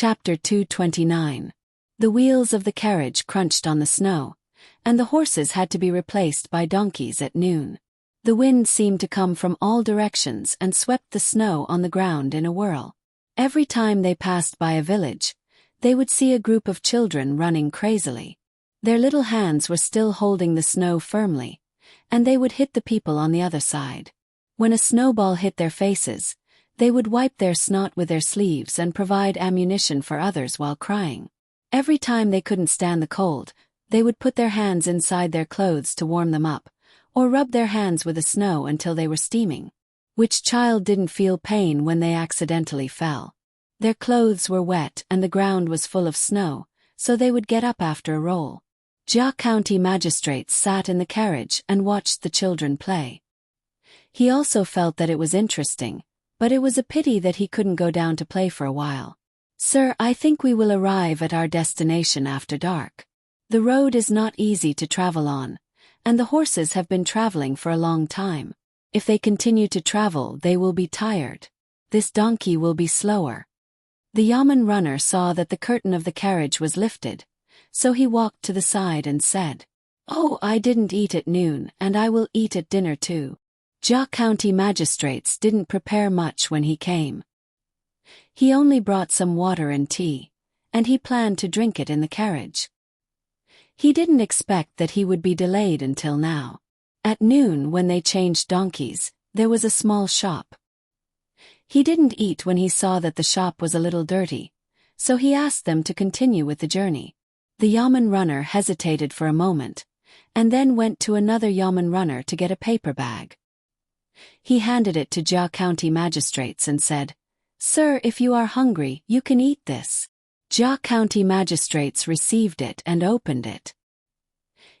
Chapter 229. The wheels of the carriage crunched on the snow, and the horses had to be replaced by donkeys at noon. The wind seemed to come from all directions and swept the snow on the ground in a whirl. Every time they passed by a village, they would see a group of children running crazily. Their little hands were still holding the snow firmly, and they would hit the people on the other side. When a snowball hit their faces, they would wipe their snot with their sleeves and provide ammunition for others while crying. Every time they couldn't stand the cold, they would put their hands inside their clothes to warm them up, or rub their hands with the snow until they were steaming. Which child didn't feel pain when they accidentally fell? Their clothes were wet and the ground was full of snow, so they would get up after a roll. Jia County magistrates sat in the carriage and watched the children play. He also felt that it was interesting, but it was a pity that he couldn't go down to play for a while. "Sir, I think we will arrive at our destination after dark. The road is not easy to travel on, and the horses have been traveling for a long time. If they continue to travel, they will be tired. This donkey will be slower." The yamen runner saw that the curtain of the carriage was lifted, so he walked to the side and said, "Oh, I didn't eat at noon, and I will eat at dinner too." Jia County magistrates didn't prepare much when he came. He only brought some water and tea, and he planned to drink it in the carriage. He didn't expect that he would be delayed until now. At noon, when they changed donkeys, there was a small shop. He didn't eat when he saw that the shop was a little dirty, so he asked them to continue with the journey. The yamen runner hesitated for a moment, and then went to another yamen runner to get a paper bag. He handed it to Jia County magistrates and said, "Sir, if you are hungry, you can eat this." Jia County magistrates received it and opened it.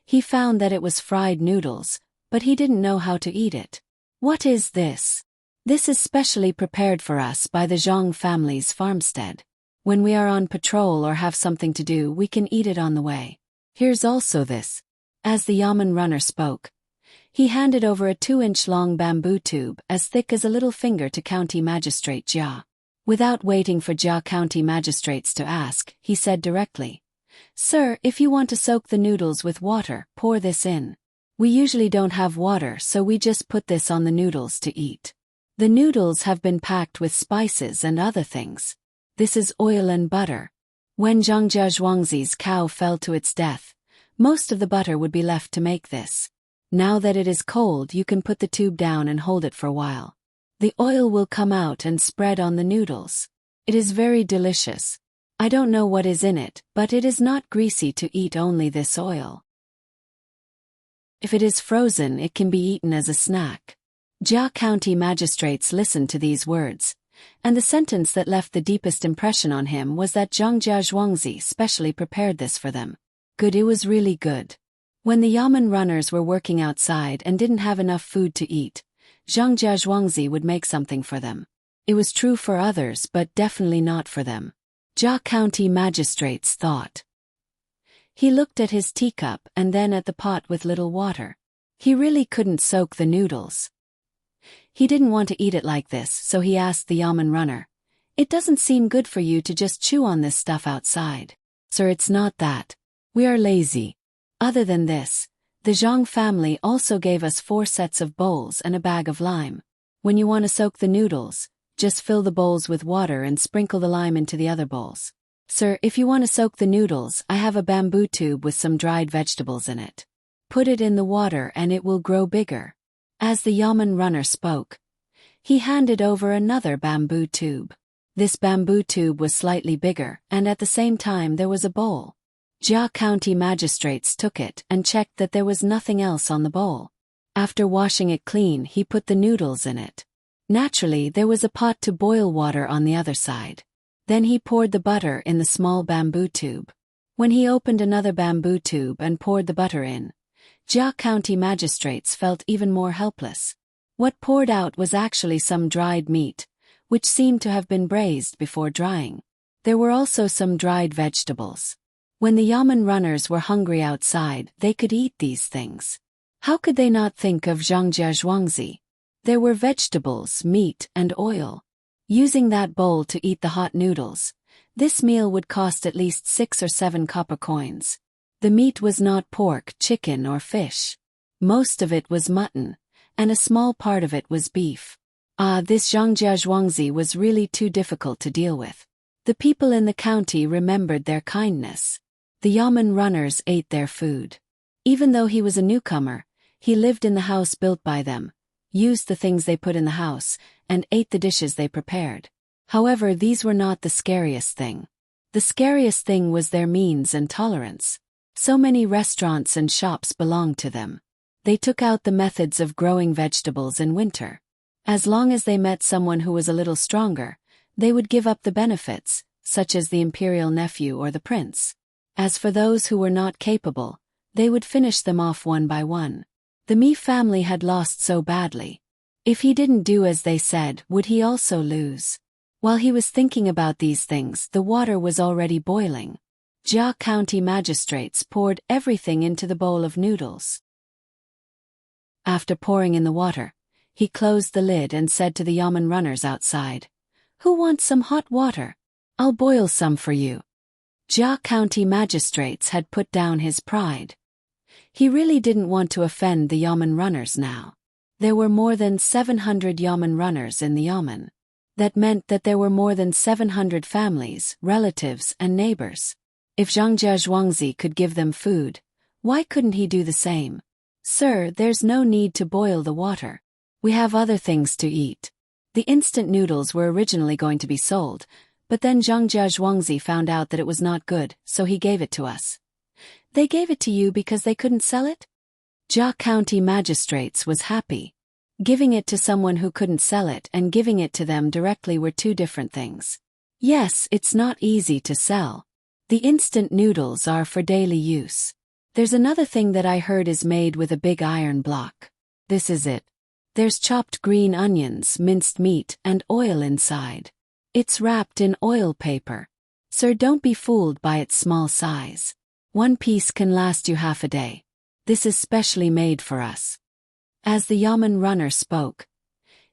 He found that it was fried noodles, but he didn't know how to eat it. "What is this?" "This is specially prepared for us by the Zhang family's farmstead. When we are on patrol or have something to do, we can eat it on the way. Here's also this." As the yamen runner spoke, he handed over a 2-inch long bamboo tube as thick as a little finger to County Magistrate Jia. Without waiting for Jia County magistrates to ask, he said directly, "Sir, if you want to soak the noodles with water, pour this in. We usually don't have water, so we just put this on the noodles to eat. The noodles have been packed with spices and other things. This is oil and butter. When Zhangjia Zhuangzi's cow fell to its death, most of the butter would be left to make this. Now that it is cold, you can put the tube down and hold it for a while. The oil will come out and spread on the noodles. It is very delicious. I don't know what is in it, but it is not greasy to eat only this oil. If it is frozen, it can be eaten as a snack." Jia County magistrates listened to these words, and the sentence that left the deepest impression on him was that Zhangjia Zhuangzi specially prepared this for them. Good, it was really good. When the yamen runners were working outside and didn't have enough food to eat, Zhangjia Zhuangzi would make something for them. It was true for others, but definitely not for them. Jia County magistrates thought. He looked at his teacup and then at the pot with little water. He really couldn't soak the noodles. He didn't want to eat it like this, so he asked the yamen runner, "It doesn't seem good for you to just chew on this stuff outside." "Sir, it's not that. We are lazy. Other than this, the Zhang family also gave us 4 sets of bowls and a bag of lime. When you want to soak the noodles, just fill the bowls with water and sprinkle the lime into the other bowls. Sir, if you want to soak the noodles, I have a bamboo tube with some dried vegetables in it. Put it in the water and it will grow bigger." As the yamen runner spoke, he handed over another bamboo tube. This bamboo tube was slightly bigger, and at the same time there was a bowl. Jia County magistrates took it and checked that there was nothing else on the bowl. After washing it clean, he put the noodles in it. Naturally, there was a pot to boil water on the other side. Then he poured the butter in the small bamboo tube. When he opened another bamboo tube and poured the butter in, Jia County magistrates felt even more helpless. What poured out was actually some dried meat, which seemed to have been braised before drying. There were also some dried vegetables. When the yamen runners were hungry outside, they could eat these things. How could they not think of Zhangjia Zhuangzi? There were vegetables, meat, and oil. Using that bowl to eat the hot noodles, This meal would cost at least 6 or 7 copper coins. The meat was not pork, chicken, or fish. Most of it was mutton, and a small part of it was beef. This Zhangjia Zhuangzi was really too difficult to deal with. The people in the county remembered their kindness. The yamen runners ate their food. Even though he was a newcomer, he lived in the house built by them, used the things they put in the house, and ate the dishes they prepared. However, these were not the scariest thing. The scariest thing was their means and tolerance. So many restaurants and shops belonged to them. They took out the methods of growing vegetables in winter. As long as they met someone who was a little stronger, they would give up the benefits, such as the imperial nephew or the prince. As for those who were not capable, they would finish them off one by one. The Mi family had lost so badly. If he didn't do as they said, would he also lose? While he was thinking about these things, the water was already boiling. Jia County magistrates poured everything into the bowl of noodles. After pouring in the water, he closed the lid and said to the yamen runners outside, "Who wants some hot water? I'll boil some for you." Jia County magistrates had put down his pride. He really didn't want to offend the yamen runners now. There were more than 700 yamen runners in the yamen. That meant that there were more than 700 families, relatives, and neighbors. If Zhangjia Zhuangzi could give them food, why couldn't he do the same? "Sir, there's no need to boil the water. We have other things to eat." The instant noodles were originally going to be sold, but then Zhangjia Zhuangzi found out that it was not good, so he gave it to us. "They gave it to you because they couldn't sell it?" Jia County magistrates was happy. Giving it to someone who couldn't sell it and giving it to them directly were two different things. Yes, it's not easy to sell. The instant noodles are for daily use. There's another thing that I heard is made with a big iron block. This is it. There's chopped green onions, minced meat, and oil inside. It's wrapped in oil paper. Sir, don't be fooled by its small size. One piece can last you half a day. This is specially made for us. As the yamen runner spoke,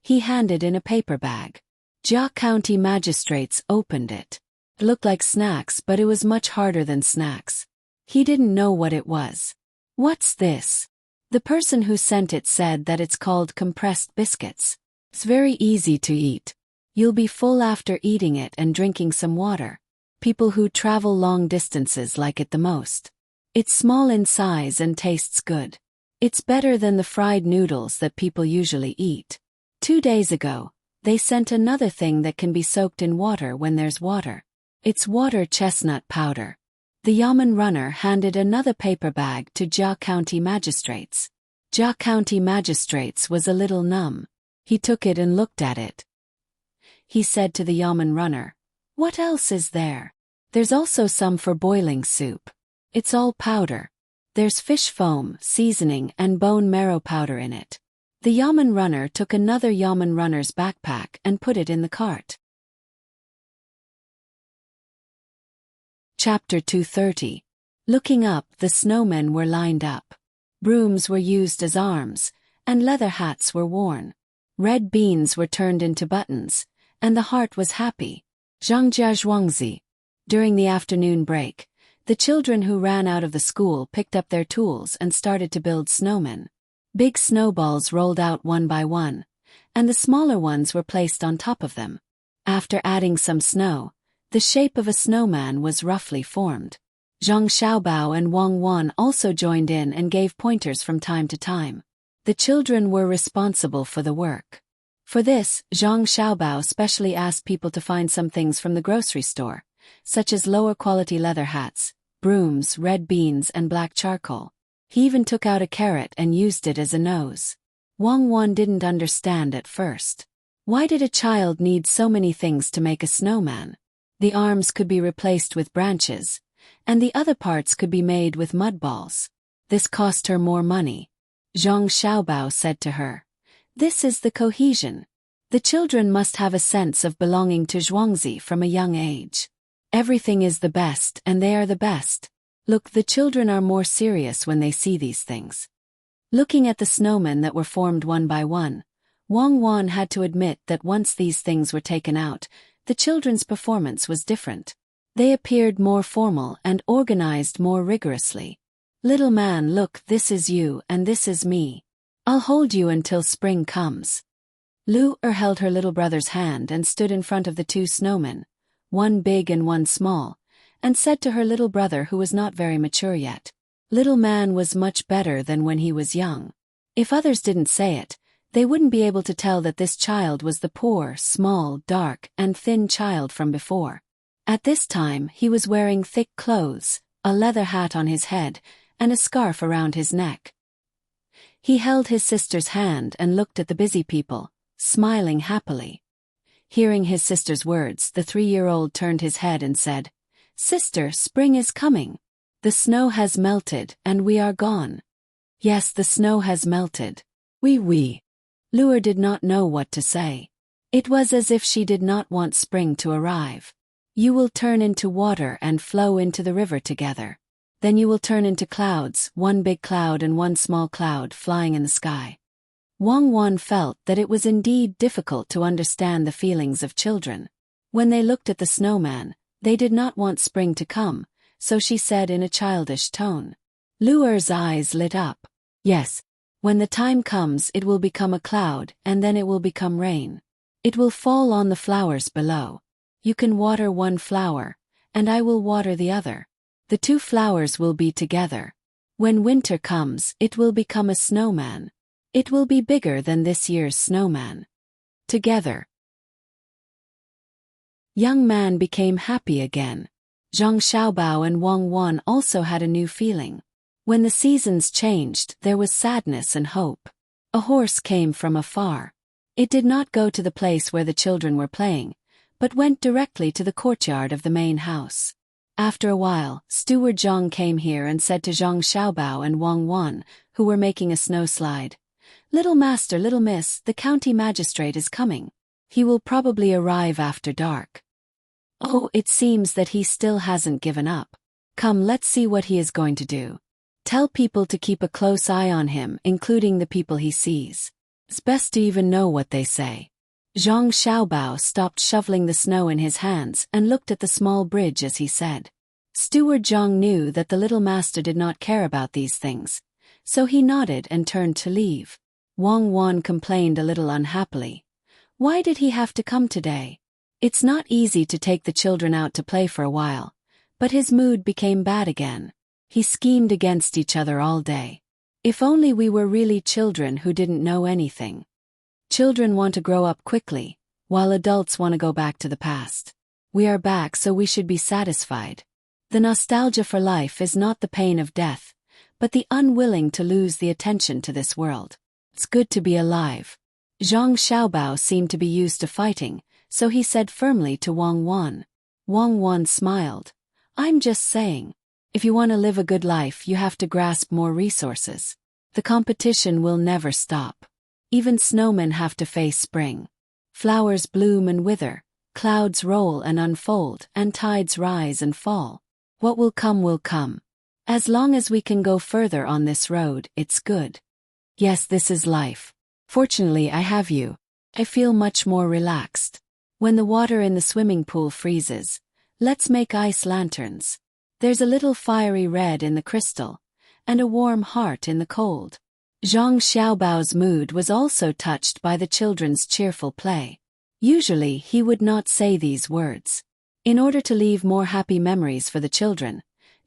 he handed in a paper bag. Jia County magistrates opened it. It looked like snacks, but it was much harder than snacks. He didn't know what it was. "What's this?" The person who sent it said that it's called compressed biscuits. It's very easy to eat. You'll be full after eating it and drinking some water. People who travel long distances like it the most. It's small in size and tastes good. It's better than the fried noodles that people usually eat. 2 days ago, they sent another thing that can be soaked in water when there's water. It's water chestnut powder. The yamen runner handed another paper bag to Jia County magistrates. Jia County magistrates was a little numb. He took it and looked at it. He said to the yamen runner, "What else is there?" "There's also some for boiling soup. It's all powder. There's fish foam, seasoning, and bone marrow powder in it." The yamen runner took another yamen runner's backpack and put it in the cart. Chapter 230. Looking up, the snowmen were lined up. Brooms were used as arms, and leather hats were worn. Red beans were turned into buttons, and the heart was happy. Zhangjia Zhuangzi. During the afternoon break, the children who ran out of the school picked up their tools and started to build snowmen. Big snowballs rolled out one by one, and the smaller ones were placed on top of them. After adding some snow, the shape of a snowman was roughly formed. Zhang Xiaobao and Wang Wan also joined in and gave pointers from time to time. The children were responsible for the work. For this, Zhang Xiaobao specially asked people to find some things from the grocery store, such as lower-quality leather hats, brooms, red beans, and black charcoal. He even took out a carrot and used it as a nose. Wang Wan didn't understand at first. Why did a child need so many things to make a snowman? The arms could be replaced with branches, and the other parts could be made with mud balls. This cost her more money. Zhang Xiaobao said to her, "This is the cohesion. The children must have a sense of belonging to Zhuangzi from a young age. Everything is the best and they are the best. Look, the children are more serious when they see these things." Looking at the snowmen that were formed one by one, Wang Wan had to admit that once these things were taken out, the children's performance was different. They appeared more formal and organized more rigorously. "Little man, look, this is you and this is me. I'll hold you until spring comes." Lu-er held her little brother's hand and stood in front of the two snowmen, one big and one small, and said to her little brother, who was not very mature yet, "Little man was much better than when he was young." If others didn't say it, they wouldn't be able to tell that this child was the poor, small, dark, and thin child from before. At this time he was wearing thick clothes, a leather hat on his head, and a scarf around his neck. He held his sister's hand and looked at the busy people, smiling happily. Hearing his sister's words, the 3-year-old turned his head and said, "Sister, spring is coming. The snow has melted and we are gone." "Yes, the snow has melted. Oui. Lu-er did not know what to say. It was as if she did not want spring to arrive. "You will turn into water and flow into the river together. Then you will turn into clouds, one big cloud and one small cloud flying in the sky." Wang Wan felt that it was indeed difficult to understand the feelings of children. When they looked at the snowman, they did not want spring to come, so she said in a childish tone. Lu-er's eyes lit up. "Yes. When the time comes it will become a cloud and then it will become rain. It will fall on the flowers below. You can water one flower, and I will water the other. The two flowers will be together. When winter comes it will become a snowman. It will be bigger than this year's snowman. Together." Young man became happy again. Zhang Xiaobao and Wang Wan also had a new feeling. When the seasons changed, there was sadness and hope. A horse came from afar. It did not go to the place where the children were playing, but went directly to the courtyard of the main house. After a while, Steward Zhang came here and said to Zhang Xiaobao and Wang Wan, who were making a snow slide, "Little master, little miss, the county magistrate is coming. He will probably arrive after dark." "Oh, it seems that he still hasn't given up. Come, let's see what he is going to do. Tell people to keep a close eye on him, including the people he sees. It's best to even know what they say." Zhang Xiaobao stopped shoveling the snow in his hands and looked at the small bridge as he said. Steward Zhang knew that the little master did not care about these things, so he nodded and turned to leave. Wang Wan complained a little unhappily. Why did he have to come today? It's not easy to take the children out to play for a while, but his mood became bad again. He schemed against each other all day. If only we were really children who didn't know anything. Children want to grow up quickly, while adults want to go back to the past. We are back, so we should be satisfied. The nostalgia for life is not the pain of death, but the unwilling to lose the attention to this world. It's good to be alive. Zhang Xiaobao seemed to be used to fighting, so he said firmly to Wang Wan. Wang Wan smiled. "I'm just saying. If you want to live a good life, you have to grasp more resources. The competition will never stop. Even snowmen have to face spring. Flowers bloom and wither, clouds roll and unfold, and tides rise and fall. What will come will come. As long as we can go further on this road, it's good. Yes, this is life. Fortunately, I have you. I feel much more relaxed. When the water in the swimming pool freezes, let's make ice lanterns. There's a little fiery red in the crystal, and a warm heart in the cold." Zhang Xiaobao's mood was also touched by the children's cheerful play. Usually he would not say these words. In order to leave more happy memories for the children,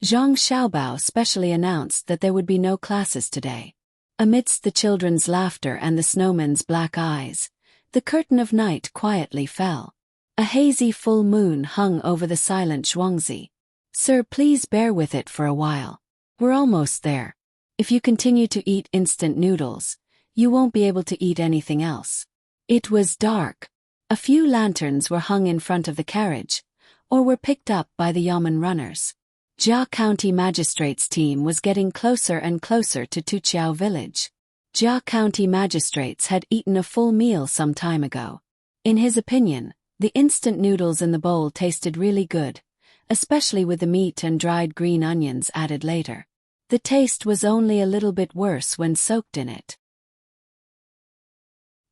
Zhang Xiaobao specially announced that there would be no classes today. Amidst the children's laughter and the snowman's black eyes, the curtain of night quietly fell. A hazy full moon hung over the silent Zhuangzi. "Sir, please bear with it for a while. We're almost there. If you continue to eat instant noodles, you won't be able to eat anything else." It was dark. A few lanterns were hung in front of the carriage, or were picked up by the yamen runners. Jia County Magistrate's team was getting closer and closer to Tuqiao village. Jia County magistrates had eaten a full meal some time ago. In his opinion, the instant noodles in the bowl tasted really good, especially with the meat and dried green onions added later. The taste was only a little bit worse when soaked in it.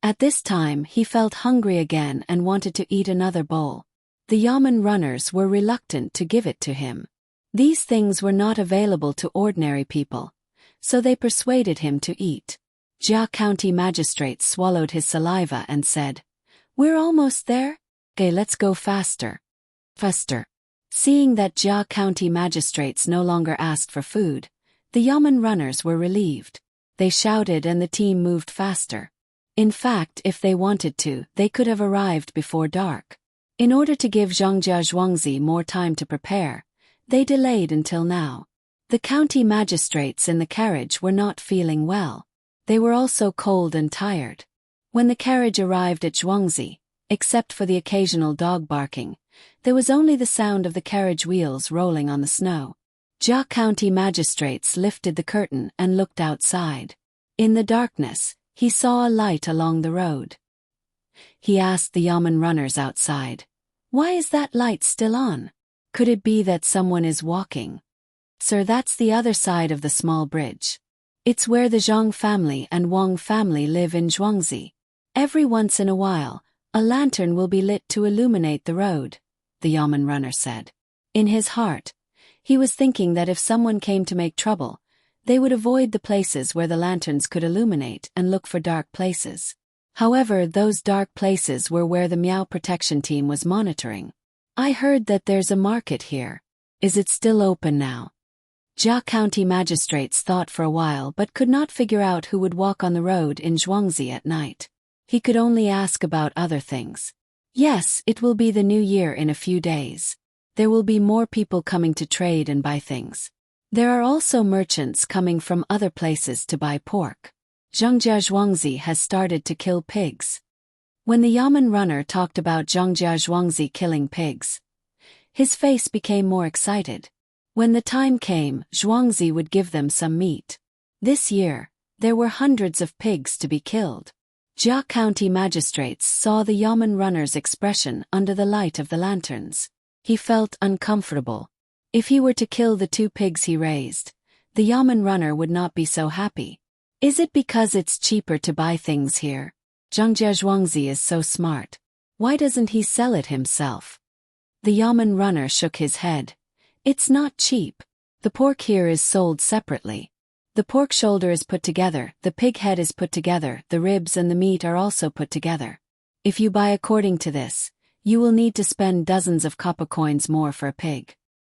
At this time he felt hungry again and wanted to eat another bowl. The Yamen runners were reluctant to give it to him. These things were not available to ordinary people, so they persuaded him to eat. Jia County Magistrate swallowed his saliva and said, "We're almost there? Okay, let's go faster." Faster. Seeing that Jia County Magistrates no longer asked for food, the Yamen runners were relieved. They shouted and the team moved faster. In fact, if they wanted to, they could have arrived before dark. In order to give Zhongjia Zhuangzi more time to prepare, they delayed until now. The county magistrates in the carriage were not feeling well. They were also cold and tired. When the carriage arrived at Zhuangzi, except for the occasional dog barking, there was only the sound of the carriage wheels rolling on the snow. Jia County magistrates lifted the curtain and looked outside. In the darkness, he saw a light along the road. He asked the Yamen runners outside, "Why is that light still on? Could it be that someone is walking?" "Sir, that's the other side of the small bridge. It's where the Zhang family and Wang family live in Zhuangzi. Every once in a while, a lantern will be lit to illuminate the road," the Yamen runner said. In his heart, he was thinking that if someone came to make trouble, they would avoid the places where the lanterns could illuminate and look for dark places. However, those dark places were where the Miao protection team was monitoring. "I heard that there's a market here. Is it still open now?" Jia County magistrates thought for a while but could not figure out who would walk on the road in Zhuangzi at night. He could only ask about other things. "Yes, it will be the new year in a few days. There will be more people coming to trade and buy things. There are also merchants coming from other places to buy pork. Zhongjia Zhuangzi has started to kill pigs." When the Yamen runner talked about Zhongjia Zhuangzi killing pigs, his face became more excited. When the time came, Zhuangzi would give them some meat. This year, there were hundreds of pigs to be killed. Jia County magistrates saw the Yamen runner's expression under the light of the lanterns. He felt uncomfortable. If he were to kill the 2 pigs he raised, the Yamen runner would not be so happy. Is it because it's cheaper to buy things here? Zhongjia Zhuangzi is so smart. Why doesn't he sell it himself? The Yamen runner shook his head. It's not cheap. The pork here is sold separately. The pork shoulder is put together, the pig head is put together, the ribs and the meat are also put together. If you buy according to this, you will need to spend dozens of copper coins more for a pig.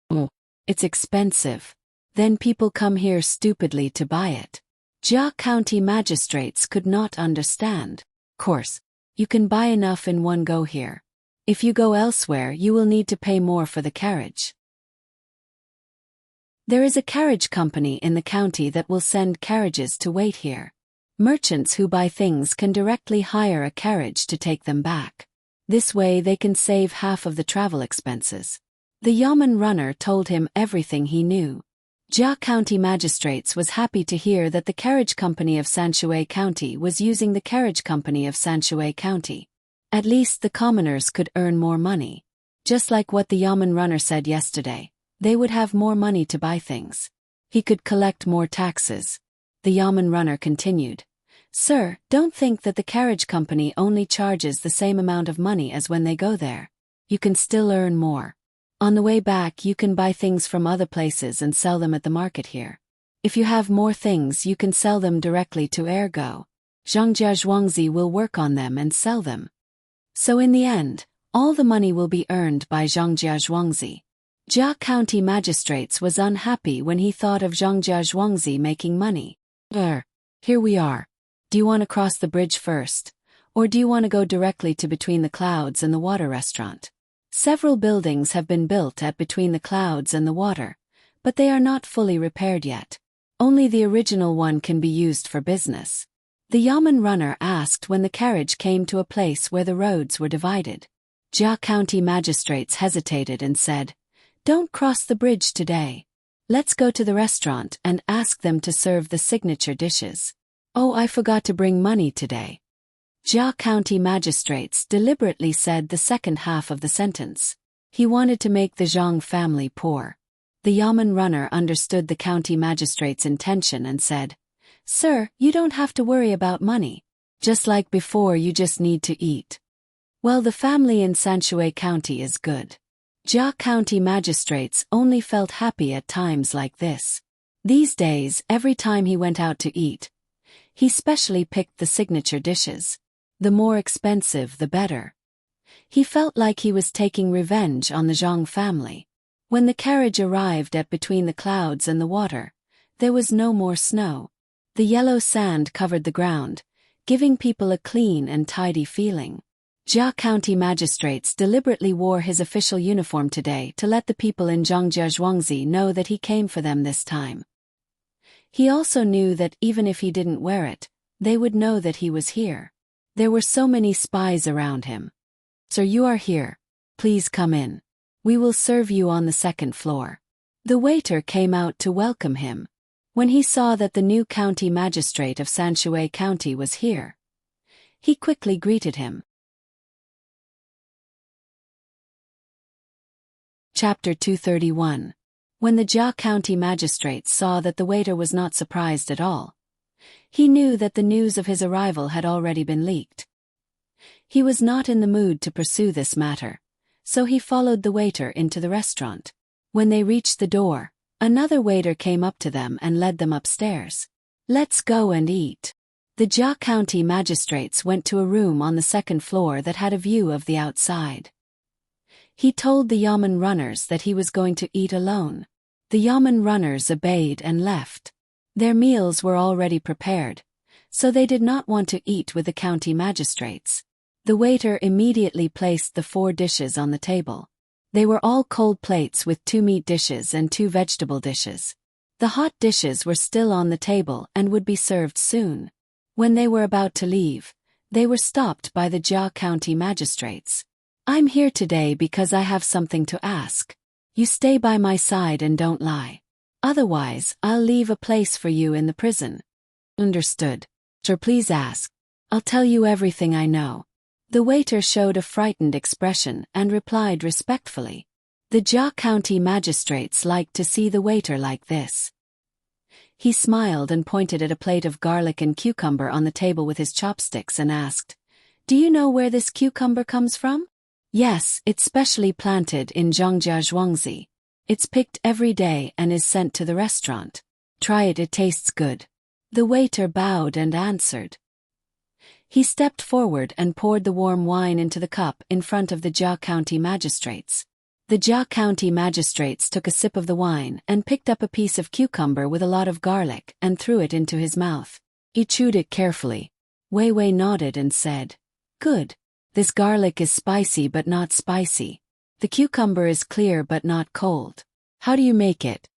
Oh, it's expensive. Then people come here stupidly to buy it. Jia County magistrates could not understand. Of course, you can buy enough in one go here. If you go elsewhere, you will need to pay more for the carriage. There is a carriage company in the county that will send carriages to wait here. Merchants who buy things can directly hire a carriage to take them back. This way they can save half of the travel expenses. The Yamen runner told him everything he knew. Jia County magistrates was happy to hear that the carriage company of Sanshui County was using the carriage company of Sanshui County. At least the commoners could earn more money. Just like what the Yamen runner said yesterday, they would have more money to buy things. He could collect more taxes. The Yamen runner continued. "Sir, don't think that the carriage company only charges the same amount of money as when they go there. You can still earn more. On the way back you can buy things from other places and sell them at the market here. If you have more things you can sell them directly to Ergo. Zhongjia Zhuangzi will work on them and sell them. So in the end, all the money will be earned by Zhongjia Zhuangzi." Jia County magistrates was unhappy when he thought of Zhongjia Zhuangzi making money. Here we are. Do you want to cross the bridge first? Or do you want to go directly to Between the Clouds and the Water restaurant? Several buildings have been built at Between the Clouds and the Water, but they are not fully repaired yet. Only the original one can be used for business. The Yamen runner asked when the carriage came to a place where the roads were divided. Jia County magistrates hesitated and said, "Don't cross the bridge today. Let's go to the restaurant and ask them to serve the signature dishes." "Oh, I forgot to bring money today." Jia County magistrates deliberately said the second half of the sentence. He wanted to make the Zhang family poor. The Yamen runner understood the county magistrate's intention and said, "Sir, you don't have to worry about money. Just like before, you just need to eat." Well, the family in Sanshui County is good. Jia County magistrates only felt happy at times like this. These days, every time he went out to eat, he specially picked the signature dishes. The more expensive, the better. He felt like he was taking revenge on the Zhang family. When the carriage arrived at between the clouds and the water, there was no more snow. The yellow sand covered the ground, giving people a clean and tidy feeling. Jia County magistrates deliberately wore his official uniform today to let the people in Zhongjia Zhuangzi know that he came for them this time. He also knew that even if he didn't wear it, they would know that he was here. There were so many spies around him. Sir, you are here. Please come in. We will serve you on the second floor. The waiter came out to welcome him. When he saw that the new county magistrate of Sanshui County was here, he quickly greeted him. Chapter 231. When the Jia County magistrates saw that the waiter was not surprised at all, he knew that the news of his arrival had already been leaked. He was not in the mood to pursue this matter, so he followed the waiter into the restaurant. When they reached the door, another waiter came up to them and led them upstairs. Let's go and eat. The Jia County magistrates went to a room on the second floor that had a view of the outside. He told the yamen runners that he was going to eat alone. The yamen runners obeyed and left. Their meals were already prepared, so they did not want to eat with the county magistrates. The waiter immediately placed the 4 dishes on the table. They were all cold plates with 2 meat dishes and 2 vegetable dishes. The hot dishes were still on the table and would be served soon. When they were about to leave, they were stopped by the Jia County magistrates. I'm here today because I have something to ask. You stay by my side and don't lie. Otherwise, I'll leave a place for you in the prison. Understood. Sir, please ask. I'll tell you everything I know. The waiter showed a frightened expression and replied respectfully. The Jia County magistrates liked to see the waiter like this. He smiled and pointed at a plate of garlic and cucumber on the table with his chopsticks and asked, "Do you know where this cucumber comes from?" "Yes, it's specially planted in Zhongjia Zhuangzi. It's picked every day and is sent to the restaurant. Try it, it tastes good." The waiter bowed and answered. He stepped forward and poured the warm wine into the cup in front of the Jia County magistrates. The Jia County magistrates took a sip of the wine and picked up a piece of cucumber with a lot of garlic and threw it into his mouth. He chewed it carefully. Wei Wei nodded and said, "Good. This garlic is spicy but not spicy. The cucumber is clear but not cold. How do you make it?"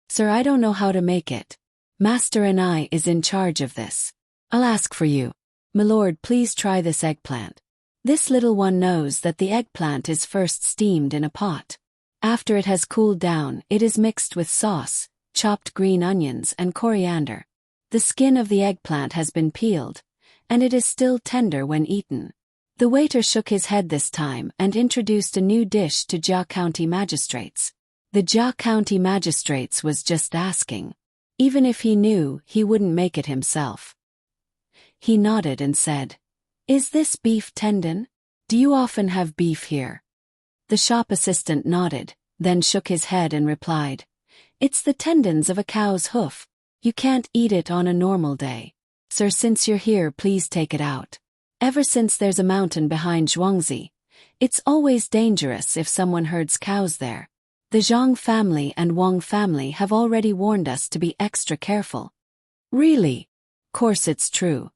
"Sir, I don't know how to make it. Master and I is in charge of this. I'll ask for you. Milord, please try this eggplant. This little one knows that the eggplant is first steamed in a pot. After it has cooled down, it is mixed with sauce, chopped green onions and coriander. The skin of the eggplant has been peeled, and it is still tender when eaten." The waiter shook his head this time and introduced a new dish to Jia County magistrates. The Jia County magistrates was just asking. Even if he knew, he wouldn't make it himself. He nodded and said, "Is this beef tendon? Do you often have beef here?" The shop assistant nodded, then shook his head and replied, "It's the tendons of a cow's hoof. You can't eat it on a normal day. Sir, since you're here, please take it out. Ever since there's a mountain behind Zhuangzi, it's always dangerous if someone herds cows there. The Zhang family and Wang family have already warned us to be extra careful." "Really? Course it's true.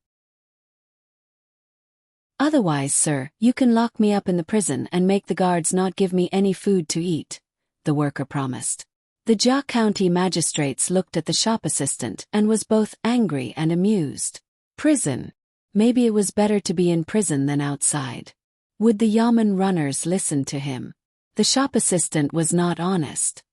Otherwise, sir, you can lock me up in the prison and make the guards not give me any food to eat," the worker promised. The Jia County magistrates looked at the shop assistant and was both angry and amused. Prison? Maybe it was better to be in prison than outside. Would the yamen runners listen to him? The shop assistant was not honest.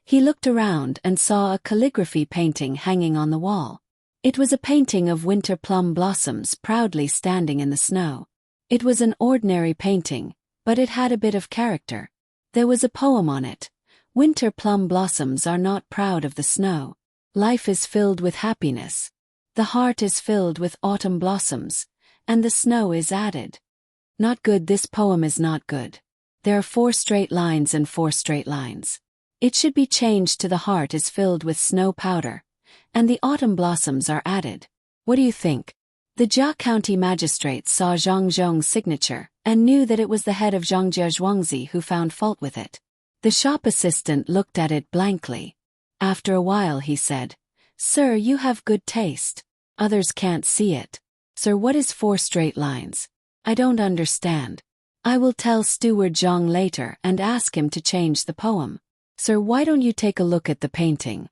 He looked around and saw a calligraphy painting hanging on the wall. It was a painting of winter plum blossoms proudly standing in the snow. It was an ordinary painting, but it had a bit of character. There was a poem on it. Winter plum blossoms are not proud of the snow. Life is filled with happiness. The heart is filled with autumn blossoms, and the snow is added. Not good. This poem is not good. There are 4 straight lines and 4 straight lines. It should be changed to the heart is filled with snow powder, and the autumn blossoms are added. What do you think? The Jia County magistrate saw Zhang Zhong's signature and knew that it was the head of Zhangjia Zhuangzi who found fault with it. The shop assistant looked at it blankly. After a while he said, "Sir, you have good taste. Others can't see it. Sir, what is 4 straight lines? I don't understand. I will tell Steward Zhang later and ask him to change the poem. Sir, why don't you take a look at the painting?"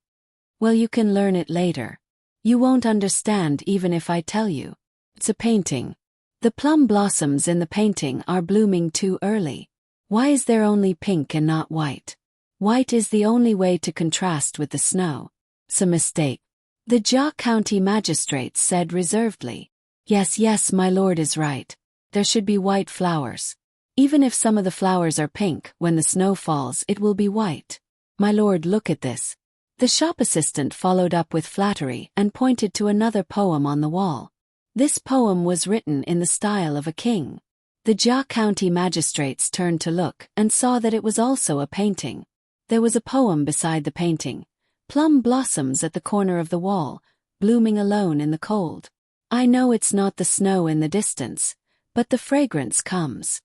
"Well, you can learn it later. You won't understand even if I tell you. It's a painting. The plum blossoms in the painting are blooming too early. Why is there only pink and not white? White is the only way to contrast with the snow. It's a mistake." The Jia County magistrate said reservedly. Yes, my lord is right. There should be white flowers. Even if some of the flowers are pink, when the snow falls it will be white. My lord, look at this." The shop assistant followed up with flattery and pointed to another poem on the wall. This poem was written in the style of a king. The Jia County magistrates turned to look and saw that it was also a painting. There was a poem beside the painting. Plum blossoms at the corner of the wall, blooming alone in the cold. I know it's not the snow in the distance, but the fragrance comes.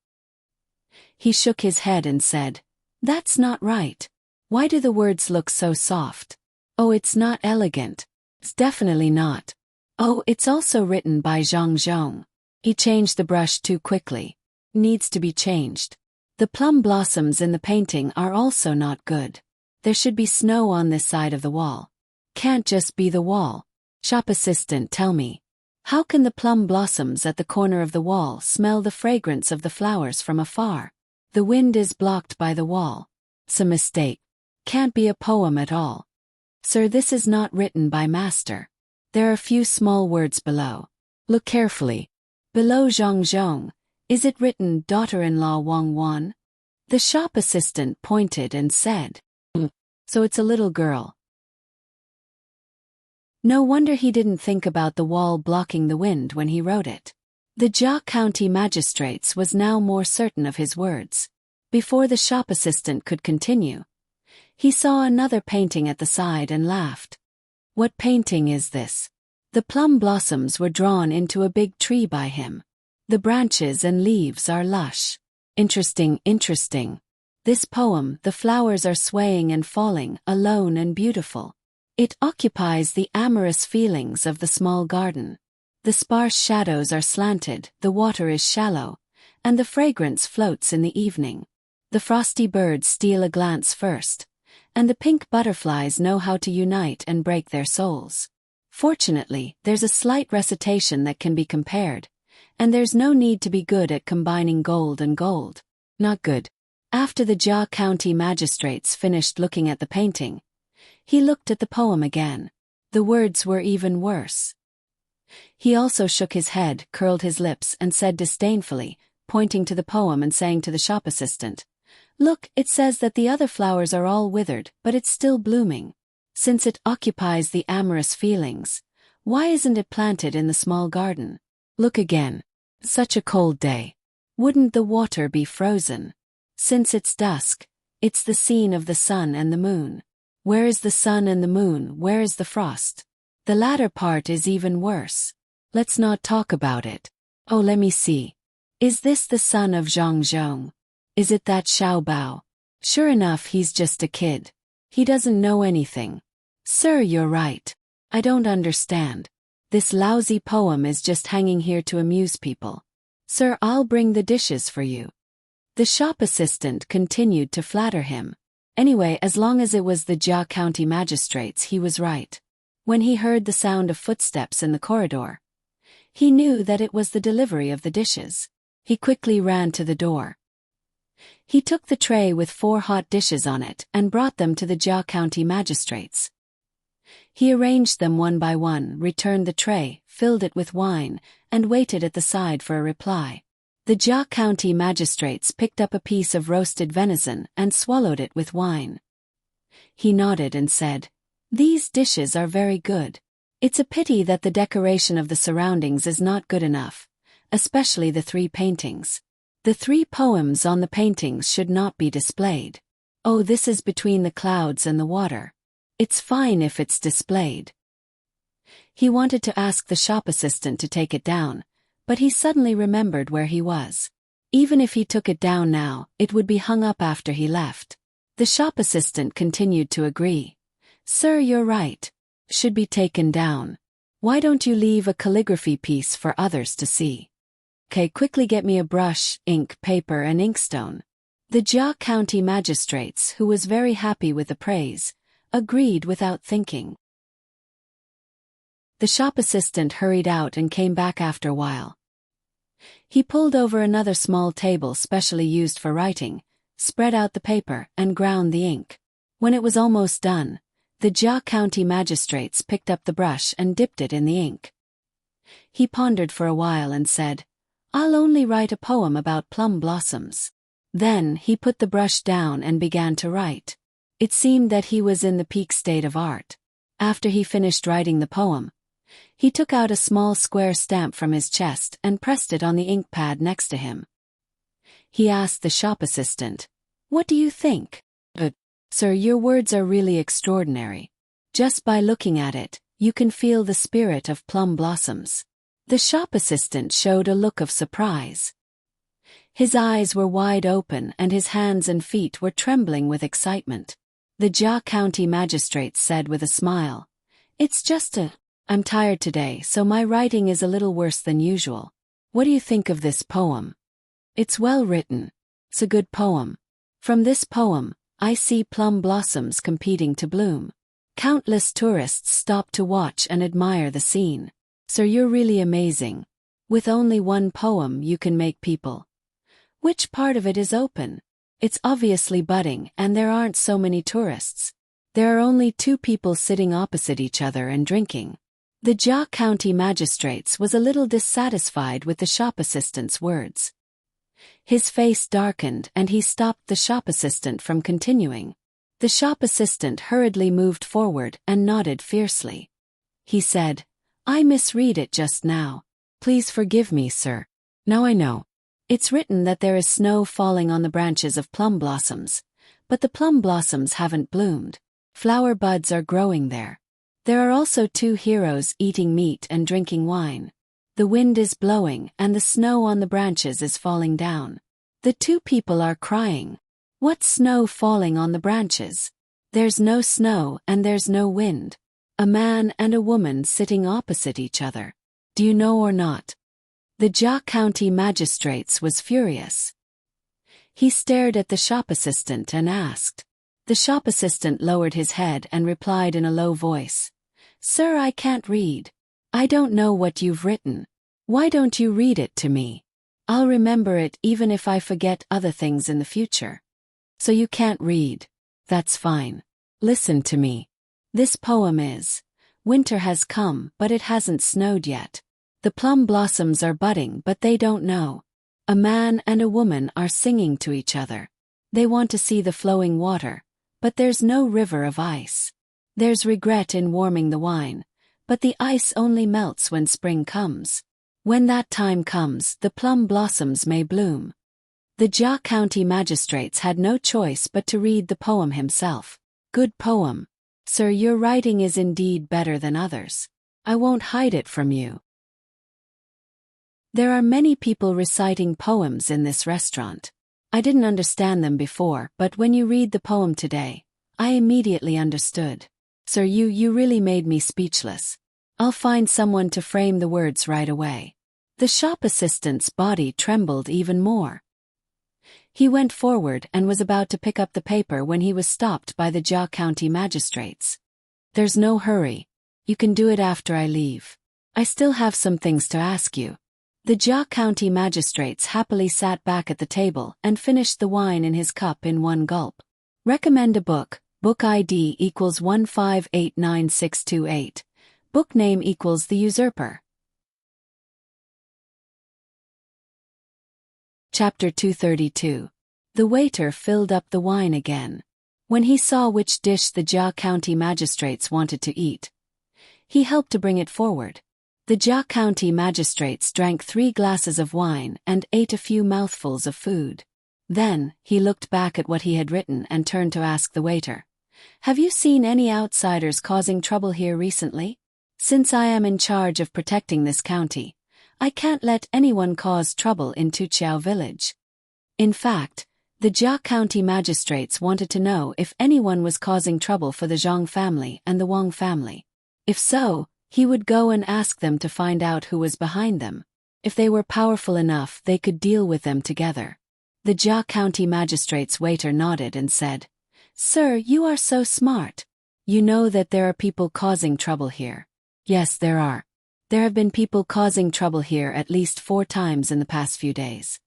He shook his head and said, "That's not right. Why do the words look so soft? Oh, it's not elegant. It's definitely not. Oh, it's also written by Zhang Zhong. He changed the brush too quickly. Needs to be changed. The plum blossoms in the painting are also not good. There should be snow on this side of the wall. Can't just be the wall. Shop assistant, tell me. How can the plum blossoms at the corner of the wall smell the fragrance of the flowers from afar? The wind is blocked by the wall. It's a mistake. Can't be a poem at all. Sir, this is not written by master. There are a few small words below. Look carefully. Below Zhang Zhong, is it written daughter-in-law Wang Wan?" The shop assistant pointed and said, "So it's a little girl." No wonder he didn't think about the wall blocking the wind when he wrote it. The Jia County magistrates was now more certain of his words. Before the shop assistant could continue, he saw another painting at the side and laughed. What painting is this? The plum blossoms were drawn into a big tree by him. The branches and leaves are lush. Interesting. This poem, the flowers are swaying and falling, alone and beautiful. It occupies the amorous feelings of the small garden. The sparse shadows are slanted, the water is shallow, and the fragrance floats in the evening. The frosty birds steal a glance first, and the pink butterflies know how to unite and break their souls. Fortunately, there's a slight recitation that can be compared, and there's no need to be good at combining gold and gold. Not good. After the Jia County magistrates finished looking at the painting, he looked at the poem again. The words were even worse. He also shook his head, curled his lips, and said disdainfully, pointing to the poem and saying to the shop assistant, "Look, it says that the other flowers are all withered, but it's still blooming. Since it occupies the amorous feelings, why isn't it planted in the small garden? Look again. Such a cold day. Wouldn't the water be frozen? Since it's dusk, it's the scene of the sun and the moon. Where is the sun and the moon? Where is the frost? The latter part is even worse. Let's not talk about it. Oh, let me see. Is this the son of Zhang Zhong? Is it that Xiao Bao? Sure enough, he's just a kid. He doesn't know anything. Sir, you're right. I don't understand. This lousy poem is just hanging here to amuse people. Sir, I'll bring the dishes for you." The shop assistant continued to flatter him. Anyway, as long as it was the Jia County magistrates, he was right. When he heard the sound of footsteps in the corridor, he knew that it was the delivery of the dishes. He quickly ran to the door. He took the tray with 4 hot dishes on it and brought them to the Jia County magistrates. He arranged them one by one, returned the tray, filled it with wine, and waited at the side for a reply. The Jia County magistrates picked up a piece of roasted venison and swallowed it with wine. He nodded and said, "These dishes are very good. It's a pity that the decoration of the surroundings is not good enough, especially the 3 paintings. The 3 poems on the paintings should not be displayed. Oh, this is between the clouds and the water. It's fine if it's displayed. He wanted to ask the shop assistant to take it down, but he suddenly remembered where he was. Even if he took it down now, it would be hung up after he left. The shop assistant continued to agree. Sir, you're right. Should be taken down. Why don't you leave a calligraphy piece for others to see? Okay, quickly get me a brush, ink, paper and inkstone. The Jia County magistrates, who was very happy with the praise, agreed without thinking. The shop assistant hurried out and came back after a while. He pulled over another small table specially used for writing, spread out the paper, and ground the ink. When it was almost done, the Jia County magistrates picked up the brush and dipped it in the ink. He pondered for a while and said, I'll only write a poem about plum blossoms. Then he put the brush down and began to write. It seemed that he was in the peak state of art. After he finished writing the poem, he took out a small square stamp from his chest and pressed it on the ink pad next to him. He asked the shop assistant, What do you think? Sir, your words are really extraordinary. Just by looking at it, you can feel the spirit of plum blossoms. The shop assistant showed a look of surprise. His eyes were wide open and his hands and feet were trembling with excitement. The Jia County magistrate said with a smile, It's just I'm tired today, so my writing is a little worse than usual. What do you think of this poem? It's well written. It's a good poem. From this poem, I see plum blossoms competing to bloom. Countless tourists stop to watch and admire the scene. Sir, you're really amazing. With only one poem you can make people. Which part of it is open? It's obviously budding and there aren't so many tourists. There are only 2 people sitting opposite each other and drinking. The Jia County magistrates was a little dissatisfied with the shop assistant's words. His face darkened and he stopped the shop assistant from continuing. The shop assistant hurriedly moved forward and nodded fiercely. He said, I misread it just now. Please forgive me, sir. Now I know. It's written that there is snow falling on the branches of plum blossoms, but the plum blossoms haven't bloomed. Flower buds are growing there. There are also 2 heroes eating meat and drinking wine. The wind is blowing and the snow on the branches is falling down. The 2 people are crying. What's snow falling on the branches? There's no snow and there's no wind. A man and a woman sitting opposite each other. Do you know or not? The Jia County magistrates was furious. He stared at the shop assistant and asked. The shop assistant lowered his head and replied in a low voice, Sir, I can't read. I don't know what you've written. Why don't you read it to me? I'll remember it even if I forget other things in the future. So you can't read. That's fine. Listen to me. This poem is, Winter has come but it hasn't snowed yet. The plum blossoms are budding but they don't know. A man and a woman are singing to each other. They want to see the flowing water, but there's no river of ice. There's regret in warming the wine, but the ice only melts when spring comes. When that time comes, the plum blossoms may bloom. The Jia County magistrates had no choice but to read the poem himself. Good poem. Sir, your writing is indeed better than others. I won't hide it from you. There are many people reciting poems in this restaurant. I didn't understand them before, but when you read the poem today, I immediately understood. Sir, you really made me speechless. I'll find someone to frame the words right away. The shop assistant's body trembled even more. He went forward and was about to pick up the paper when he was stopped by the Jia County magistrates. There's no hurry. You can do it after I leave. I still have some things to ask you. The Jia County magistrates happily sat back at the table and finished the wine in his cup in one gulp. Recommend a book. Book ID equals 1589628. Book name equals The Usurper. Chapter 232. The waiter filled up the wine again. When he saw which dish the Jia County magistrates wanted to eat, he helped to bring it forward. The Jia County magistrates drank 3 glasses of wine and ate a few mouthfuls of food. Then, he looked back at what he had written and turned to ask the waiter, "Have you seen any outsiders causing trouble here recently? Since I am in charge of protecting this county, I can't let anyone cause trouble in Tuqiao village." In fact, the Jia County magistrates wanted to know if anyone was causing trouble for the Zhang family and the Wang family. If so, he would go and ask them to find out who was behind them. If they were powerful enough, they could deal with them together. The Jia County magistrate's waiter nodded and said, "Sir, you are so smart. You know that there are people causing trouble here." "Yes, there are. There have been people causing trouble here at least 4 times in the past few days."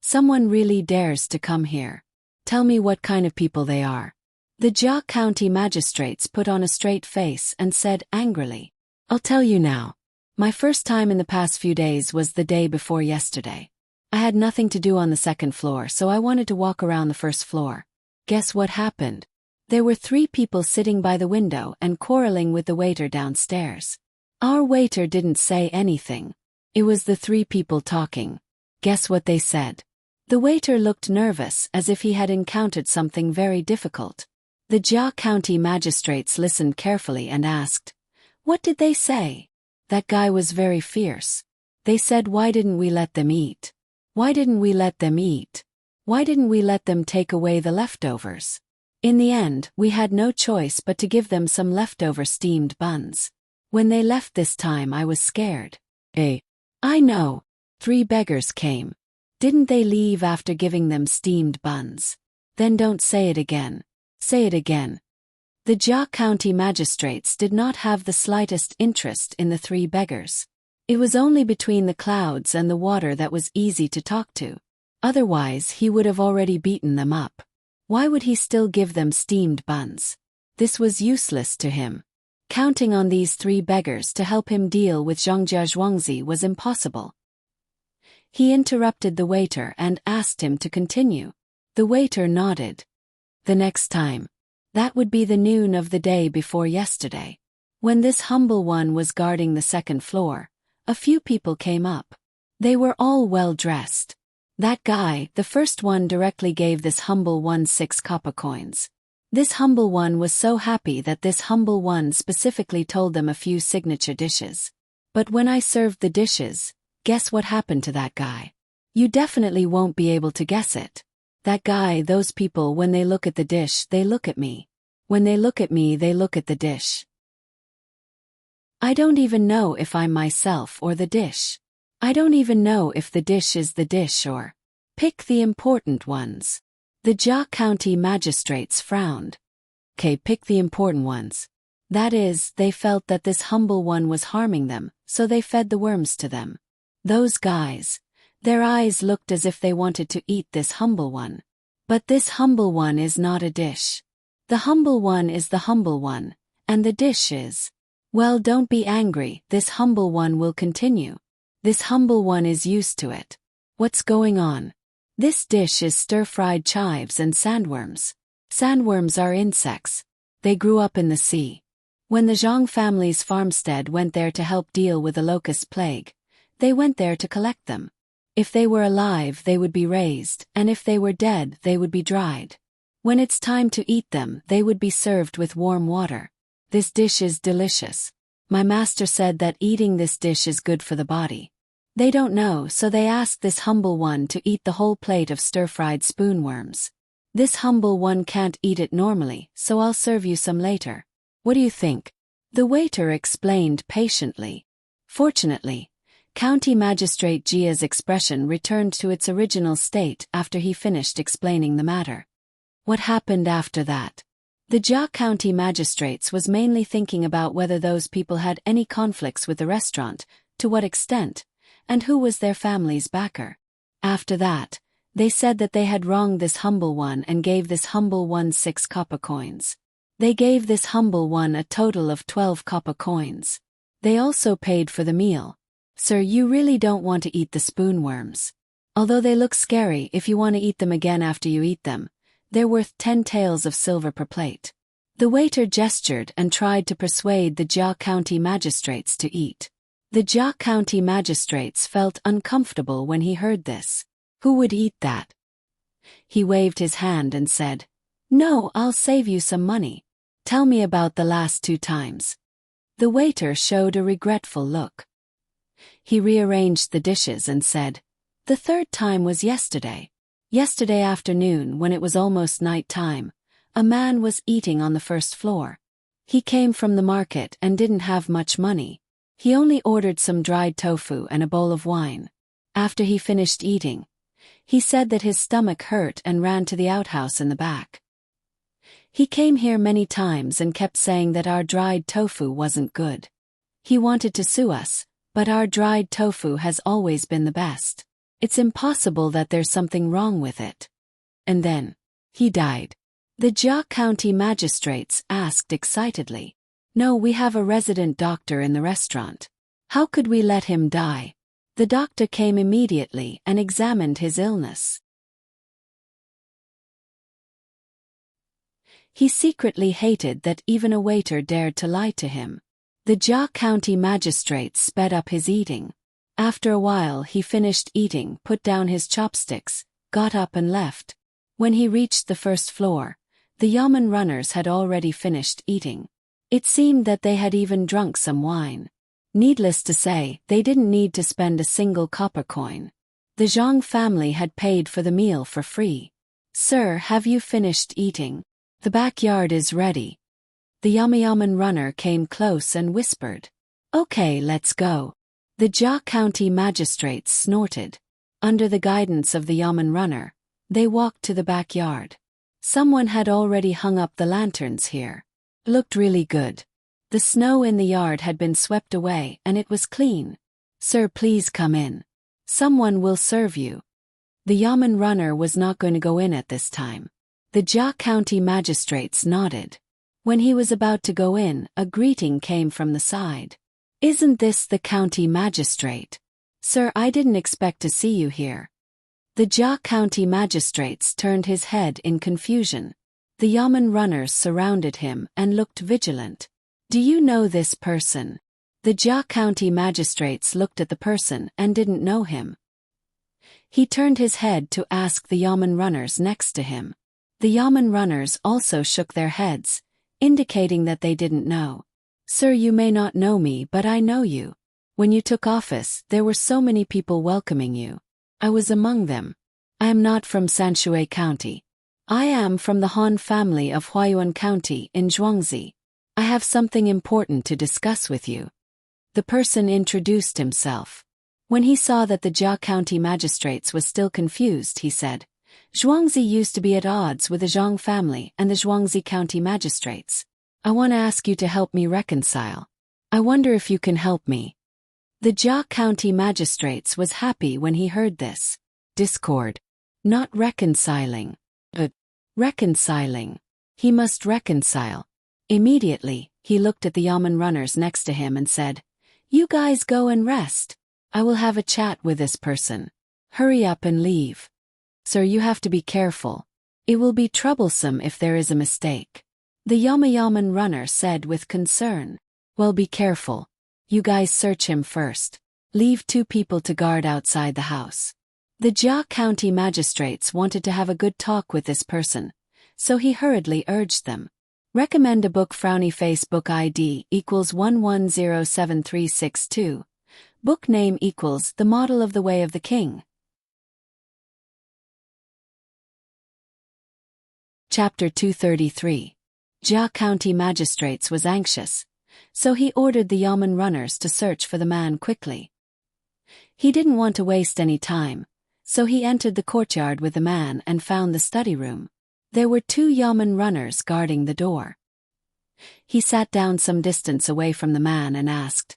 Someone really dares to come here. Tell me what kind of people they are." The Jia County magistrates put on a straight face and said angrily, "I'll tell you now. My first time in the past few days was the day before yesterday. I had nothing to do on the 2nd floor, so I wanted to walk around the 1st floor. Guess what happened? There were 3 people sitting by the window and quarreling with the waiter downstairs. Our waiter didn't say anything. It was the 3 people talking. Guess what they said?" The waiter looked nervous, as if he had encountered something very difficult. The Jia County magistrates listened carefully and asked, "What did they say?" "That guy was very fierce. They said, 'Why didn't we let them eat? Why didn't we let them eat? Why didn't we let them take away the leftovers?' In the end, we had no choice but to give them some leftover steamed buns. When they left this time, I was scared." I know. 3 beggars came. Didn't they leave after giving them steamed buns? Then don't say it again. Say it again." The Jia County magistrates did not have the slightest interest in the 3 beggars. It was only between the clouds and the water that was easy to talk to. Otherwise, he would have already beaten them up. Why would he still give them steamed buns? This was useless to him. Counting on these 3 beggars to help him deal with Zhongjia Zhuangzi was impossible. He interrupted the waiter and asked him to continue. The waiter nodded. "The next time. That would be the noon of the day before yesterday. When this humble one was guarding the 2nd floor, a few people came up. They were all well dressed. That guy, the first one, directly gave this humble one 6 copper coins. This humble one was so happy that this humble one specifically told them a few signature dishes. But when I served the dishes, guess what happened to that guy? You definitely won't be able to guess it. That guy, those people, when they look at the dish, they look at me. When they look at me, they look at the dish. I don't even know if I'm myself or the dish. I don't even know if the dish is the dish or... Pick the important ones." The Jia County magistrates frowned. "Okay, pick the important ones." That is, they felt that this humble one was harming them, so they fed the worms to them. Those guys. Their eyes looked as if they wanted to eat this humble one. But this humble one is not a dish. The humble one is the humble one, and the dish is... Well, don't be angry, this humble one will continue. This humble one is used to it. What's going on? This dish is stir-fried chives and sandworms. Sandworms are insects. They grew up in the sea. When the Zhang family's farmstead went there to help deal with the locust plague, they went there to collect them. If they were alive, they would be raised, and if they were dead, they would be dried. When it's time to eat them, they would be served with warm water. This dish is delicious. My master said that eating this dish is good for the body. They don't know, so they asked this humble one to eat the whole plate of stir-fried spoonworms. This humble one can't eat it normally, so I'll serve you some later. What do you think? The waiter explained patiently. Fortunately, County Magistrate Jia's expression returned to its original state after he finished explaining the matter. What happened after that? The Jia County magistrates was mainly thinking about whether those people had any conflicts with the restaurant, to what extent, and who was their family's backer. After that, they said that they had wronged this humble one and gave this humble one 6 copper coins. They gave this humble one a total of 12 copper coins. They also paid for the meal. Sir, you really don't want to eat the spoonworms. Although they look scary, if you want to eat them again after you eat them, they're worth 10 taels of silver per plate. The waiter gestured and tried to persuade the Jia County magistrates to eat. The Jia County magistrates felt uncomfortable when he heard this. Who would eat that? He waved his hand and said, "No, I'll save you some money. Tell me about the last 2 times. The waiter showed a regretful look. He rearranged the dishes and said, "The 3rd time was yesterday. Yesterday afternoon, when it was almost night time, a man was eating on the 1st floor. He came from the market and didn't have much money. He only ordered some dried tofu and a bowl of wine. After he finished eating, he said that his stomach hurt and ran to the outhouse in the back. He came here many times and kept saying that our dried tofu wasn't good. He wanted to sue us, but our dried tofu has always been the best. It's impossible that there's something wrong with it." And then, he died. The Jia County magistrates asked excitedly, "No, we have a resident doctor in the restaurant. How could we let him die?" The doctor came immediately and examined his illness. He secretly hated that even a waiter dared to lie to him. The Jia County magistrates sped up his eating. After a while he finished eating, put down his chopsticks, got up and left. When he reached the 1st floor, the yamen runners had already finished eating. It seemed that they had even drunk some wine. Needless to say, they didn't need to spend a single copper coin. The Zhang family had paid for the meal for free. "Sir, have you finished eating? The backyard is ready." The yamen runner came close and whispered, "Okay, let's go." The Jia County magistrates snorted. Under the guidance of the yamen runner, they walked to the backyard. Someone had already hung up the lanterns here. Looked really good. The snow in the yard had been swept away and it was clean. "Sir, please come in. Someone will serve you." The yamen runner was not going to go in at this time. The Jia County magistrates nodded. When he was about to go in, a greeting came from the side. "Isn't this the county magistrate? Sir, I didn't expect to see you here." The Jia County magistrates turned his head in confusion. The yamen runners surrounded him and looked vigilant. "Do you know this person?" The Jia County magistrates looked at the person and didn't know him. He turned his head to ask the yamen runners next to him. The yamen runners also shook their heads, indicating that they didn't know. "Sir, you may not know me, but I know you. When you took office, there were so many people welcoming you. I was among them. I am not from Sanshui County. I am from the Han family of Huayuan County in Zhuangzi. I have something important to discuss with you." The person introduced himself. When he saw that the Jia County magistrates was still confused, he said, "Zhuangzi used to be at odds with the Zhang family and the Zhuangzi County magistrates. I want to ask you to help me reconcile. I wonder if you can help me." The Jia County magistrates was happy when he heard this. Discord. Not reconciling. But reconciling. He must reconcile. Immediately, he looked at the yamen runners next to him and said, "You guys go and rest. I will have a chat with this person. Hurry up and leave. Sir, you have to be careful. It will be troublesome if there is a mistake." The yamen runner said with concern, "Well, be careful. You guys search him first. Leave 2 people to guard outside the house." The Jia County magistrates wanted to have a good talk with this person, so he hurriedly urged them. Recommend a book. Frowny face. Book ID equals 11073662. Book name equals The Model of the Way of the King. Chapter 233. Jia County magistrates was anxious, so he ordered the yamen runners to search for the man quickly. He didn't want to waste any time, so he entered the courtyard with the man and found the study room. There were 2 yamen runners guarding the door. He sat down some distance away from the man and asked,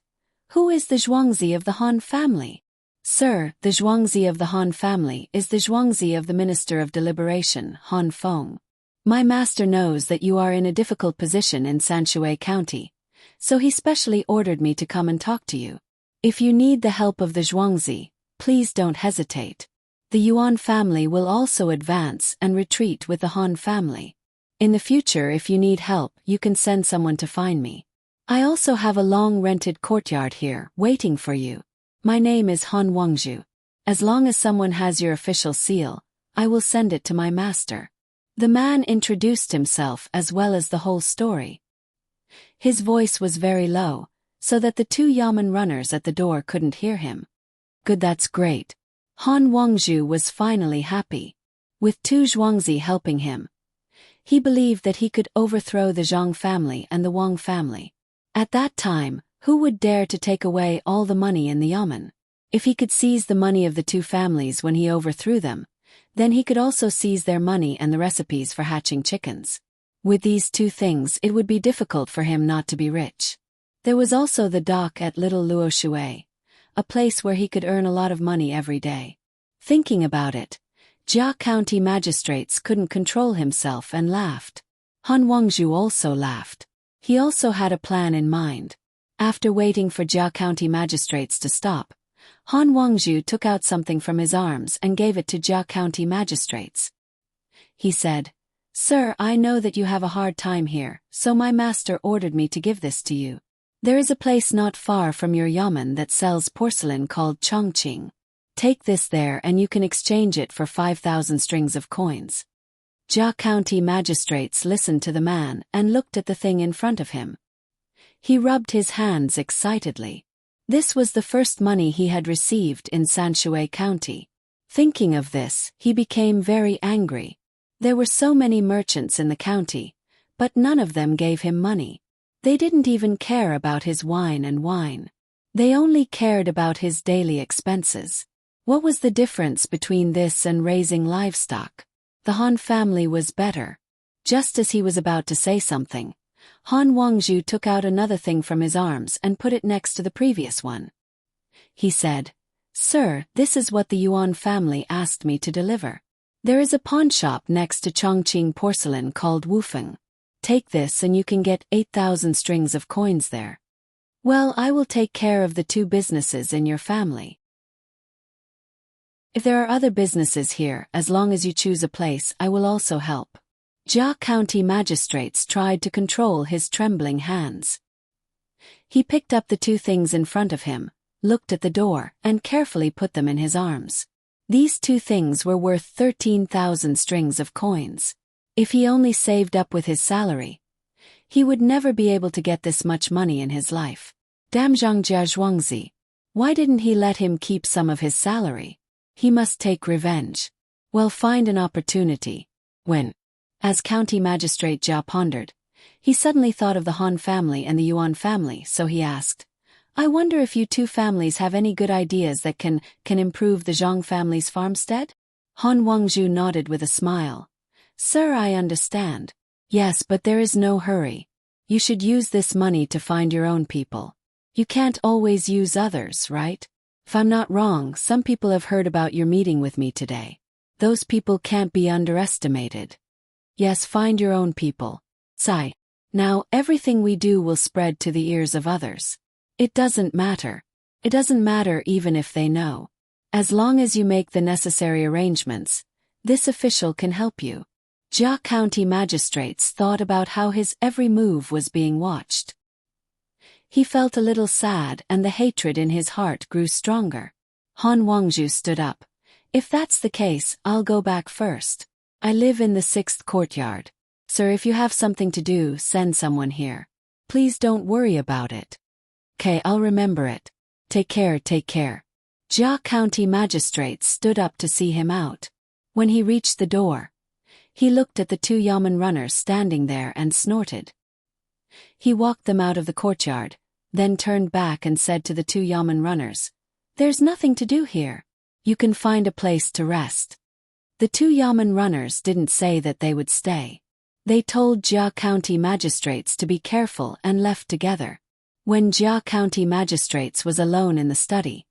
"Who is the Zhuangzi of the Han family?" "Sir, the Zhuangzi of the Han family is the Zhuangzi of the Minister of Deliberation, Han Feng. My master knows that you are in a difficult position in Sanshui County, so he specially ordered me to come and talk to you. If you need the help of the Zhuangzi, please don't hesitate. The Yuan family will also advance and retreat with the Han family. In the future, if you need help, you can send someone to find me." I also have a long rented courtyard here, waiting for you. My name is Han Wangzhu. As long as someone has your official seal, I will send it to my master. The man introduced himself as well as the whole story. His voice was very low, so that the two yamen runners at the door couldn't hear him. Good, that's great. Han Wangzhu was finally happy. With Tu Zhuangzi helping him, he believed that he could overthrow the Zhang family and the Wang family. At that time, who would dare to take away all the money in the yamen? If he could seize the money of the two families when he overthrew them, then he could also seize their money and the recipes for hatching chickens. With these two things, it would be difficult for him not to be rich. There was also the dock at Little Luoshui, a place where he could earn a lot of money every day. Thinking about it, Jia County magistrates couldn't control himself and laughed. Han Wangzhu also laughed. He also had a plan in mind. After waiting for Jia County magistrates to stop, Han Wangzhu took out something from his arms and gave it to Jia County magistrates. He said, "Sir, I know that you have a hard time here, so my master ordered me to give this to you. There is a place not far from your yamen that sells porcelain called Chongqing. Take this there and you can exchange it for 5,000 strings of coins." Jia County magistrates listened to the man and looked at the thing in front of him. He rubbed his hands excitedly. This was the first money he had received in Sanshui County. Thinking of this, he became very angry. There were so many merchants in the county, but none of them gave him money. They didn't even care about his wine. They only cared about his daily expenses. What was the difference between this and raising livestock? The Han family was better. Just as he was about to say something, Han Wangzhu took out another thing from his arms and put it next to the previous one. He said, "Sir, this is what the Yuan family asked me to deliver. There is a pawn shop next to Chongqing porcelain called Wufeng. Take this and you can get 8,000 strings of coins there. Well, I will take care of the two businesses in your family. If there are other businesses here, as long as you choose a place, I will also help." Jia County magistrates tried to control his trembling hands. He picked up the two things in front of him, looked at the door, and carefully put them in his arms. These two things were worth 13,000 strings of coins. If he only saved up with his salary, he would never be able to get this much money in his life. Damzhang Jia Zhuangzi. Why didn't he let him keep some of his salary? He must take revenge. Well, find an opportunity. When? As County Magistrate Jia pondered, he suddenly thought of the Han family and the Yuan family, so he asked, "I wonder if you two families have any good ideas that can improve the Zhang family's farmstead?" Han Wangzhu nodded with a smile. "Sir, I understand. Yes, but there is no hurry. You should use this money to find your own people. You can't always use others, right? If I'm not wrong, some people have heard about your meeting with me today. Those people can't be underestimated. Yes, find your own people. Sai. Now, everything we do will spread to the ears of others. It doesn't matter. It doesn't matter even if they know. As long as you make the necessary arrangements, this official can help you." Jia County magistrates thought about how his every move was being watched. He felt a little sad and the hatred in his heart grew stronger. Han Wangzhu stood up. "If that's the case, I'll go back first. I live in the 6th courtyard. Sir, if you have something to do, send someone here. Please don't worry about it." "Okay, I'll remember it. Take care, take care." Jia County magistrates stood up to see him out. When he reached the door, he looked at the two yamen runners standing there and snorted. He walked them out of the courtyard, then turned back and said to the two yamen runners, "There's nothing to do here. You can find a place to rest." The two yamen runners didn't say that they would stay. They told Jia County magistrates to be careful and left together. When Jia County magistrates was alone in the study,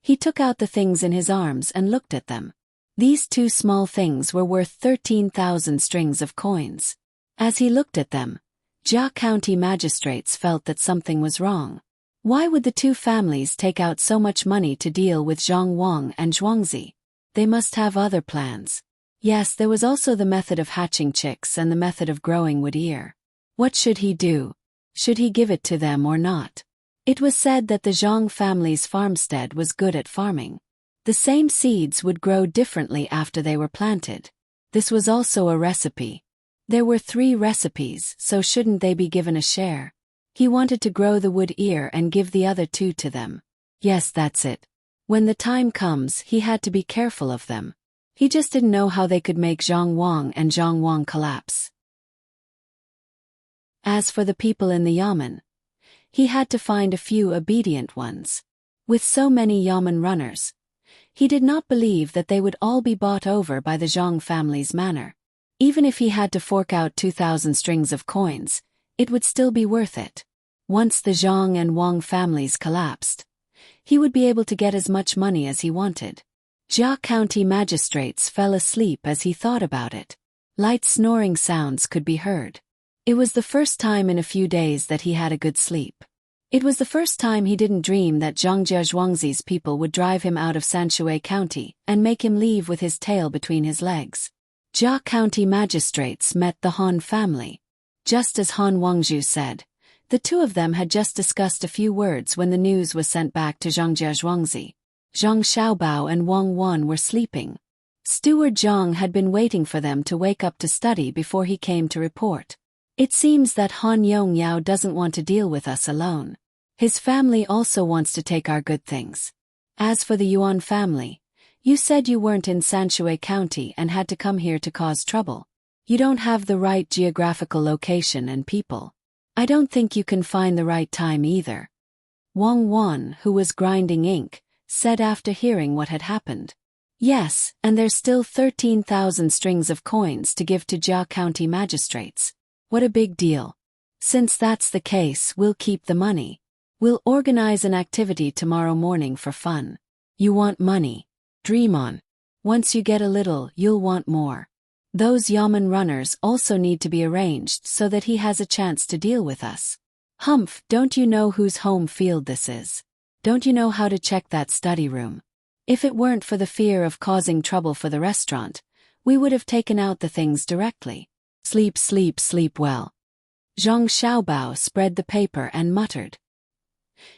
he took out the things in his arms and looked at them. These two small things were worth 13,000 strings of coins. As he looked at them, Jia County magistrates felt that something was wrong. Why would the two families take out so much money to deal with Zhang Wang and Zhuangzi? They must have other plans. Yes, there was also the method of hatching chicks and the method of growing wood ear. What should he do? Should he give it to them or not? It was said that the Zhang family's farmstead was good at farming. The same seeds would grow differently after they were planted. This was also a recipe. There were 3 recipes, so shouldn't they be given a share? He wanted to grow the wood ear and give the other 2 to them. Yes, that's it. When the time comes, he had to be careful of them. He just didn't know how they could make Zhang Wang and Zhang Wang collapse. As for the people in the yamen, he had to find a few obedient ones. With so many yamen runners, he did not believe that they would all be bought over by the Zhang family's manor. Even if he had to fork out 2,000 strings of coins, it would still be worth it. Once the Zhang and Wang families collapsed, he would be able to get as much money as he wanted. Jia County magistrates fell asleep as he thought about it. Light snoring sounds could be heard. It was the first time in a few days that he had a good sleep. It was the first time he didn't dream that Zhangjia Zhuangzi's people would drive him out of Sanshui County and make him leave with his tail between his legs. Jia County magistrates met the Han family. Just as Han Wangzhu said, the 2 of them had just discussed a few words when the news was sent back to Zhangjia Zhuangzi. Zhang Xiaobao and Wang Wan were sleeping. Steward Zhang had been waiting for them to wake up to study before he came to report. It seems that Han Yongyao doesn't want to deal with us alone. His family also wants to take our good things. As for the Yuan family, you said you weren't in Sanshui County and had to come here to cause trouble. You don't have the right geographical location and people. I don't think you can find the right time either. Wang Wan, who was grinding ink, said after hearing what had happened. Yes, and there's still 13,000 strings of coins to give to Jia County magistrates. What a big deal. Since that's the case, we'll keep the money. We'll organize an activity tomorrow morning for fun. You want money? Dream on. Once you get a little, you'll want more. Those yamen runners also need to be arranged so that he has a chance to deal with us. Humph, don't you know whose home field this is? Don't you know how to check that study room? If it weren't for the fear of causing trouble for the restaurant, we would have taken out the things directly. Sleep, sleep, sleep well. Zhang Xiaobao spread the paper and muttered.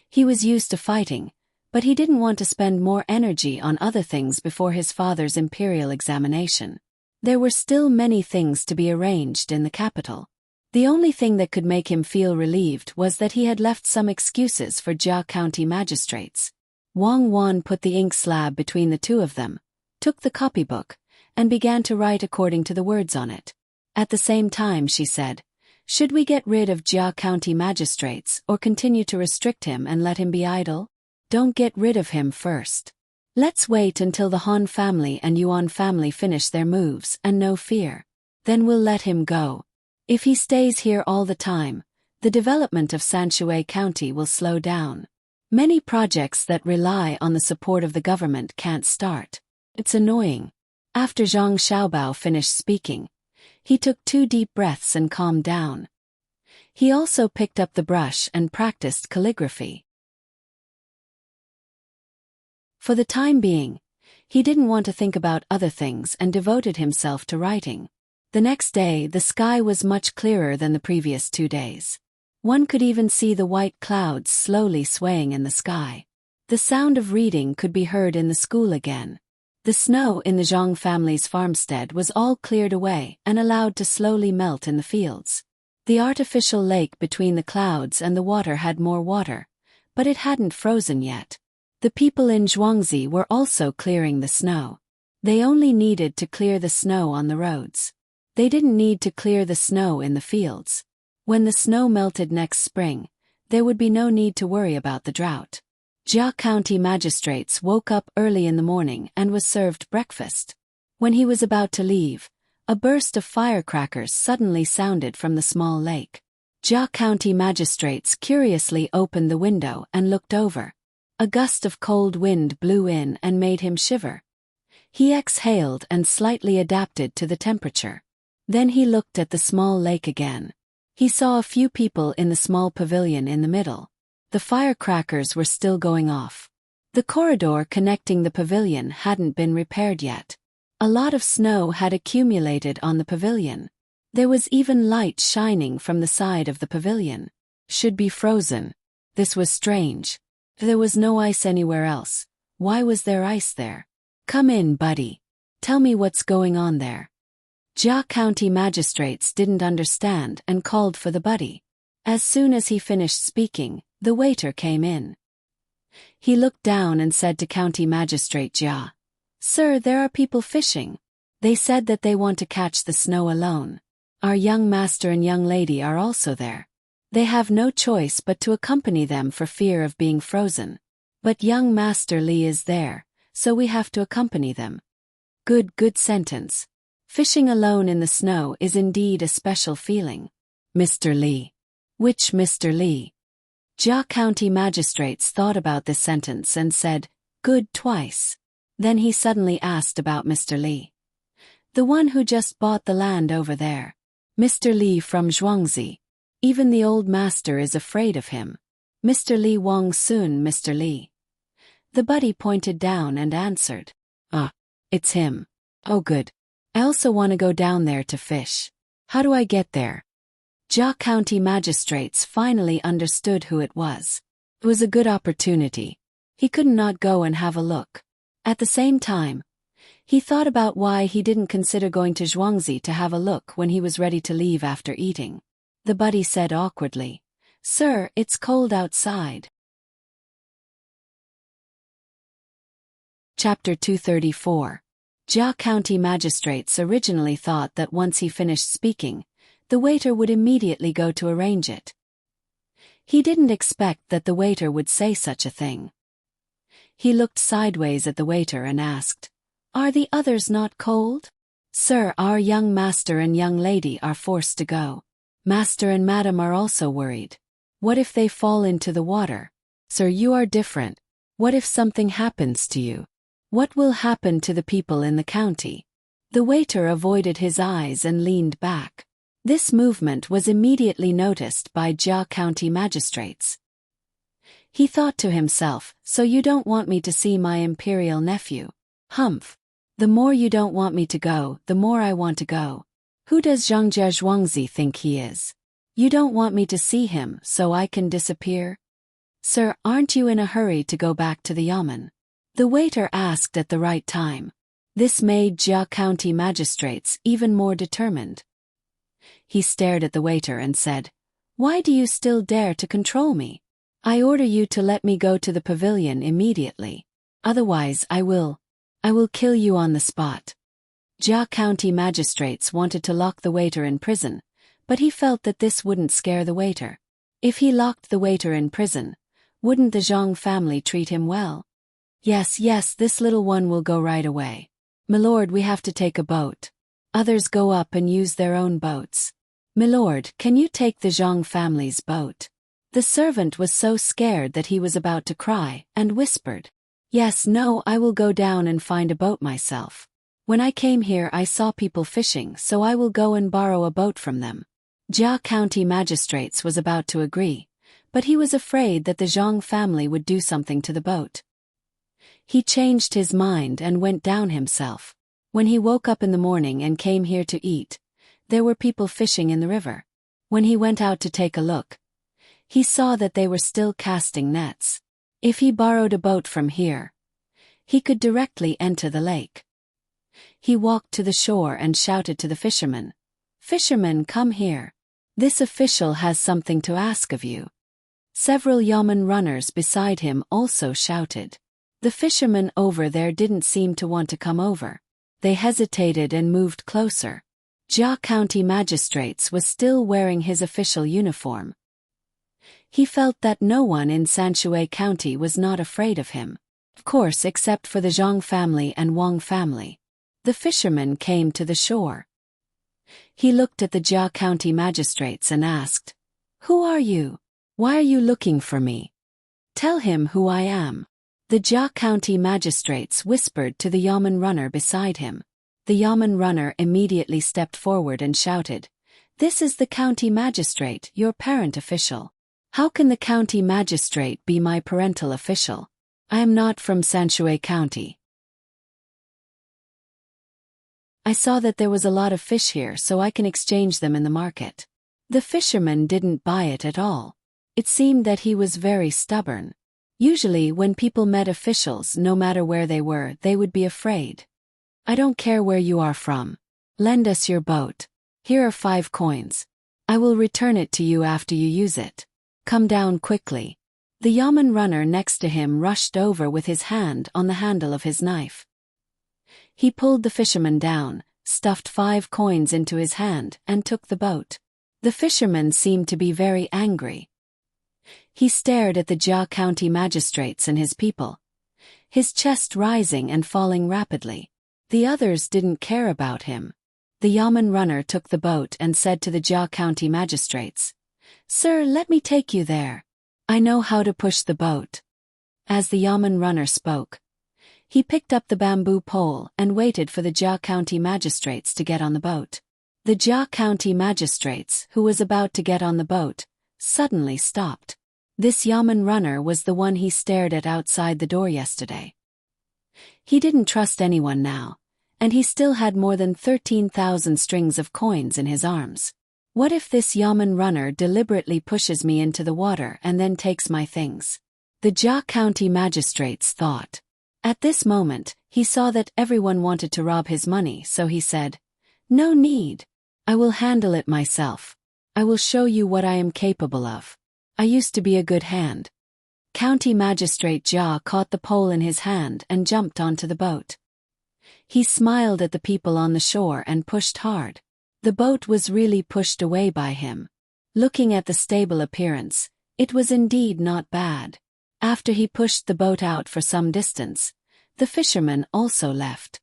He was used to fighting, but he didn't want to spend more energy on other things before his father's imperial examination. There were still many things to be arranged in the capital. The only thing that could make him feel relieved was that he had left some excuses for Jia County magistrates. Wang Wan put the ink slab between the 2 of them, took the copybook, and began to write according to the words on it. At the same time she said, should we get rid of Jia County magistrates or continue to restrict him and let him be idle? Don't get rid of him first. Let's wait until the Han family and Yuan family finish their moves and no fear. Then we'll let him go. If he stays here all the time, the development of Sanshui County will slow down. Many projects that rely on the support of the government can't start. It's annoying. After Zhang Xiaobao finished speaking, he took 2 deep breaths and calmed down. He also picked up the brush and practiced calligraphy. For the time being, he didn't want to think about other things and devoted himself to writing. The next day, the sky was much clearer than the previous 2 days. One could even see the white clouds slowly swaying in the sky. The sound of reading could be heard in the school again. The snow in the Zhang family's farmstead was all cleared away and allowed to slowly melt in the fields. The artificial lake between the clouds and the water had more water, but it hadn't frozen yet. The people in Zhuangzi were also clearing the snow. They only needed to clear the snow on the roads. They didn't need to clear the snow in the fields. When the snow melted next spring, there would be no need to worry about the drought. Jia County magistrates woke up early in the morning and was served breakfast. When he was about to leave, a burst of firecrackers suddenly sounded from the small lake. Jia County magistrates curiously opened the window and looked over. A gust of cold wind blew in and made him shiver. He exhaled and slightly adapted to the temperature. Then he looked at the small lake again. He saw a few people in the small pavilion in the middle. The firecrackers were still going off. The corridor connecting the pavilion hadn't been repaired yet. A lot of snow had accumulated on the pavilion. There was even light shining from the side of the pavilion. should be frozen. This was strange. There was no ice anywhere else. Why was there ice there? Come in, buddy. Tell me what's going on there. Jia County magistrates didn't understand and called for the buddy. As soon as he finished speaking, the waiter came in. He looked down and said to County Magistrate Jia, "Sir, there are people fishing. They said that they want to catch the snow alone. Our young master and young lady are also there. They have no choice but to accompany them for fear of being frozen. But young Master Li is there, so we have to accompany them." Good sentence. Fishing alone in the snow is indeed a special feeling. Mr. Li. Which Mr. Li? Jia County magistrates thought about this sentence and said, "Good," twice. Then he suddenly asked about Mr. Li. The one who just bought the land over there. Mr. Li from Zhuangzi. Even the old master is afraid of him. Mr. Li Wang Sun. Mr. Li. The buddy pointed down and answered, It's him. Oh good. I also want to go down there to fish. How do I get there?" Jia County magistrates finally understood who it was. It was a good opportunity. He could not go and have a look. At the same time, he thought about why he didn't consider going to Zhuangzi to have a look when he was ready to leave after eating. The buddy said awkwardly, "Sir, it's cold outside." Chapter 234. Jia County magistrates originally thought that once he finished speaking, the waiter would immediately go to arrange it. He didn't expect that the waiter would say such a thing. He looked sideways at the waiter and asked, "Are the others not cold?" "Sir, our young master and young lady are forced to go. Master and madam are also worried. What if they fall into the water? Sir, you are different. What if something happens to you? What will happen to the people in the county?" The waiter avoided his eyes and leaned back. This movement was immediately noticed by Jia County magistrates. He thought to himself, "So you don't want me to see my imperial nephew? Humph. The more you don't want me to go, the more I want to go. Who does Zhangjia Zhuangzi think he is? You don't want me to see him so I can disappear? Sir, aren't you in a hurry to go back to the yamen?" The waiter asked at the right time. This made Jia County magistrates even more determined. He stared at the waiter and said, "Why do you still dare to control me? I order you to let me go to the pavilion immediately. Otherwise I will kill you on the spot." Jia County magistrates wanted to lock the waiter in prison, but he felt that this wouldn't scare the waiter. If he locked the waiter in prison, wouldn't the Zhang family treat him well? Yes, this little one will go right away. "Milord, we have to take a boat." Others go up and use their own boats. "Milord, can you take the Zhang family's boat?" The servant was so scared that he was about to cry, and whispered, "Yes, no, I will go down and find a boat myself. When I came here I saw people fishing, so I will go and borrow a boat from them." Jia County magistrates was about to agree, but he was afraid that the Zhang family would do something to the boat. He changed his mind and went down himself. When he woke up in the morning and came here to eat, there were people fishing in the river. When he went out to take a look, he saw that they were still casting nets. If he borrowed a boat from here, he could directly enter the lake. He walked to the shore and shouted to the fishermen, "Fishermen, come here. This official has something to ask of you." Several yamen runners beside him also shouted. The fishermen over there didn't seem to want to come over. They hesitated and moved closer. Jia County magistrates was still wearing his official uniform. He felt that no one in Sanshui County was not afraid of him. Of course, except for the Zhang family and Wang family. The fisherman came to the shore. He looked at the Jia County magistrates and asked, "Who are you? Why are you looking for me? Tell him who I am." The Jia County magistrates whispered to the yamen runner beside him. The yamen runner immediately stepped forward and shouted, "This is the county magistrate, your parent official. How can the county magistrate be my parental official? I am not from Sanshui County. I saw that there was a lot of fish here, so I can exchange them in the market." The fisherman didn't buy it at all. It seemed that he was very stubborn. Usually when people met officials, no matter where they were, they would be afraid. "I don't care where you are from. Lend us your boat. Here are 5 coins. I will return it to you after you use it. Come down quickly." The yamen runner next to him rushed over with his hand on the handle of his knife. He pulled the fisherman down, stuffed 5 coins into his hand, and took the boat. The fisherman seemed to be very angry. He stared at the Jia County magistrates and his people, his chest rising and falling rapidly. The others didn't care about him. The yamen runner took the boat and said to the Jia County magistrates, "Sir, let me take you there. I know how to push the boat." As the yamen runner spoke, he picked up the bamboo pole and waited for the Jia County magistrates to get on the boat. The Jia County magistrates, who was about to get on the boat, suddenly stopped. This yamen runner was the one he stared at outside the door yesterday. He didn't trust anyone now, and he still had more than 13,000 strings of coins in his arms. What if this yamen runner deliberately pushes me into the water and then takes my things? The Jia County magistrates thought. At this moment, he saw that everyone wanted to rob his money, so he said, "No need. I will handle it myself. I will show you what I am capable of. I used to be a good hand." County Magistrate Jia caught the pole in his hand and jumped onto the boat. He smiled at the people on the shore and pushed hard. The boat was really pushed away by him. Looking at the stable appearance, it was indeed not bad. After he pushed the boat out for some distance, the fisherman also left.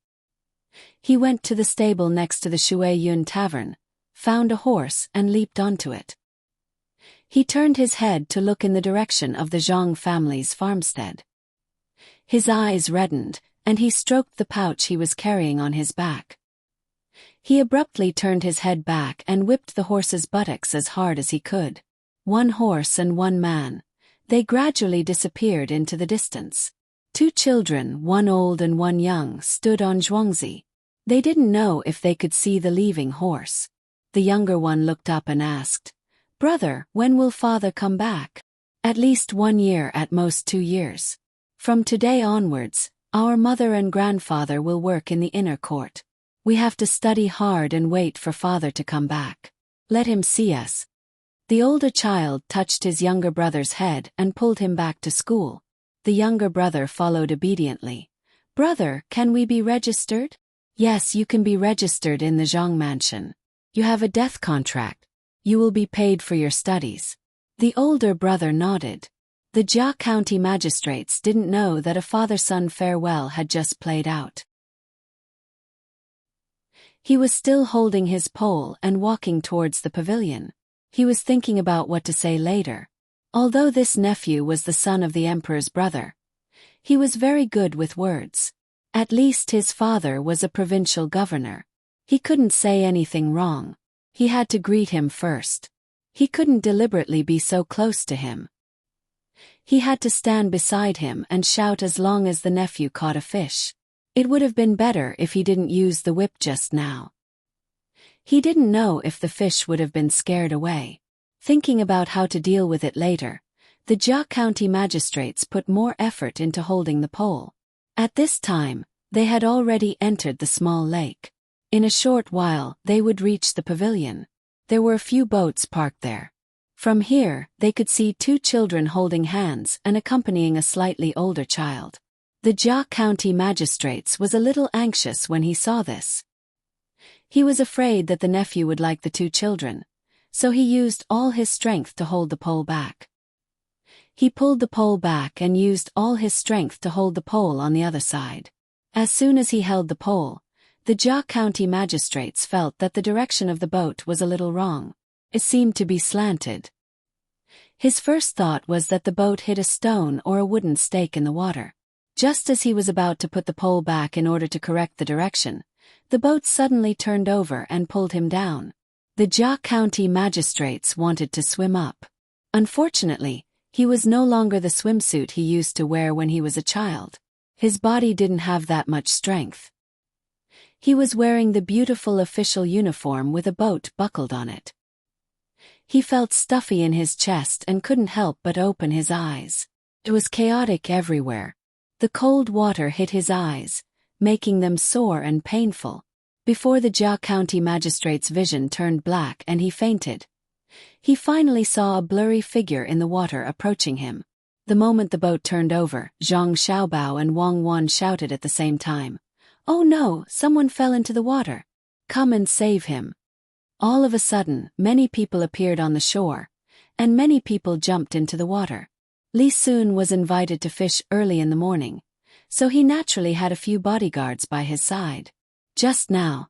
He went to the stable next to the Shui Yun Tavern, found a horse and leaped onto it. He turned his head to look in the direction of the Zhang family's farmstead. His eyes reddened, and he stroked the pouch he was carrying on his back. He abruptly turned his head back and whipped the horse's buttocks as hard as he could. 1 horse and 1 man. They gradually disappeared into the distance. 2 children, 1 old and 1 young, stood on Zhuangzi. They didn't know if they could see the leaving horse. The younger one looked up and asked, "Brother, when will father come back?" "At least 1 year, at most 2 years. From today onwards, our mother and grandfather will work in the inner court. We have to study hard and wait for father to come back. Let him see us." The older child touched his younger brother's head and pulled him back to school. The younger brother followed obediently. "Brother, can we be registered?" "Yes, you can be registered in the Zhang mansion. You have a death contract. You will be paid for your studies." The older brother nodded. The Jia County magistrates didn't know that a father-son farewell had just played out. He was still holding his pole and walking towards the pavilion. He was thinking about what to say later. Although this nephew was the son of the emperor's brother, he was very good with words. At least his father was a provincial governor. He couldn't say anything wrong. He had to greet him first. He couldn't deliberately be so close to him. He had to stand beside him and shout as long as the nephew caught a fish. It would have been better if he didn't use the whip just now. He didn't know if the fish would have been scared away. Thinking about how to deal with it later, the Jia County magistrates put more effort into holding the pole. At this time, they had already entered the small lake. In a short while, they would reach the pavilion. There were a few boats parked there. From here, they could see 2 children holding hands and accompanying a slightly older child. The Jia County magistrates was a little anxious when he saw this. He was afraid that the nephew would like the 2 children, so he used all his strength to hold the pole back. He pulled the pole back and used all his strength to hold the pole on the other side. As soon as he held the pole, the Jia County magistrates felt that the direction of the boat was a little wrong. It seemed to be slanted. His first thought was that the boat hit a stone or a wooden stake in the water. Just as he was about to put the pole back in order to correct the direction, the boat suddenly turned over and pulled him down. The Jia County magistrates wanted to swim up. Unfortunately, he was no longer the swimsuit he used to wear when he was a child. His body didn't have that much strength. He was wearing the beautiful official uniform with a boat buckled on it. He felt stuffy in his chest and couldn't help but open his eyes. It was chaotic everywhere. The cold water hit his eyes, making them sore and painful. Before the Jia County magistrate's vision turned black and he fainted. He finally saw a blurry figure in the water approaching him. The moment the boat turned over, Zhang Xiaobao and Wang Wan shouted at the same time. "Oh no, someone fell into the water. Come and save him." All of a sudden, many people appeared on the shore, and many people jumped into the water. Li Sun was invited to fish early in the morning, so he naturally had a few bodyguards by his side. Just now,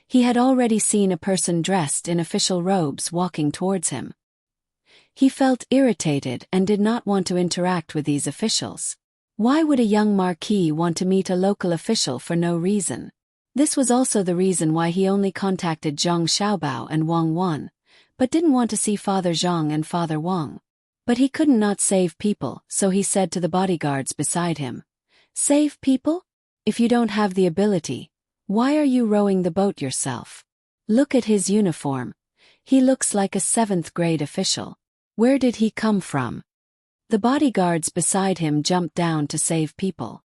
he had already seen a person dressed in official robes walking towards him. He felt irritated and did not want to interact with these officials. Why would a young marquis want to meet a local official for no reason? This was also the reason why he only contacted Zhang Xiaobao and Wang Wan, but didn't want to see Father Zhang and Father Wang. But he couldn't not save people, so he said to the bodyguards beside him, "Save people? If you don't have the ability, why are you rowing the boat yourself? Look at his uniform. He looks like a 7th grade official. Where did he come from?" The bodyguards beside him jumped down to save people.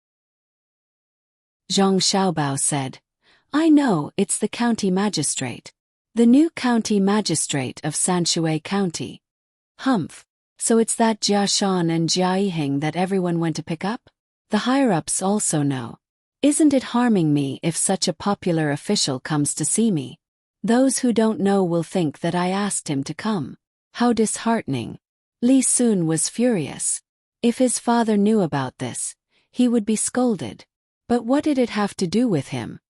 Zhang Xiaobao said, "I know, it's the county magistrate. The new county magistrate of Sanshui County. Humph. So it's that Jia Shan and Jia Yiheng that everyone went to pick up? The higher-ups also know. Isn't it harming me if such a popular official comes to see me? Those who don't know will think that I asked him to come. How disheartening." Li Sun was furious. If his father knew about this, he would be scolded. But what did it have to do with him?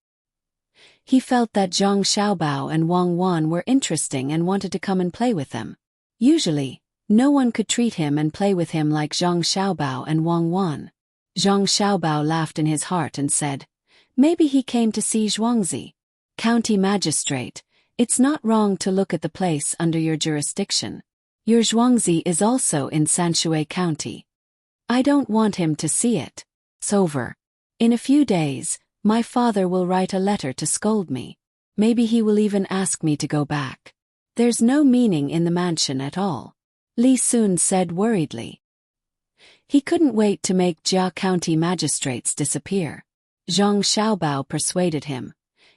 He felt that Zhang Xiaobao and Wang Wan were interesting and wanted to come and play with them. Usually, no one could treat him and play with him like Zhang Xiaobao and Wang Wan. Zhang Xiaobao laughed in his heart and said, "Maybe he came to see Zhuangzi. County magistrate, it's not wrong to look at the place under your jurisdiction. Your Zhuangzi is also in Sanshui County. I don't want him to see it. It's over. In a few days, my father will write a letter to scold me. Maybe he will even ask me to go back. There's no meaning in the mansion at all," Li Sun said worriedly. He couldn't wait to make Jia County magistrates disappear. Zhang Xiaobao persuaded him.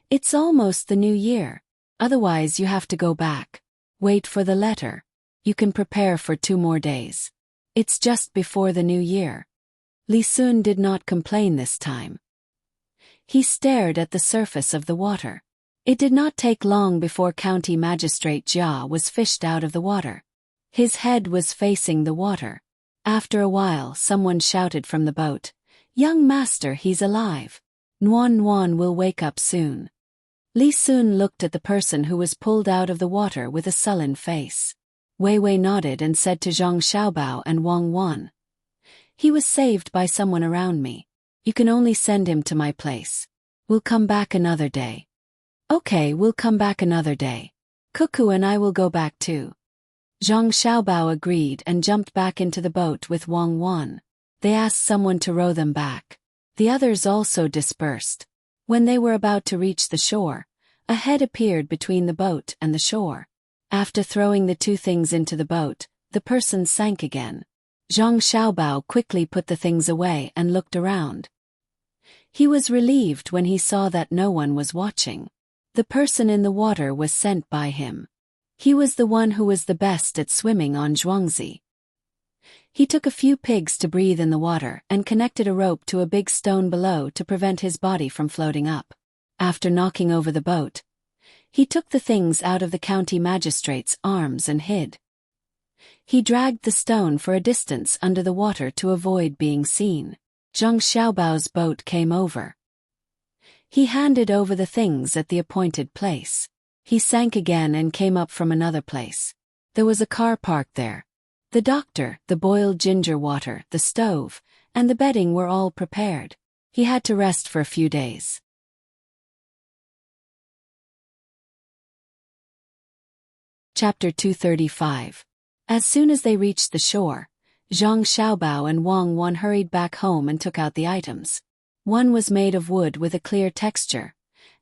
"It's almost the new year. Otherwise you have to go back. Wait for the letter. You can prepare for 2 more days. It's just before the new year." Li Sun did not complain this time. He stared at the surface of the water. It did not take long before County Magistrate Jia was fished out of the water. His head was facing the water. After a while, someone shouted from the boat, "Young master, he's alive. Nuan Nuan will wake up soon." Li Sun looked at the person who was pulled out of the water with a sullen face. Wei Wei nodded and said to Zhang Xiaobao and Wang Wan, "He was saved by someone around me. You can only send him to my place. We'll come back another day." "Okay, we'll come back another day. Cuckoo and I will go back too." Zhang Xiaobao agreed and jumped back into the boat with Wang Wan. They asked someone to row them back. The others also dispersed. When they were about to reach the shore, a head appeared between the boat and the shore. After throwing the 2 things into the boat, the person sank again. Zhang Xiaobao quickly put the things away and looked around. He was relieved when he saw that no one was watching. The person in the water was sent by him. He was the one who was the best at swimming on Zhuangzi. He took a few pigs to breathe in the water and connected a rope to a big stone below to prevent his body from floating up. After knocking over the boat, he took the things out of the county magistrate's arms and hid. He dragged the stone for a distance under the water to avoid being seen. Zhang Xiaobao's boat came over. He handed over the things at the appointed place. He sank again and came up from another place. There was a car parked there. The doctor, the boiled ginger water, the stove, and the bedding were all prepared. He had to rest for a few days. Chapter 235. As soon as they reached the shore, Zhang Xiaobao and Wang Wan hurried back home and took out the items. One was made of wood with a clear texture,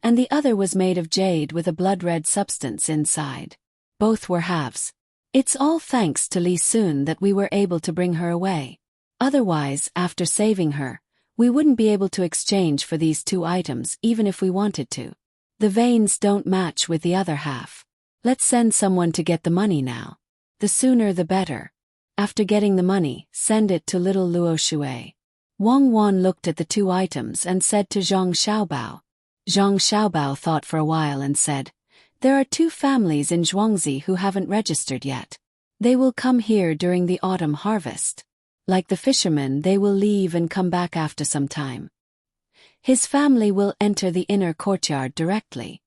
and the other was made of jade with a blood-red substance inside. Both were halves. It's all thanks to Li Sun that we were able to bring her away. Otherwise, after saving her, we wouldn't be able to exchange for these 2 items even if we wanted to. The veins don't match with the other half. Let's send someone to get the money now. The sooner the better. After getting the money, send it to little Luo Shui. Wang Wan looked at the 2 items and said to Zhang Xiaobao. Zhang Xiaobao thought for a while and said, "There are 2 families in Zhuangzi who haven't registered yet. They will come here during the autumn harvest. Like the fishermen, they will leave and come back after some time. His family will enter the inner courtyard directly.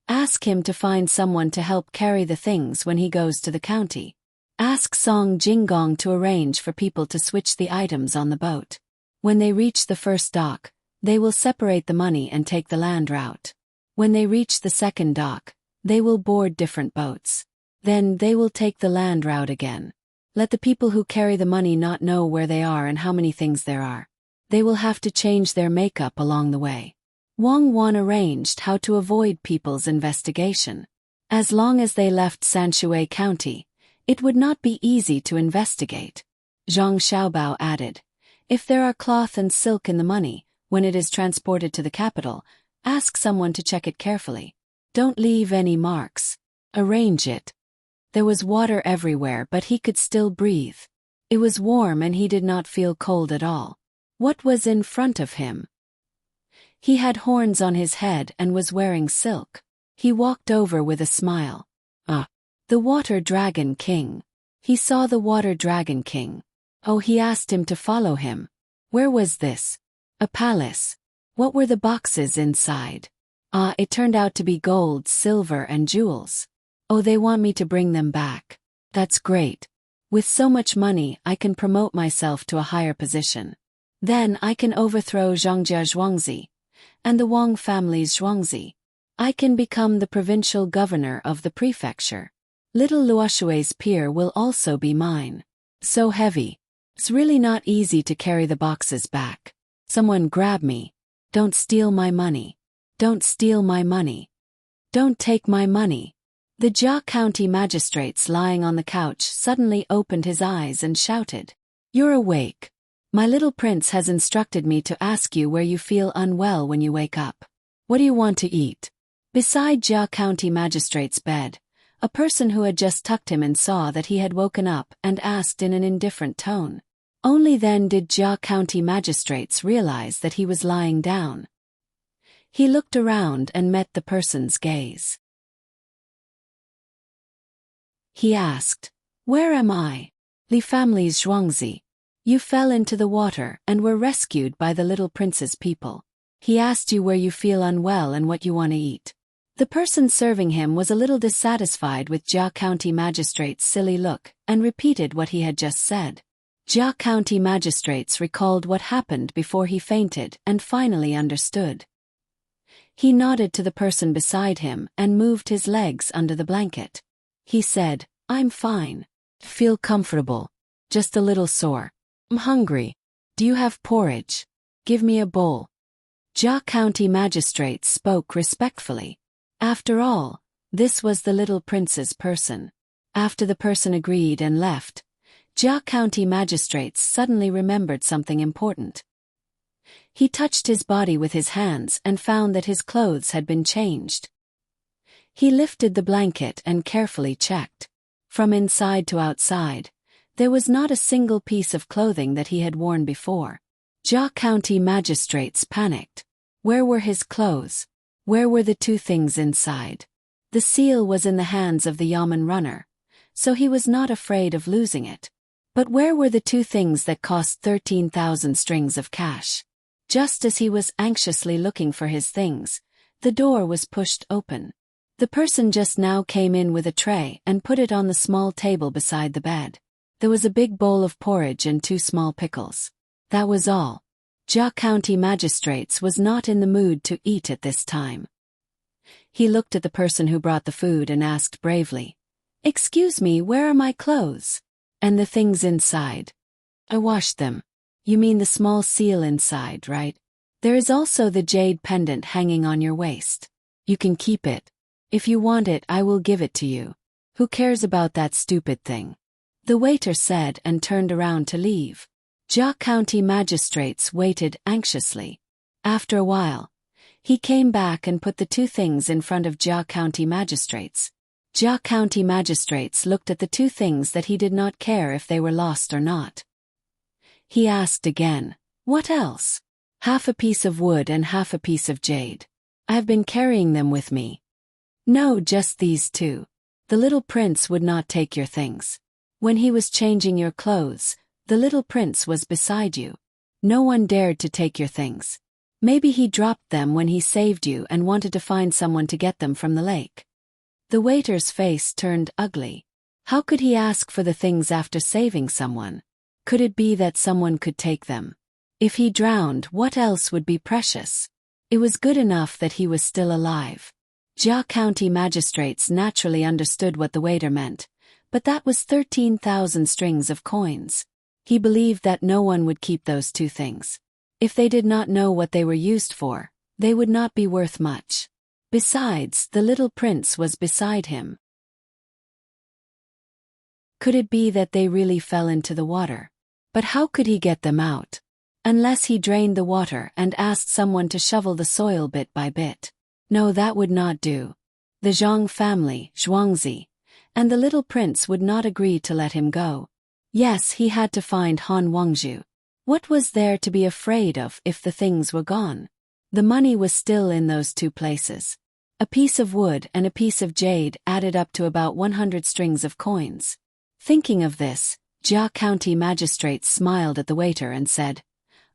Ask him to find someone to help carry the things when he goes to the county. Ask Song Jinggong to arrange for people to switch the items on the boat. When they reach the first dock, they will separate the money and take the land route. When they reach the second dock, they will board different boats. Then they will take the land route again. Let the people who carry the money not know where they are and how many things there are. They will have to change their makeup along the way." Wang Wan arranged how to avoid people's investigation. As long as they left Sanshui County, it would not be easy to investigate. Zhang Xiaobao added, "If there are cloth and silk in the money, when it is transported to the capital, ask someone to check it carefully. Don't leave any marks. Arrange it." There was water everywhere, but he could still breathe. It was warm and he did not feel cold at all. What was in front of him? He had horns on his head and was wearing silk. He walked over with a smile. The Water Dragon King. He saw the Water Dragon King. Oh, he asked him to follow him. Where was this? A palace. What were the boxes inside? It turned out to be gold, silver and jewels. Oh, they want me to bring them back. That's great. With so much money, I can promote myself to a higher position. Then I can overthrow Zhangjia Zhuangzi and the Wang family's Zhuangzi. I can become the provincial governor of the prefecture. Little Luoshui's pier will also be mine. So heavy. It's really not easy to carry the boxes back. Someone grab me. Don't steal my money. Don't steal my money. Don't take my money. The Jia County magistrates lying on the couch suddenly opened his eyes and shouted, "You're awake. My little prince has instructed me to ask you where you feel unwell when you wake up. What do you want to eat?" Beside Jia County magistrate's bed, a person who had just tucked him in saw that he had woken up and asked in an indifferent tone. Only then did Jia County magistrates realize that he was lying down. He looked around and met the person's gaze. He asked, "Where am I?" "Li family's Zhuangzi. You fell into the water and were rescued by the little prince's people. He asked you where you feel unwell and what you want to eat." The person serving him was a little dissatisfied with Jia County magistrate's silly look and repeated what he had just said. Jia County magistrates recalled what happened before he fainted and finally understood. He nodded to the person beside him and moved his legs under the blanket. He said, "I'm fine. Feel comfortable. Just a little sore. I'm hungry. Do you have porridge? Give me a bowl." Jia County magistrates spoke respectfully. After all, this was the little prince's person. After the person agreed and left, Jia County magistrates suddenly remembered something important. He touched his body with his hands and found that his clothes had been changed. He lifted the blanket and carefully checked. From inside to outside, there was not a single piece of clothing that he had worn before. Jia County magistrates panicked. Where were his clothes? Where were the 2 things inside? The seal was in the hands of the Yamen runner, so he was not afraid of losing it. But where were the 2 things that cost 13,000 strings of cash? Just as he was anxiously looking for his things, the door was pushed open. The person just now came in with a tray and put it on the small table beside the bed. There was a big bowl of porridge and 2 small pickles. That was all. Jia County magistrates was not in the mood to eat at this time. He looked at the person who brought the food and asked bravely, "Excuse me, where are my clothes? And the things inside?" "I washed them." "You mean the small seal inside, right? There is also the jade pendant hanging on your waist. You can keep it. If you want it, I will give it to you." Who cares about that stupid thing? The waiter said and turned around to leave. Jia County magistrates waited anxiously. After a while, he came back and put the two things in front of Jia County magistrates. Jia County magistrates looked at the two things that he did not care if they were lost or not. He asked again, "What else?" "Half a piece of wood and half a piece of jade. I have been carrying them with me." "No, just these two. The little prince would not take your things. When he was changing your clothes, the little prince was beside you. No one dared to take your things. Maybe he dropped them when he saved you and wanted to find someone to get them from the lake." The waiter's face turned ugly. How could he ask for the things after saving someone? Could it be that someone could take them? If he drowned, what else would be precious? It was good enough that he was still alive. Jia County magistrates naturally understood what the waiter meant, but that was 13,000 strings of coins. He believed that no one would keep those two things. If they did not know what they were used for, they would not be worth much. Besides, the little prince was beside him. Could it be that they really fell into the water? But how could he get them out? Unless he drained the water and asked someone to shovel the soil bit by bit. No, that would not do. The Zhang family, Zhuangzi, and the little prince would not agree to let him go. Yes, he had to find Han Wangzhu. What was there to be afraid of if the things were gone? The money was still in those two places. A piece of wood and a piece of jade added up to about 100 strings of coins. Thinking of this, Jia County magistrates smiled at the waiter and said,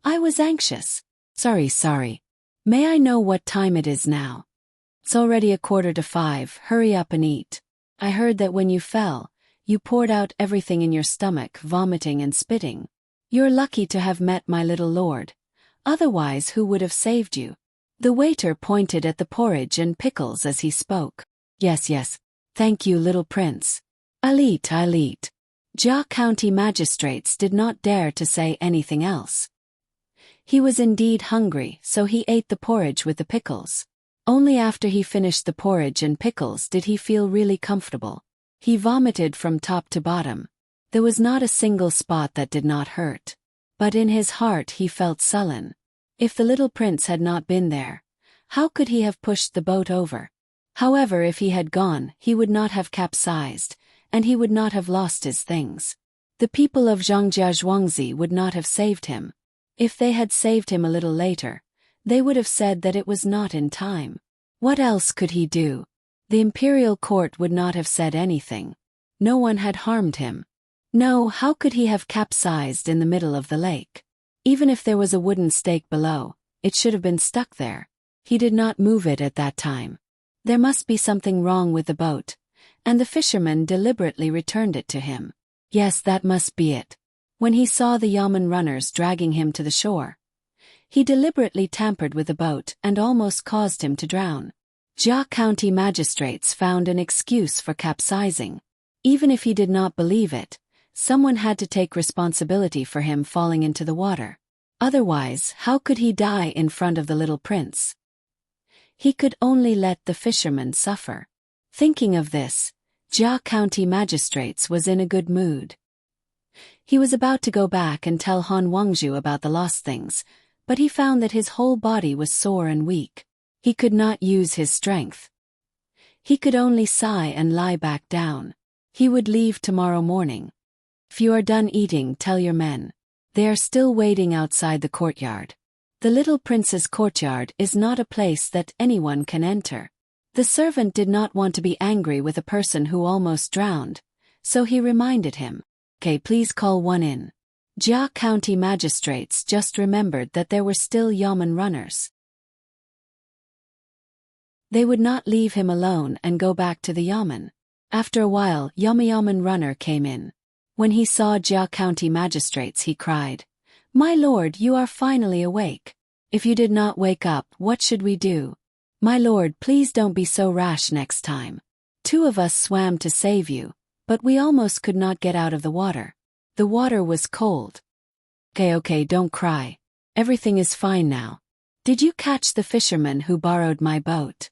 "I was anxious. Sorry. May I know what time it is now?" "It's already 4:45, hurry up and eat. I heard that when you fell, you poured out everything in your stomach, vomiting and spitting. You're lucky to have met my little lord. Otherwise, who would have saved you?" The waiter pointed at the porridge and pickles as he spoke. Yes. Thank you, little prince. I'll eat. Jia County magistrates did not dare to say anything else. He was indeed hungry, so he ate the porridge with the pickles. Only after he finished the porridge and pickles did he feel really comfortable. He vomited from top to bottom. There was not a single spot that did not hurt. But in his heart he felt sullen. If the little prince had not been there, how could he have pushed the boat over? However, if he had gone, he would not have capsized, and he would not have lost his things. The people of Zhangjia Zhuangzi would not have saved him. If they had saved him a little later, they would have said that it was not in time. What else could he do? The imperial court would not have said anything. No one had harmed him. No, how could he have capsized in the middle of the lake? Even if there was a wooden stake below, it should have been stuck there. He did not move it at that time. There must be something wrong with the boat, and the fisherman deliberately returned it to him. Yes, that must be it. When he saw the yamen runners dragging him to the shore, he deliberately tampered with the boat and almost caused him to drown. Jia County magistrates found an excuse for capsizing. Even if he did not believe it, someone had to take responsibility for him falling into the water. Otherwise, how could he die in front of the little prince? He could only let the fisherman suffer. Thinking of this, Jia County magistrates was in a good mood. He was about to go back and tell Han Wangzhu about the lost things, but he found that his whole body was sore and weak. He could not use his strength. He could only sigh and lie back down. He would leave tomorrow morning. If you are done eating, tell your men. They are still waiting outside the courtyard. The little prince's courtyard is not a place that anyone can enter. The servant did not want to be angry with a person who almost drowned, so he reminded him. Okay, please call one in. Jia County magistrates just remembered that there were still yamen runners. They would not leave him alone and go back to the yamen. After a while, yamen runner came in. When he saw Jia County magistrates, he cried, "My lord, you are finally awake. If you did not wake up, what should we do? My lord, please don't be so rash next time. 2 of us swam to save you, but we almost could not get out of the water. The water was cold." Okay, don't cry. Everything is fine now. Did you catch the fisherman who borrowed my boat?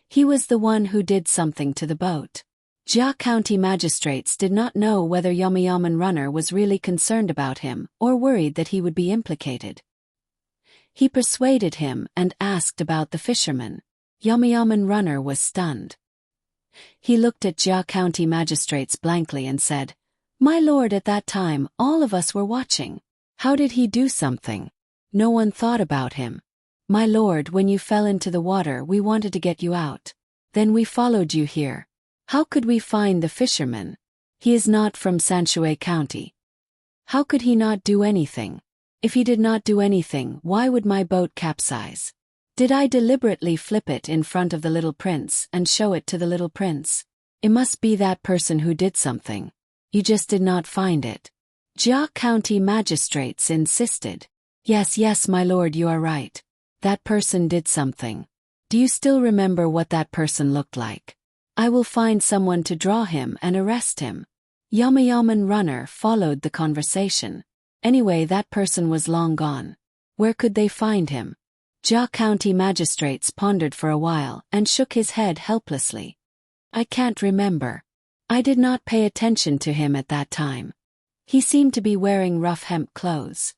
He was the one who did something to the boat. Jia County magistrates did not know whether Yaman Runner was really concerned about him or worried that he would be implicated. He persuaded him and asked about the fisherman. Yaman Runner was stunned. He looked at Jia County magistrates blankly and said, "My lord, at that time, all of us were watching. How did he do something? No one thought about him. My lord, when you fell into the water, we wanted to get you out. Then we followed you here. How could we find the fisherman? He is not from Sanshui County. How could he not do anything? If he did not do anything, why would my boat capsize? Did I deliberately flip it in front of the little prince and show it to the little prince? It must be that person who did something. You just did not find it." Jia County magistrates insisted. Yes, my lord, you are right. That person did something. Do you still remember what that person looked like? I will find someone to draw him and arrest him. Yaman Runner followed the conversation. Anyway, that person was long gone. Where could they find him? Jia County magistrates pondered for a while and shook his head helplessly. I can't remember. I did not pay attention to him at that time. He seemed to be wearing rough hemp clothes.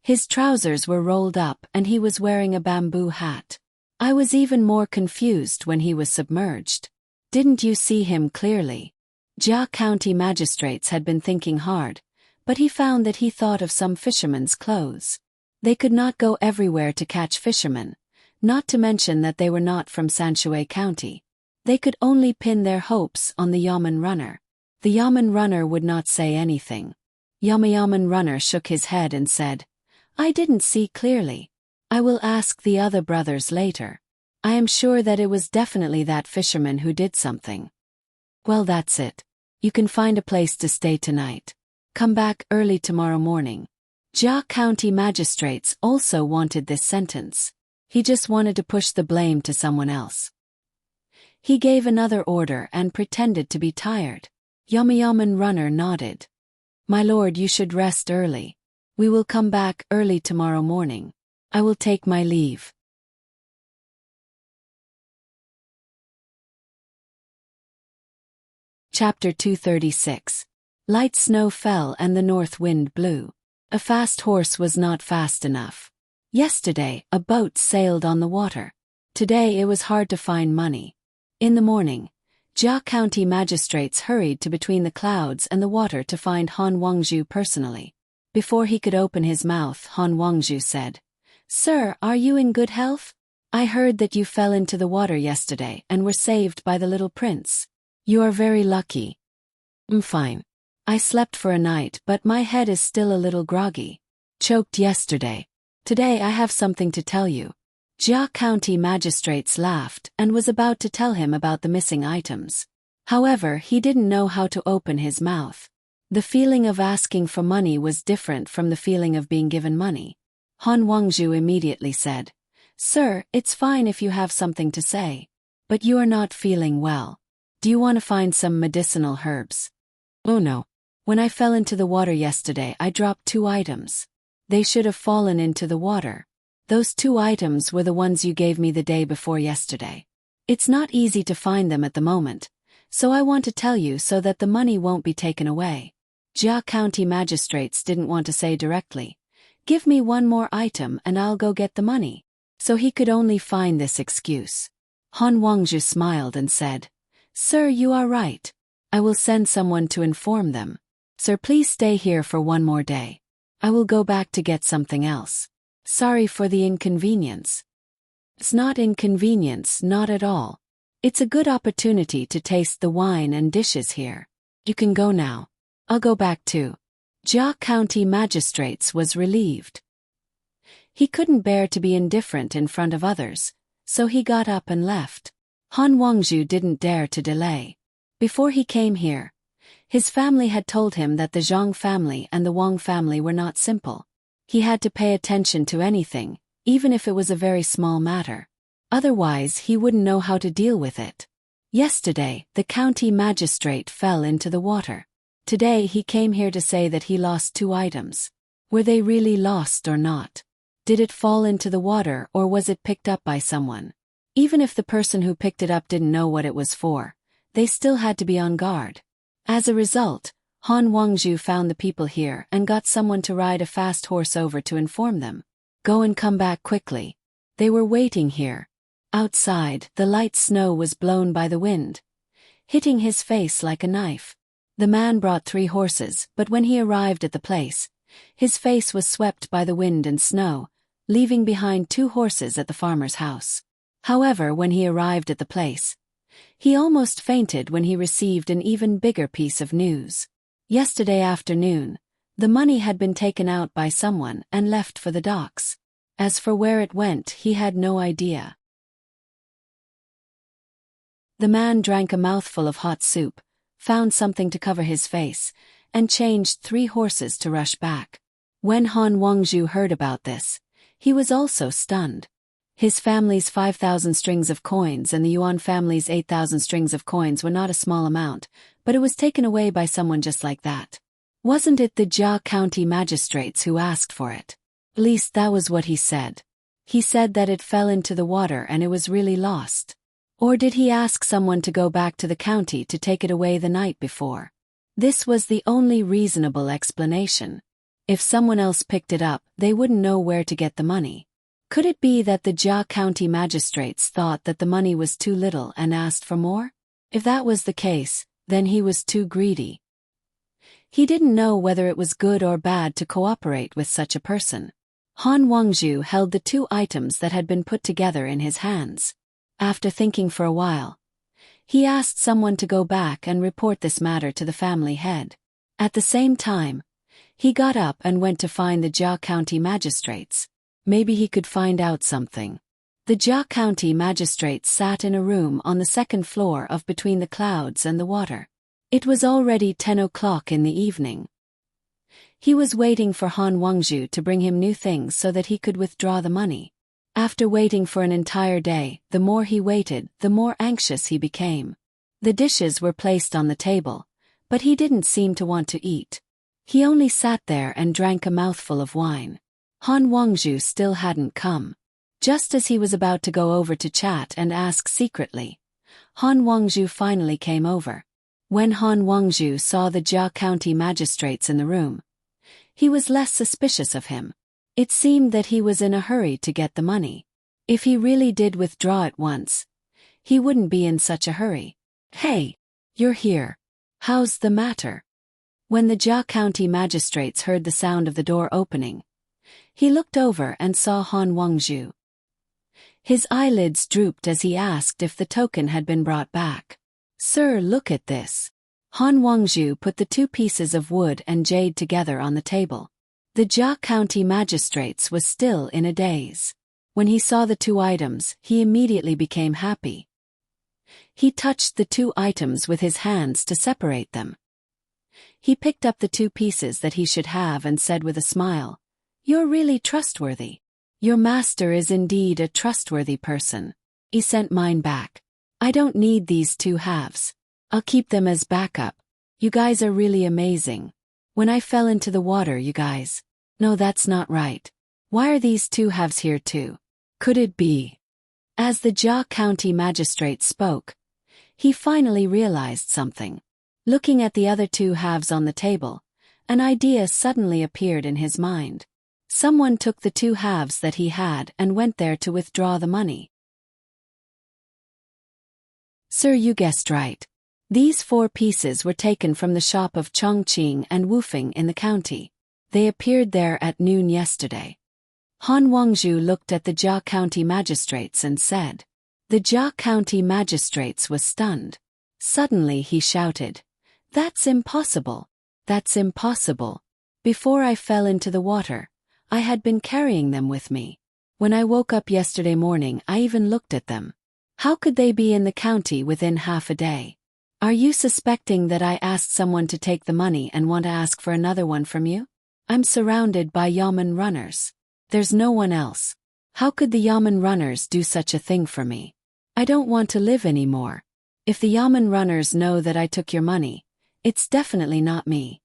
His trousers were rolled up and he was wearing a bamboo hat. I was even more confused when he was submerged. Didn't you see him clearly? Jia County magistrates had been thinking hard, but he found that he thought of some fishermen's clothes. They could not go everywhere to catch fishermen, not to mention that they were not from Sanshui County. They could only pin their hopes on the Yaman Runner. The Yaman Runner would not say anything. Yaman Runner shook his head and said, I didn't see clearly. I will ask the other brothers later. I am sure that it was definitely that fisherman who did something. Well, that's it. You can find a place to stay tonight. Come back early tomorrow morning. Jia County magistrates also wanted this sentence. He just wanted to push the blame to someone else. He gave another order and pretended to be tired. Yaman Runner nodded. My lord, you should rest early. We will come back early tomorrow morning. I will take my leave. Chapter 236. Light snow fell and the north wind blew. A fast horse was not fast enough. Yesterday, a boat sailed on the water. Today it was hard to find money. In the morning, Jia County magistrates hurried to between the clouds and the water to find Han Wangzhu personally. Before he could open his mouth, Han Wangzhu said, Sir, are you in good health? I heard that you fell into the water yesterday and were saved by the little prince. You are very lucky. I'm fine. I slept for a night, but my head is still a little groggy. Choked yesterday. Today I have something to tell you. Jia County magistrates laughed and was about to tell him about the missing items. However, he didn't know how to open his mouth. The feeling of asking for money was different from the feeling of being given money. Han Wangzhu immediately said, Sir, it's fine if you have something to say. But you are not feeling well. Do you want to find some medicinal herbs? Oh no. When I fell into the water yesterday, I dropped 2 items. They should have fallen into the water. Those 2 items were the ones you gave me the day before yesterday. It's not easy to find them at the moment, so I want to tell you so that the money won't be taken away. Jia County magistrates didn't want to say directly, Give me 1 more item and I'll go get the money. So he could only find this excuse. Han Wangzhu smiled and said, Sir, you are right. I will send someone to inform them. Sir, please stay here for 1 more day. I will go back to get something else. Sorry for the inconvenience. It's not inconvenience, not at all. It's a good opportunity to taste the wine and dishes here. You can go now. I'll go back too. Jia County magistrates was relieved. He couldn't bear to be indifferent in front of others, so he got up and left. Han Wangzhu didn't dare to delay. Before he came here, his family had told him that the Zhang family and the Wang family were not simple. He had to pay attention to anything, even if it was a very small matter. Otherwise, he wouldn't know how to deal with it. Yesterday, the county magistrate fell into the water. Today, he came here to say that he lost 2 items. Were they really lost or not? Did it fall into the water or was it picked up by someone? Even if the person who picked it up didn't know what it was for, they still had to be on guard. As a result, Han Wangju found the people here and got someone to ride a fast horse over to inform them. Go and come back quickly. They were waiting here. Outside, the light snow was blown by the wind, hitting his face like a knife. The man brought 3 horses, but when he arrived at the place, his face was swept by the wind and snow, leaving behind 2 horses at the farmer's house. However, when he arrived at the place, he almost fainted when he received an even bigger piece of news. Yesterday afternoon, the money had been taken out by someone and left for the docks. As for where it went, he had no idea. The man drank a mouthful of hot soup, found something to cover his face, and changed 3 horses to rush back. When Han Wangju heard about this, he was also stunned. His family's 5,000 strings of coins and the Yuan family's 8,000 strings of coins were not a small amount, but it was taken away by someone just like that. Wasn't it the Jia County magistrates who asked for it? At least that was what he said. He said that it fell into the water and it was really lost. Or did he ask someone to go back to the county to take it away the night before? This was the only reasonable explanation. If someone else picked it up, they wouldn't know where to get the money. Could it be that the Jia County magistrates thought that the money was too little and asked for more? If that was the case, then he was too greedy. He didn't know whether it was good or bad to cooperate with such a person. Han Wangju held the 2 items that had been put together in his hands. After thinking for a while, he asked someone to go back and report this matter to the family head. At the same time, he got up and went to find the Jia County magistrates. Maybe he could find out something. The Jia County magistrates sat in a room on the 2nd floor of Between the Clouds and the Water. It was already 10 o'clock in the evening. He was waiting for Han Wangju to bring him new things so that he could withdraw the money. After waiting for an entire day, the more he waited, the more anxious he became. The dishes were placed on the table, but he didn't seem to want to eat. He only sat there and drank a mouthful of wine. Han Wangju still hadn't come. Just as he was about to go over to chat and ask secretly, Han Wangju finally came over. When Han Wangju saw the Jia County magistrates in the room, he was less suspicious of him. It seemed that he was in a hurry to get the money. If he really did withdraw it once, he wouldn't be in such a hurry. Hey, you're here. How's the matter? When the Jia County magistrates heard the sound of the door opening, he looked over and saw Han Wangju. His eyelids drooped as he asked if the token had been brought back. Sir, look at this. Han Wangju put the 2 pieces of wood and jade together on the table. The Jia County magistrates was still in a daze. When he saw the 2 items, he immediately became happy. He touched the 2 items with his hands to separate them. He picked up the 2 pieces that he should have and said with a smile, "You're really trustworthy. Your master is indeed a trustworthy person. He sent mine back. I don't need these 2 halves. I'll keep them as backup. You guys are really amazing. When I fell into the water, you guys. No, that's not right. Why are these 2 halves here too? Could it be?" As the Jia County magistrate spoke, he finally realized something. Looking at the other 2 halves on the table, an idea suddenly appeared in his mind. Someone took the 2 halves that he had and went there to withdraw the money. Sir, you guessed right. These 4 pieces were taken from the shop of Chongqing and Wufeng in the county. They appeared there at noon yesterday. Han Wangju looked at the Jia County magistrates and said. The Jia County magistrates was stunned. Suddenly he shouted, "That's impossible! That's impossible! Before I fell into the water, I had been carrying them with me. When I woke up yesterday morning, I even looked at them. How could they be in the county within half a day? Are you suspecting that I asked someone to take the money and want to ask for another one from you? I'm surrounded by Yamen runners. There's no one else. How could the Yamen runners do such a thing for me? I don't want to live anymore. If the Yamen runners know that I took your money, it's definitely not me.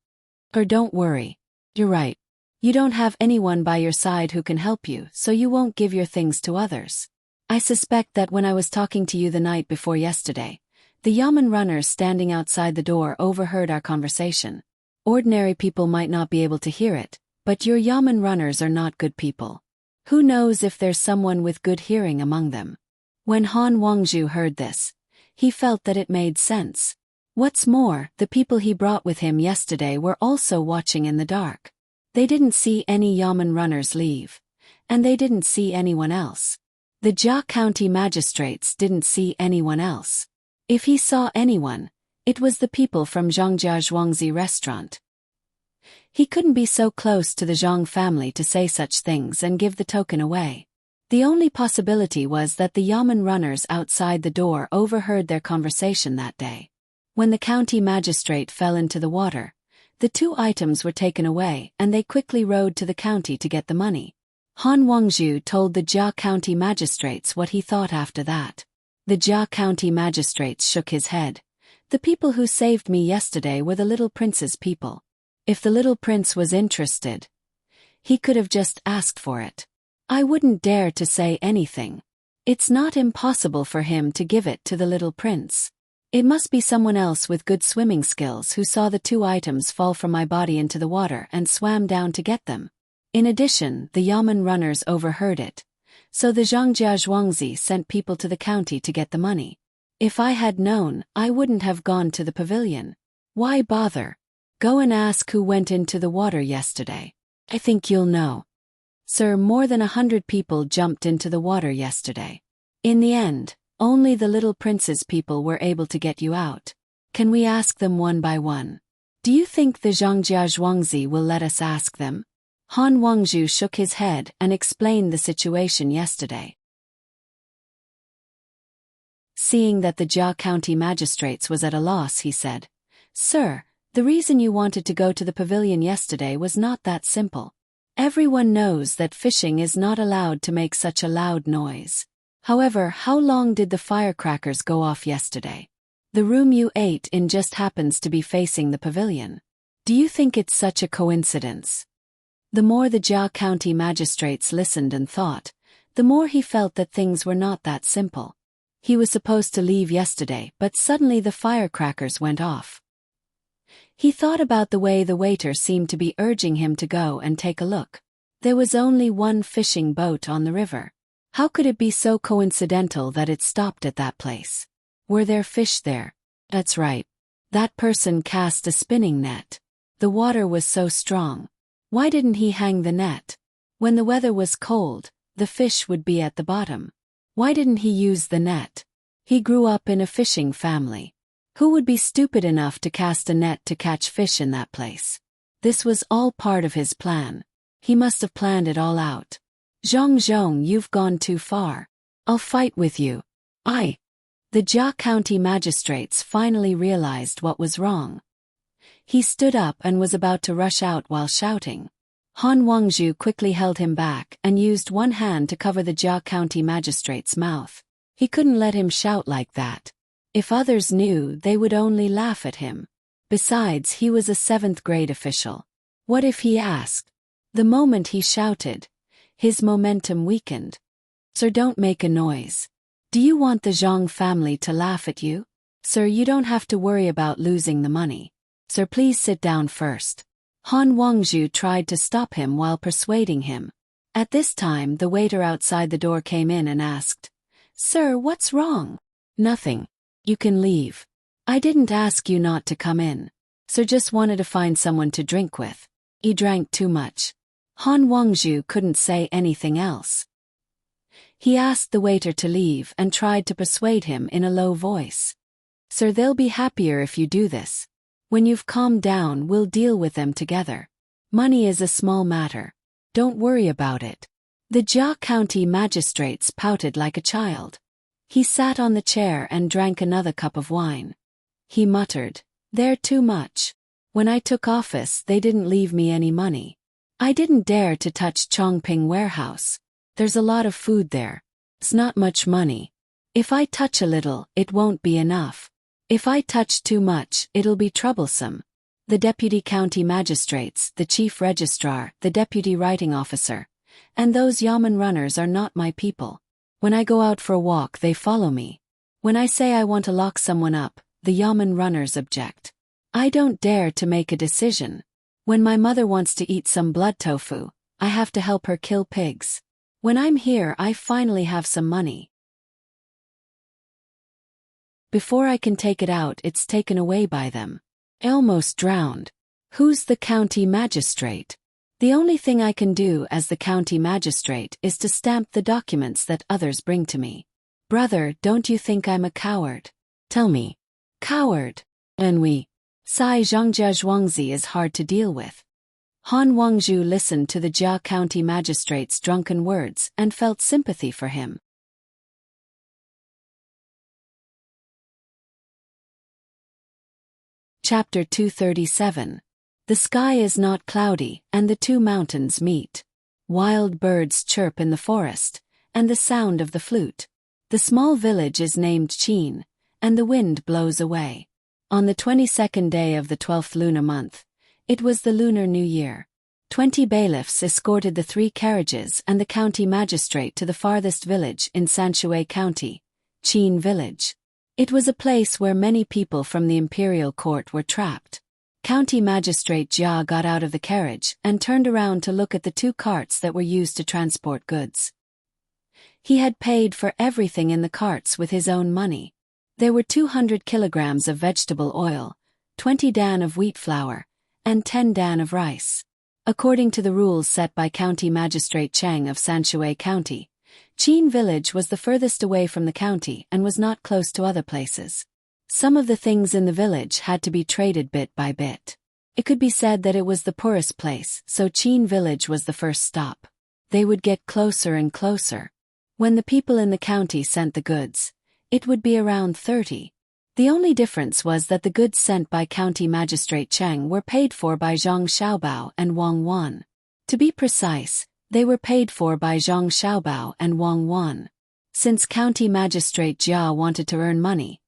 Or don't worry. You're right. You don't have anyone by your side who can help you, so you won't give your things to others. I suspect that when I was talking to you the night before yesterday, The Yamen runners standing outside the door overheard our conversation. Ordinary people might not be able to hear it, but your Yamen runners are not good people. Who knows if there's someone with good hearing among them? When Han Wangju heard this, he felt that it made sense. What's more, the people he brought with him yesterday were also watching in the dark. They didn't see any Yamen runners leave, and they didn't see anyone else. The Jia County magistrates didn't see anyone else. If he saw anyone, it was the people from Zhongjia Zhuangzi restaurant. He couldn't be so close to the Zhang family to say such things and give the token away. The only possibility was that the Yamen runners outside the door overheard their conversation that day. When the county magistrate fell into the water, the 2 items were taken away and they quickly rode to the county to get the money. Han Wangju told the Jia County magistrates what he thought after that. The Jia County magistrates shook his head. The people who saved me yesterday were the little prince's people. If the little prince was interested, he could have just asked for it. I wouldn't dare to say anything. It's not impossible for him to give it to the little prince. It must be someone else with good swimming skills who saw the 2 items fall from my body into the water and swam down to get them. In addition, the Yamen runners overheard it, so the Zhongjia Zhuangzi sent people to the county to get the money. If I had known, I wouldn't have gone to the pavilion. Why bother? Go and ask who went into the water yesterday. I think you'll know. Sir, more than 100 people jumped into the water yesterday. In the end, only the little prince's people were able to get you out. Can we ask them one by one? Do you think the Zhongjia Zhuangzi will let us ask them? Han Wangju shook his head and explained the situation yesterday. Seeing that the Jia County magistrates was at a loss, he said, Sir, the reason you wanted to go to the pavilion yesterday was not that simple. Everyone knows that fishing is not allowed to make such a loud noise. However, how long did the firecrackers go off yesterday? The room you ate in just happens to be facing the pavilion. Do you think it's such a coincidence? The more the Jia County magistrates listened and thought, the more he felt that things were not that simple. He was supposed to leave yesterday, but suddenly the firecrackers went off. He thought about the way the waiter seemed to be urging him to go and take a look. There was only one fishing boat on the river. How could it be so coincidental that it stopped at that place? Were there fish there? That's right. That person cast a spinning net. The water was so strong. Why didn't he hang the net? When the weather was cold, the fish would be at the bottom. Why didn't he use the net? He grew up in a fishing family. Who would be stupid enough to cast a net to catch fish in that place? This was all part of his plan. He must have planned it all out. Zhong, you've gone too far. I'll fight with you. The Jia County magistrates finally realized what was wrong. He stood up and was about to rush out while shouting. Han Wangju quickly held him back and used one hand to cover the Jia County magistrate's mouth. He couldn't let him shout like that. If others knew, they would only laugh at him. Besides, he was a 7th grade official. What if he asked? The moment he shouted, his momentum weakened. Sir, don't make a noise. Do you want the Zhang family to laugh at you? Sir, you don't have to worry about losing the money. Sir, please sit down first. Han Wangju tried to stop him while persuading him. At this time, the waiter outside the door came in and asked, Sir, what's wrong? Nothing. You can leave. I didn't ask you not to come in. Sir just wanted to find someone to drink with. He drank too much. Han Wangju couldn't say anything else. He asked the waiter to leave and tried to persuade him in a low voice. Sir, they'll be happier if you do this. When you've calmed down, we'll deal with them together. Money is a small matter. Don't worry about it. The Jia County magistrates pouted like a child. He sat on the chair and drank another cup of wine. He muttered, They're too much. When I took office, they didn't leave me any money. I didn't dare to touch Chongping warehouse. There's a lot of food there. It's not much money. If I touch a little, it won't be enough. If I touch too much, it'll be troublesome. The deputy county magistrates, the chief registrar, the deputy writing officer, and those yamen runners are not my people. When I go out for a walk, they follow me. When I say I want to lock someone up, the yamen runners object. I don't dare to make a decision. When my mother wants to eat some blood tofu, I have to help her kill pigs. When I'm here, I finally have some money. Before I can take it out, it's taken away by them. Almost drowned. Who's the county magistrate? The only thing I can do as the county magistrate is to stamp the documents that others bring to me. Brother, don't you think I'm a coward? Tell me. Coward. Enwi. Sai Zhongjia Zhuangzi is hard to deal with. Han Wangzhu listened to the Jia County magistrate's drunken words and felt sympathy for him. Chapter 237. The sky is not cloudy, and the two mountains meet. Wild birds chirp in the forest, and the sound of the flute. The small village is named Qin, and the wind blows away. On the 22nd day of the 12th lunar month, it was the Lunar New Year. 20 bailiffs escorted the 3 carriages and the county magistrate to the farthest village in Sanshui County, Qin Village. It was a place where many people from the imperial court were trapped. County Magistrate Jia got out of the carriage and turned around to look at the 2 carts that were used to transport goods. He had paid for everything in the carts with his own money. There were 200 kilograms of vegetable oil, 20 dan of wheat flour, and 10 dan of rice. According to the rules set by County Magistrate Chang of Sanshui County, Qin Village was the furthest away from the county and was not close to other places. Some of the things in the village had to be traded bit by bit. It could be said that it was the poorest place, so Qin Village was the first stop. They would get closer and closer. When the people in the county sent the goods, it would be around 30. The only difference was that the goods sent by County Magistrate Chang were paid for by Zhang Xiaobao and Wang Wan. To be precise, they were paid for by Zhang Xiaobao and Wang Wan. Since County Magistrate Jia wanted to earn money,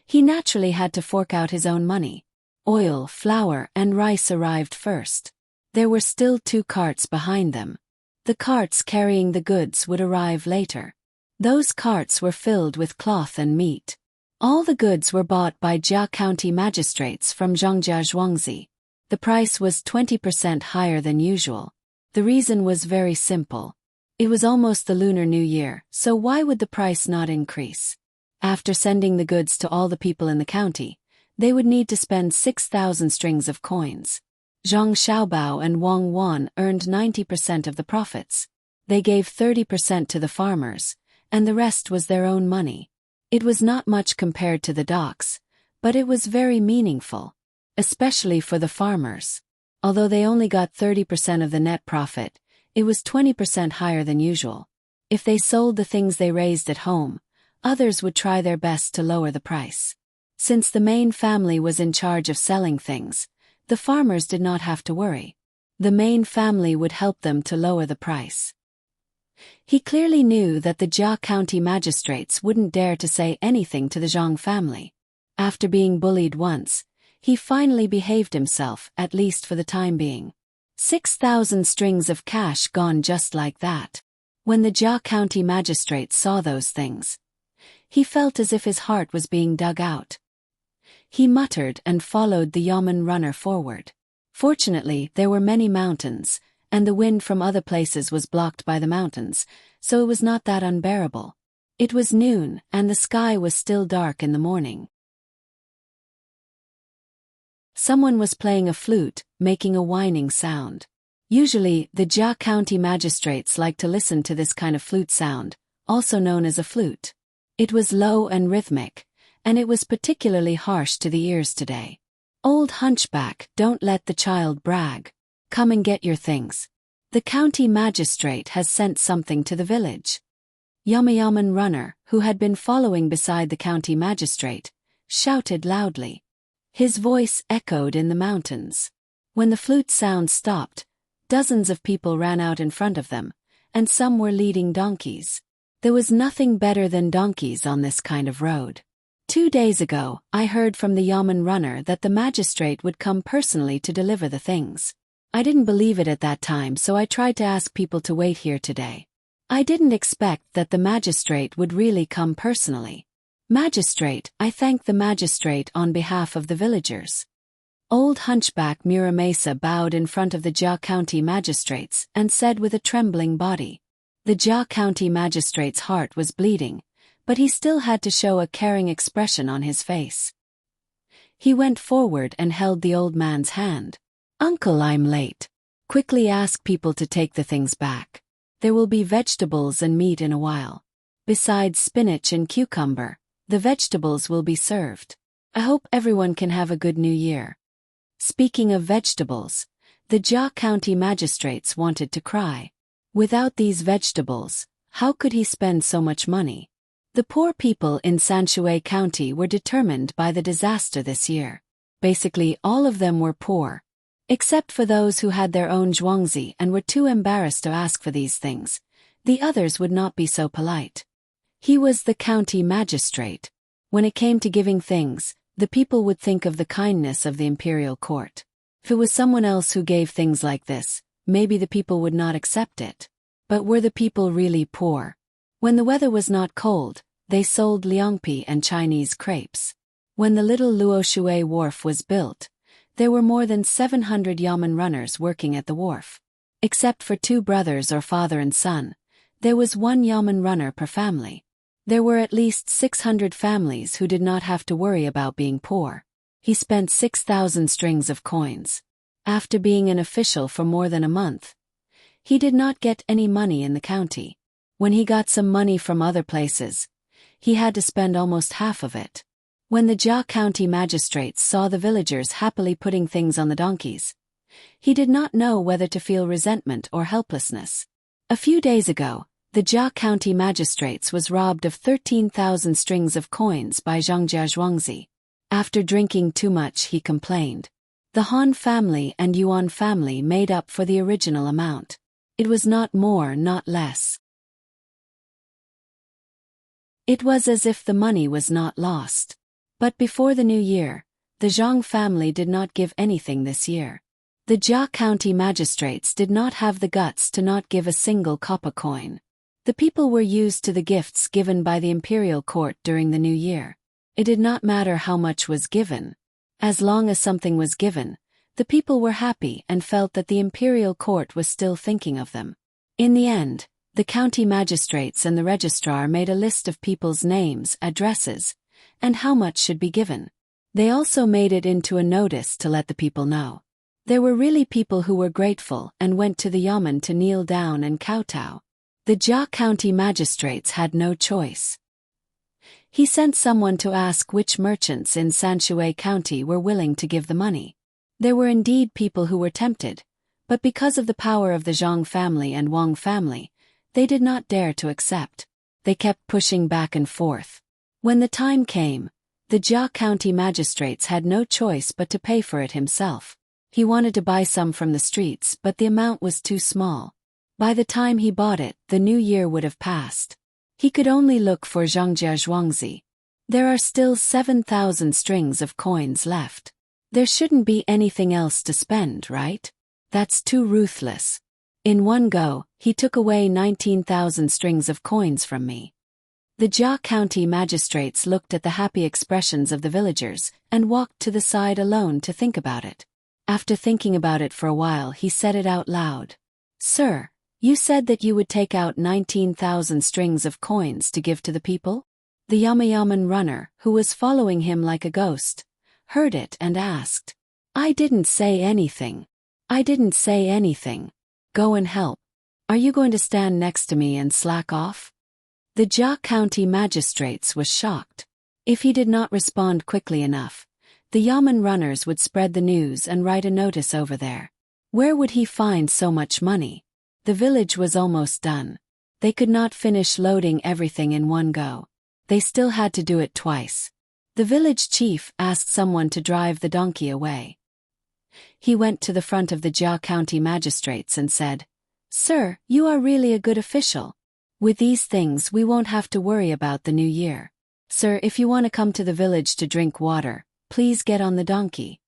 he naturally had to fork out his own money. Oil, flour, and rice arrived first. There were still 2 carts behind them. The carts carrying the goods would arrive later. Those carts were filled with cloth and meat. All the goods were bought by Jia County magistrates from Zhongjia Zhuangzi. The price was 20% higher than usual. The reason was very simple. It was almost the Lunar New Year, so why would the price not increase? After sending the goods to all the people in the county, they would need to spend 6,000 strings of coins. Zhang Xiaobao and Wang Wan earned 90% of the profits. They gave 30% to the farmers, and the rest was their own money. It was not much compared to the docks, but it was very meaningful, especially for the farmers. Although they only got 30% of the net profit, it was 20% higher than usual. If they sold the things they raised at home, others would try their best to lower the price. Since the main family was in charge of selling things, the farmers did not have to worry. The main family would help them to lower the price. He clearly knew that the Jia County magistrates wouldn't dare to say anything to the Zhang family. After being bullied once, he finally behaved himself, at least for the time being. 6,000 strings of cash gone just like that. When the Jia County magistrate saw those things, he felt as if his heart was being dug out. He muttered and followed the yamen runner forward. Fortunately, there were many mountains, and the wind from other places was blocked by the mountains, so it was not that unbearable. It was noon, and the sky was still dark in the morning. Someone was playing a flute, making a whining sound. Usually, the Jia County magistrates like to listen to this kind of flute sound, also known as a flute. It was low and rhythmic, and it was particularly harsh to the ears today. Old hunchback, don't let the child brag. Come and get your things. The county magistrate has sent something to the village. Yamen runner, who had been following beside the county magistrate, shouted loudly. His voice echoed in the mountains. When the flute sound stopped, dozens of people ran out in front of them, and some were leading donkeys. There was nothing better than donkeys on this kind of road. 2 days ago, I heard from the yamen runner that the magistrate would come personally to deliver the things. I didn't believe it at that time, so I tried to ask people to wait here today. I didn't expect that the magistrate would really come personally. Magistrate, I thank the magistrate on behalf of the villagers. Old hunchback Muramesa bowed in front of the Jia County magistrates and said with a trembling body. The Jia County magistrate's heart was bleeding, but he still had to show a caring expression on his face. He went forward and held the old man's hand. Uncle, I'm late. Quickly ask people to take the things back. There will be vegetables and meat in a while. Besides spinach and cucumber, the vegetables will be served. I hope everyone can have a good new year. Speaking of vegetables, the Jia County magistrates wanted to cry. Without these vegetables, how could he spend so much money? The poor people in Sanshui County were determined by the disaster this year. Basically, all of them were poor. Except for those who had their own zhuangzi and were too embarrassed to ask for these things. The others would not be so polite. He was the county magistrate. When it came to giving things, the people would think of the kindness of the imperial court. If it was someone else who gave things like this, maybe the people would not accept it. But were the people really poor? When the weather was not cold, they sold liangpi and Chinese crepes. When the little Luoshui wharf was built, there were more than 700 yamen runners working at the wharf. Except for 2 brothers or father and son, there was 1 yamen runner per family. There were at least 600 families who did not have to worry about being poor. He spent 6,000 strings of coins. After being an official for more than a month, he did not get any money in the county. When he got some money from other places, he had to spend almost half of it. When the Jia County magistrates saw the villagers happily putting things on the donkeys, he did not know whether to feel resentment or helplessness. A few days ago, the Jia County magistrates was robbed of 13,000 strings of coins by Zhangjia Zhuangzi. After drinking too much, he complained. The Han family and Yuan family made up for the original amount. It was not more, not less. It was as if the money was not lost. But before the new year, the Zhang family did not give anything this year. The Jia County magistrates did not have the guts to not give a single copper coin. The people were used to the gifts given by the imperial court during the new year. It did not matter how much was given. As long as something was given, the people were happy and felt that the imperial court was still thinking of them. In the end, the county magistrates and the registrar made a list of people's names, addresses, and how much should be given. They also made it into a notice to let the people know. There were really people who were grateful and went to the yamen to kneel down and kowtow. The Jia County magistrates had no choice. He sent someone to ask which merchants in Sanshui County were willing to give the money. There were indeed people who were tempted, but because of the power of the Zhang family and Wang family, they did not dare to accept. They kept pushing back and forth. When the time came, the Jia County magistrates had no choice but to pay for it himself. He wanted to buy some from the streets, but the amount was too small. By the time he bought it, the new year would have passed. He could only look for Zhangjia Zhuangzi. There are still 7,000 strings of coins left. There shouldn't be anything else to spend, right? That's too ruthless. In one go, he took away 19,000 strings of coins from me. The Jia County magistrates looked at the happy expressions of the villagers and walked to the side alone to think about it. After thinking about it for a while, he said it out loud. Sir, you said that you would take out 19,000 strings of coins to give to the people? The Yamayaman runner, who was following him like a ghost, heard it and asked. I didn't say anything. I didn't say anything. Go and help. Are you going to stand next to me and slack off? The Jia County magistrates was shocked. If he did not respond quickly enough, the yamen runners would spread the news and write a notice over there. Where would he find so much money? The village was almost done. They could not finish loading everything in one go. They still had to do it twice. The village chief asked someone to drive the donkey away. He went to the front of the Jia County magistrates and said, Sir, you are really a good official. With these things we won't have to worry about the new year. Sir, if you want to come to the village to drink water, please get on the donkey.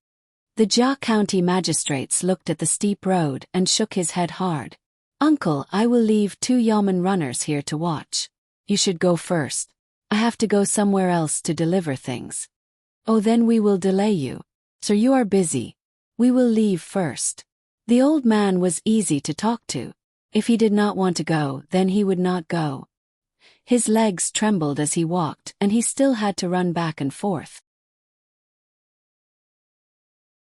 The Jia County magistrates looked at the steep road and shook his head hard. Uncle, I will leave 2 yamen runners here to watch. You should go first. I have to go somewhere else to deliver things. Oh, then we will delay you. Sir, you are busy. We will leave first. The old man was easy to talk to. If he did not want to go, then he would not go. His legs trembled as he walked, and he still had to run back and forth.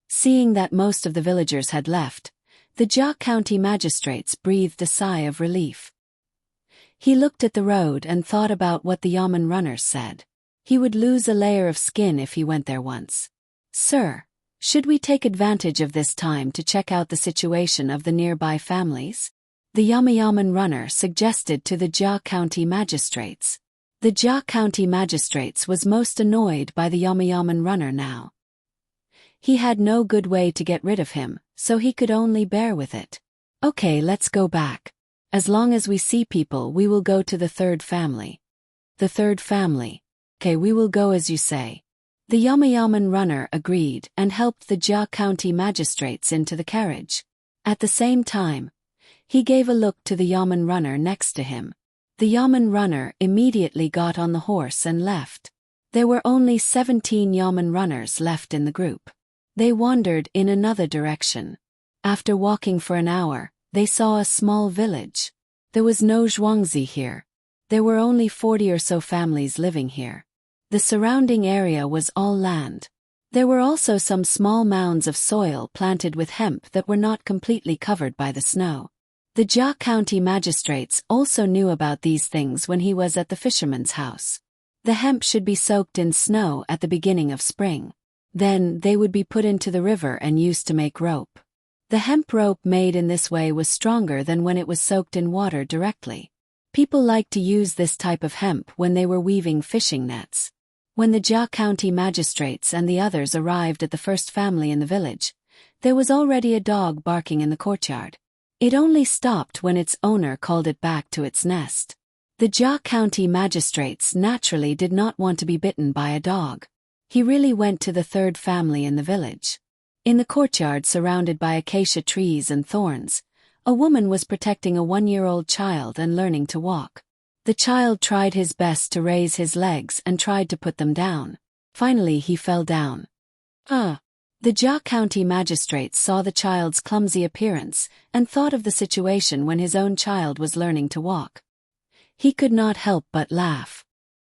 Seeing that most of the villagers had left, the Jia County magistrates breathed a sigh of relief. He looked at the road and thought about what the yamen runners said. He would lose a layer of skin if he went there once. Sir, should we take advantage of this time to check out the situation of the nearby families? The yamen runner suggested to the Jia County magistrates. The Jia County magistrates was most annoyed by the yamen runner now. He had no good way to get rid of him, so he could only bear with it. Okay, let's go back. As long as we see people, we will go to the third family. The third family. Okay, we will go as you say. The yamen runner agreed and helped the Jia County magistrates into the carriage. At the same time, he gave a look to the yamen runner next to him. The yamen runner immediately got on the horse and left. There were only 17 yamen runners left in the group. They wandered in another direction. After walking for an hour, they saw a small village. There was no zhuangzi here. There were only 40 or so families living here. The surrounding area was all land. There were also some small mounds of soil planted with hemp that were not completely covered by the snow. The Jia County magistrates also knew about these things when he was at the fisherman's house. The hemp should be soaked in snow at the beginning of spring. Then they would be put into the river and used to make rope. The hemp rope made in this way was stronger than when it was soaked in water directly. People liked to use this type of hemp when they were weaving fishing nets. When the Jia County magistrates and the others arrived at the first family in the village, there was already a dog barking in the courtyard. It only stopped when its owner called it back to its nest. The Jia County magistrates naturally did not want to be bitten by a dog. He really went to the third family in the village. In the courtyard surrounded by acacia trees and thorns, a woman was protecting a 1-year-old child and learning to walk. The child tried his best to raise his legs and tried to put them down. Finally he fell down. The Jia County magistrates saw the child's clumsy appearance and thought of the situation when his own child was learning to walk. He could not help but laugh.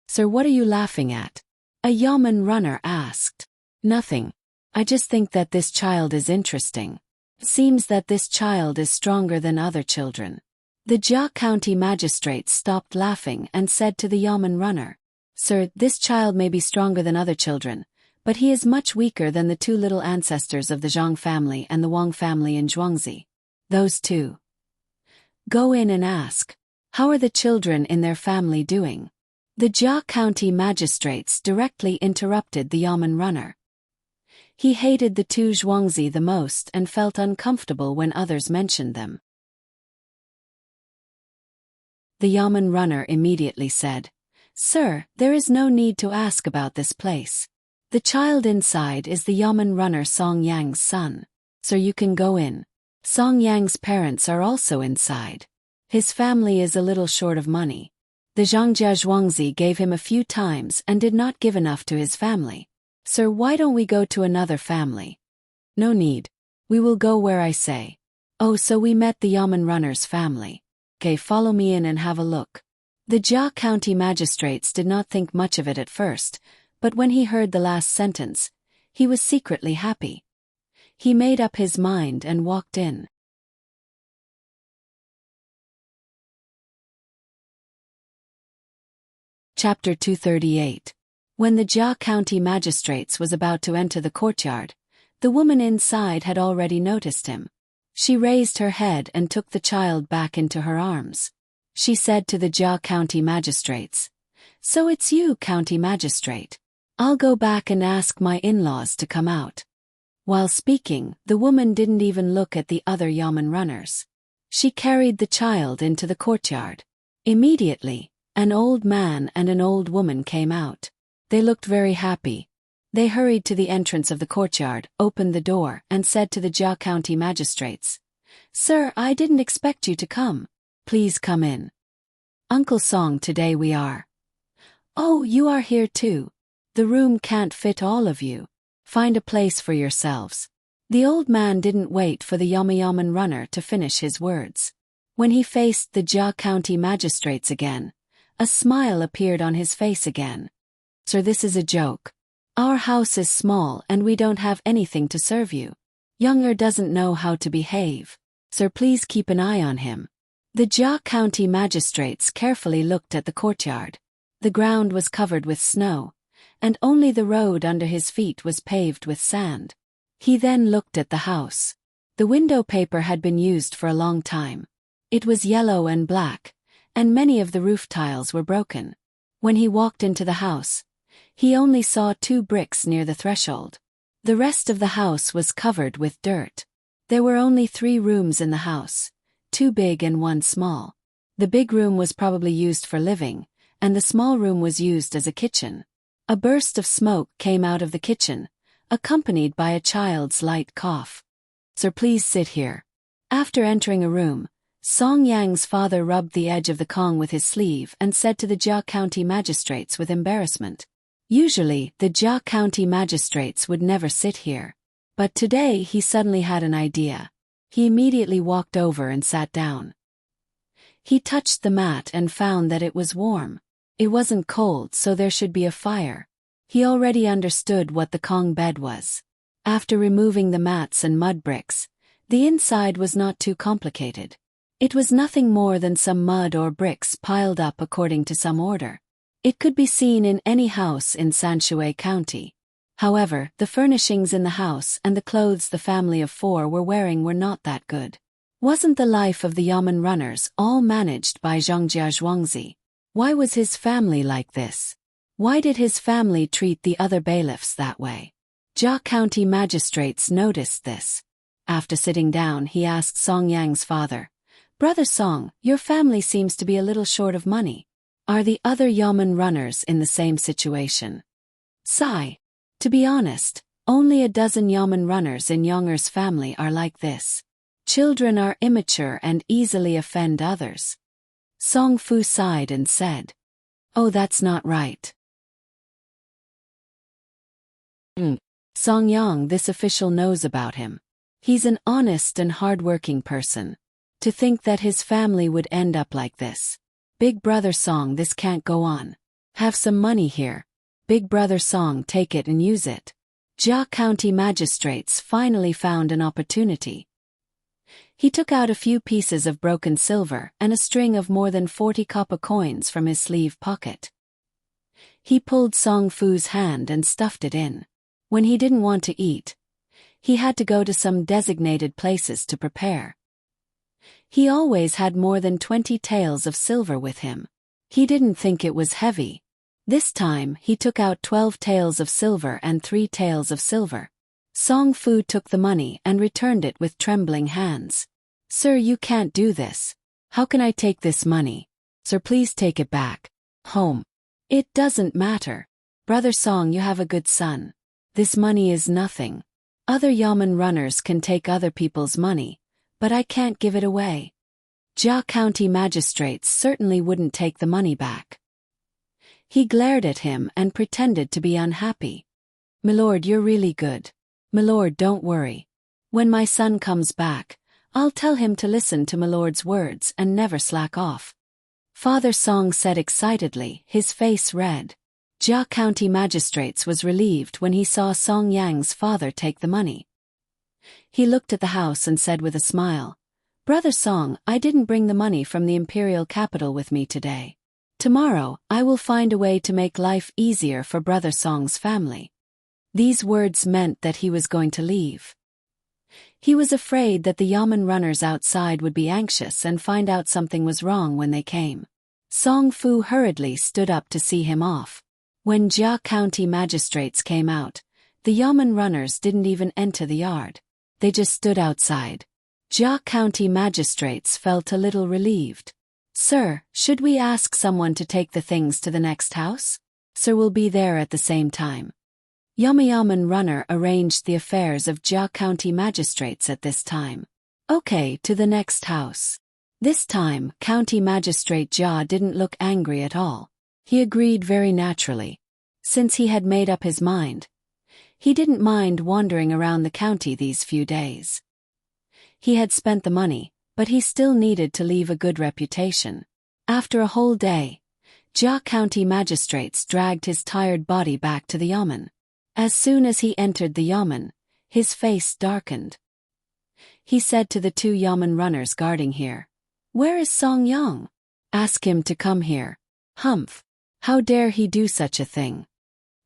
Sir, what are you laughing at? A yamen runner asked. Nothing. I just think that this child is interesting. It seems that this child is stronger than other children. The Jia County magistrates stopped laughing and said to the yamen runner, Sir, this child may be stronger than other children, but he is much weaker than the 2 little ancestors of the Zhang family and the Wang family in Zhuangzi. Those 2. Go in and ask, how are the children in their family doing? The Jia County magistrates directly interrupted the yamen runner. He hated the 2 Zhuangzi the most and felt uncomfortable when others mentioned them. The yamen runner immediately said, Sir, there is no need to ask about this place. The child inside is the yamen runner Song Yang's son. Sir, you can go in. Song Yang's parents are also inside. His family is a little short of money. The Zhangjia Zhuangzi gave him a few times and did not give enough to his family. Sir, why don't we go to another family? No need. We will go where I say. Oh, so we met the yamen runner's family. Okay, follow me in and have a look. The Jia County magistrates did not think much of it at first, but when he heard the last sentence, he was secretly happy. He made up his mind and walked in. Chapter 238. When the Jia County magistrates was about to enter the courtyard, the woman inside had already noticed him. She raised her head and took the child back into her arms. She said to the Jia County magistrates, So it's you, County Magistrate. I'll go back and ask my in-laws to come out. While speaking, the woman didn't even look at the other yamen runners. She carried the child into the courtyard. Immediately, an old man and an old woman came out. They looked very happy. They hurried to the entrance of the courtyard, opened the door, and said to the Jia County magistrates, Sir, I didn't expect you to come. Please come in. Uncle Song, today we are. Oh, you are here too. The room can't fit all of you. Find a place for yourselves. The old man didn't wait for the Yaman runner to finish his words. When he faced the Jia County magistrates again, a smile appeared on his face again. Sir, this is a joke. Our house is small and we don't have anything to serve you. Younger doesn't know how to behave. Sir, please keep an eye on him. The Jia County magistrates carefully looked at the courtyard. The ground was covered with snow, and only the road under his feet was paved with sand. He then looked at the house. The window paper had been used for a long time. It was yellow and black, and many of the roof tiles were broken. When he walked into the house, he only saw 2 bricks near the threshold. The rest of the house was covered with dirt. There were only 3 rooms in the house, 2 big and 1 small. The big room was probably used for living, and the small room was used as a kitchen. A burst of smoke came out of the kitchen, accompanied by a child's light cough. Sir, please sit here. After entering a room, Song Yang's father rubbed the edge of the Kong with his sleeve and said to the Jia County magistrates with embarrassment. Usually, the Jia County magistrates would never sit here. But today he suddenly had an idea. He immediately walked over and sat down. He touched the mat and found that it was warm. It wasn't cold, so there should be a fire. He already understood what the Kong bed was. After removing the mats and mud bricks, the inside was not too complicated. It was nothing more than some mud or bricks piled up according to some order. It could be seen in any house in Sanshui County. However, the furnishings in the house and the clothes the family of 4 were wearing were not that good. Wasn't the life of the Yaman runners all managed by Zhongjia Zhuangzi? Why was his family like this? Why did his family treat the other bailiffs that way? Jia County magistrates noticed this. After sitting down, he asked Song Yang's father, "Brother Song, your family seems to be a little short of money. Are the other Yaman runners in the same situation?" Sigh. To be honest, only a dozen Yaman runners in Yonger's family are like this. Children are immature and easily offend others. Song Fu sighed and said, "Oh, that's not right. Song Yang, this official knows about him. He's an honest and hard-working person. To think that his family would end up like this. Big brother Song, this can't go on. Have some money here. Big brother Song, take it and use it." Jia County magistrates finally found an opportunity. He took out a few pieces of broken silver and a string of more than 40 copper coins from his sleeve pocket. He pulled Song Fu's hand and stuffed it in. When he didn't want to eat, he had to go to some designated places to prepare. He always had more than 20 taels of silver with him. He didn't think it was heavy. This time he took out 12 taels of silver and 3 taels of silver. Song Fu took the money and returned it with trembling hands. "Sir, you can't do this. How can I take this money? Sir, please take it back. Home." "It doesn't matter. Brother Song, you have a good son. This money is nothing. Other Yaman runners can take other people's money, but I can't give it away." Jia County magistrates certainly wouldn't take the money back. He glared at him and pretended to be unhappy. "Milord, you're really good. Milord, don't worry. When my son comes back, I'll tell him to listen to Milord's words and never slack off." Father Song said excitedly, his face red. Jia County magistrates was relieved when he saw Song Yang's father take the money. He looked at the house and said with a smile, "Brother Song, I didn't bring the money from the imperial capital with me today. Tomorrow, I will find a way to make life easier for Brother Song's family." These words meant that he was going to leave. He was afraid that the Yaman runners outside would be anxious and find out something was wrong when they came. Song Fu hurriedly stood up to see him off. When Jia County magistrates came out, the Yaman runners didn't even enter the yard. They just stood outside. Jia County magistrates felt a little relieved. "Sir, should we ask someone to take the things to the next house? Sir will be there at the same time." Yaman runner arranged the affairs of Jia County magistrates at this time. "Okay, to the next house." This time, County Magistrate Jia didn't look angry at all. He agreed very naturally. Since he had made up his mind, he didn't mind wandering around the county these few days. He had spent the money, but he still needed to leave a good reputation. After a whole day, Jia County magistrates dragged his tired body back to the yamen. As soon as he entered the yamen, his face darkened. He said to the 2 yamen runners guarding here, "Where is Song Yang? Ask him to come here." Humph! How dare he do such a thing?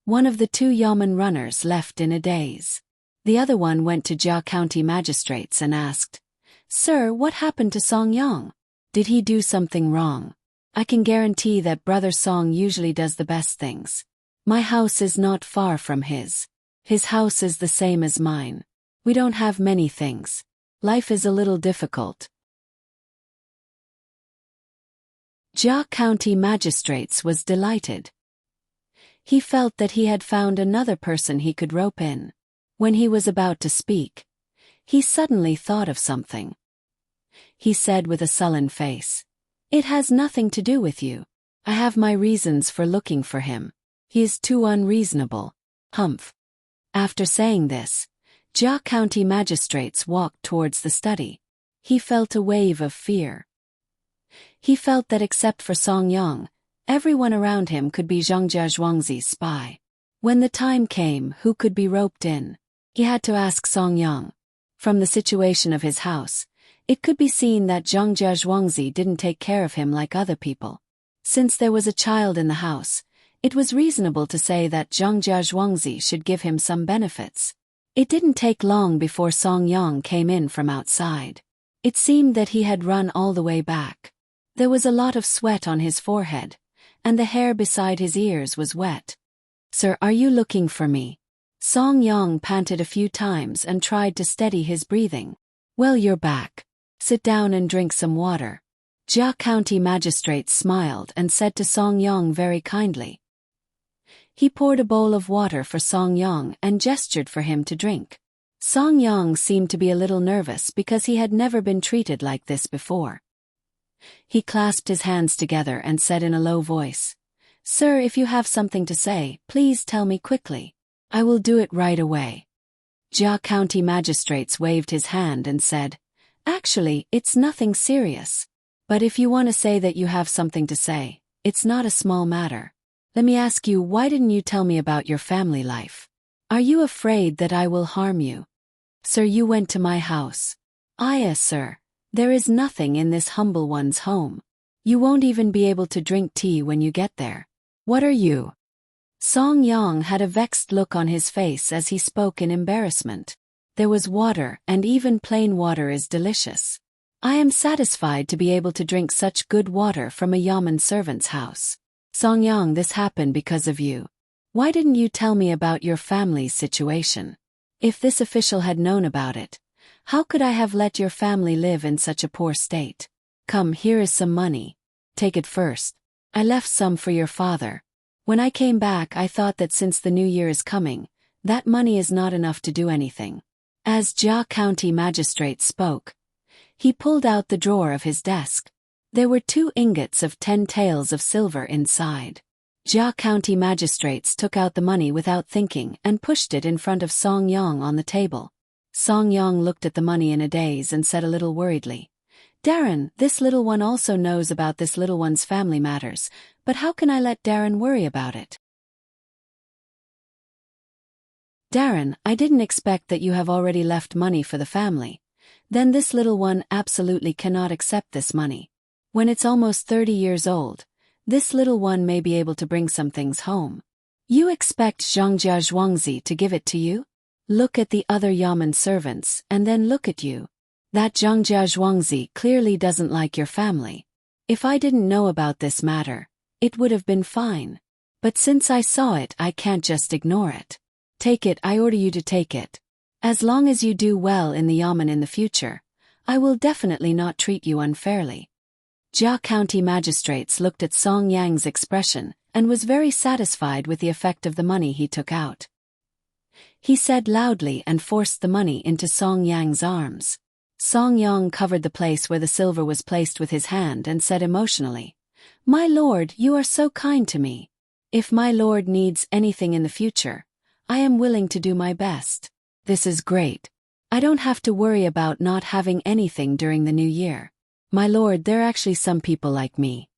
One of the 2 yamen runners left in a daze. The other one went to Jia County magistrates and asked, "Sir, what happened to Song Yang? Did he do something wrong? I can guarantee that Brother Song usually does the best things. My house is not far from his. His house is the same as mine. We don't have many things. Life is a little difficult." Jia County magistrates was delighted. He felt that he had found another person he could rope in. When he was about to speak, he suddenly thought of something. He said with a sullen face, "It has nothing to do with you. I have my reasons for looking for him. He is too unreasonable." Humph! After saying this, Jia County magistrates walked towards the study. He felt a wave of fear. He felt that except for Song Yang, everyone around him could be Zhangjia Zhuangzi's spy. When the time came who could be roped in, he had to ask Song Yang. From the situation of his house, it could be seen that Zhangjia Zhuangzi didn't take care of him like other people. Since there was a child in the house, it was reasonable to say that Zhangjia Zhuangzi should give him some benefits. It didn't take long before Song Yang came in from outside. It seemed that he had run all the way back. There was a lot of sweat on his forehead, and the hair beside his ears was wet. "Sir, are you looking for me?" Song Yang panted a few times and tried to steady his breathing. "Well, you're back. Sit down and drink some water." Jia County magistrate smiled and said to Song Yang very kindly. He poured a bowl of water for Song Yang and gestured for him to drink. Song Yang seemed to be a little nervous because he had never been treated like this before. He clasped his hands together and said in a low voice, "Sir, if you have something to say, please tell me quickly. I will do it right away." Jia County magistrates waved his hand and said, "Actually, it's nothing serious. But if you want to say that you have something to say, it's not a small matter. Let me ask you, why didn't you tell me about your family life? Are you afraid that I will harm you? Sir, you went to my house." Yes, sir. There is nothing in this humble one's home. You won't even be able to drink tea when you get there. What are you?" Song Yang had a vexed look on his face as he spoke in embarrassment. "There was water, and even plain water is delicious. I am satisfied to be able to drink such good water from a yamen servant's house. Song Yang, this happened because of you. Why didn't you tell me about your family's situation? If this official had known about it, how could I have let your family live in such a poor state? Come, here is some money. Take it first. I left some for your father. When I came back, I thought that since the new year is coming, that money is not enough to do anything." As Jia County magistrate spoke, he pulled out the drawer of his desk. There were 2 ingots of 10 taels of silver inside. Jia County magistrates took out the money without thinking and pushed it in front of Song Yang on the table. Song Yang looked at the money in a daze and said a little worriedly, "Darren, this little one also knows about this little one's family matters, but how can I let Darren worry about it?" "Darren, I didn't expect that you have already left money for the family. Then this little one absolutely cannot accept this money. When it's almost 30 years old, this little one may be able to bring some things home. You expect Zhangjia Zhuangzi to give it to you? Look at the other yamen servants and then look at you. That Zhangjia Zhuangzi clearly doesn't like your family. If I didn't know about this matter, it would have been fine. But since I saw it, I can't just ignore it. Take it, I order you to take it. As long as you do well in the yamen in the future, I will definitely not treat you unfairly." Jia County magistrates looked at Song Yang's expression and was very satisfied with the effect of the money he took out. He said loudly and forced the money into Song Yang's arms. Song Yang covered the place where the silver was placed with his hand and said emotionally, My lord, you are so kind to me. If my lord needs anything in the future, I am willing to do my best. This is great. I don't have to worry about not having anything during the new year. My lord, there are actually some people like me.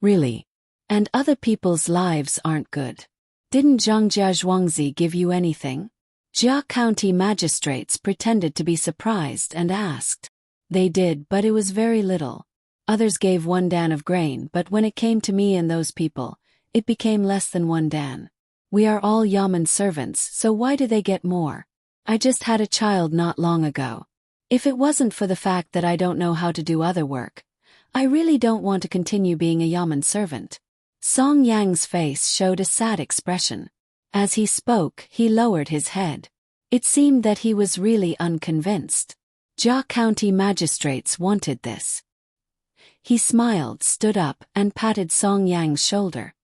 Really? And other people's lives aren't good. Didn't Zhangjia Zhuangzi give you anything? Jia County magistrates pretended to be surprised and asked. They did, but it was very little. Others gave 1 dan of grain, but when it came to me and those people, it became less than 1 dan. We are all yamen servants, so why do they get more? I just had a child not long ago. If it wasn't for the fact that I don't know how to do other work, I really don't want to continue being a yamen servant. Song Yang's face showed a sad expression. As he spoke, he lowered his head. It seemed that he was really unconvinced. Jia County magistrates wanted this. He smiled, stood up, and patted Song Yang's shoulder.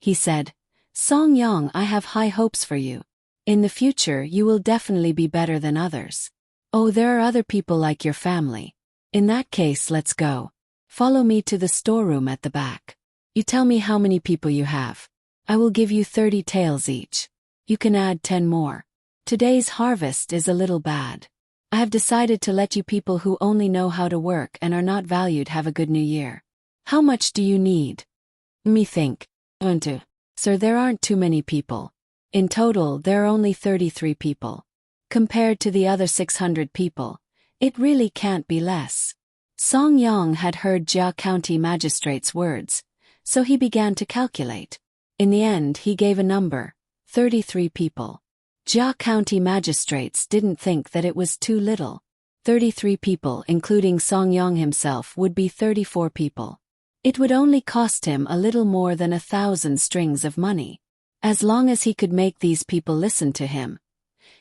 He said, Song Yang, I have high hopes for you. In the future you will definitely be better than others. Oh, there are other people like your family. In that case, let's go. Follow me to the storeroom at the back. You tell me how many people you have. I will give you 30 taels each. You can add 10 more. Today's harvest is a little bad. I have decided to let you people who only know how to work and are not valued have a good new year. How much do you need? Me think. Sir, there aren't too many people. In total, there are only 33 people. Compared to the other 600 people, it really can't be less. Song Yang had heard Jia County magistrate's words, so he began to calculate. In the end, he gave a number, 33 people. Jia County magistrates didn't think that it was too little. 33 people, including Song Yang himself, would be 34 people. It would only cost him a little more than 1,000 strings of money. As long as he could make these people listen to him,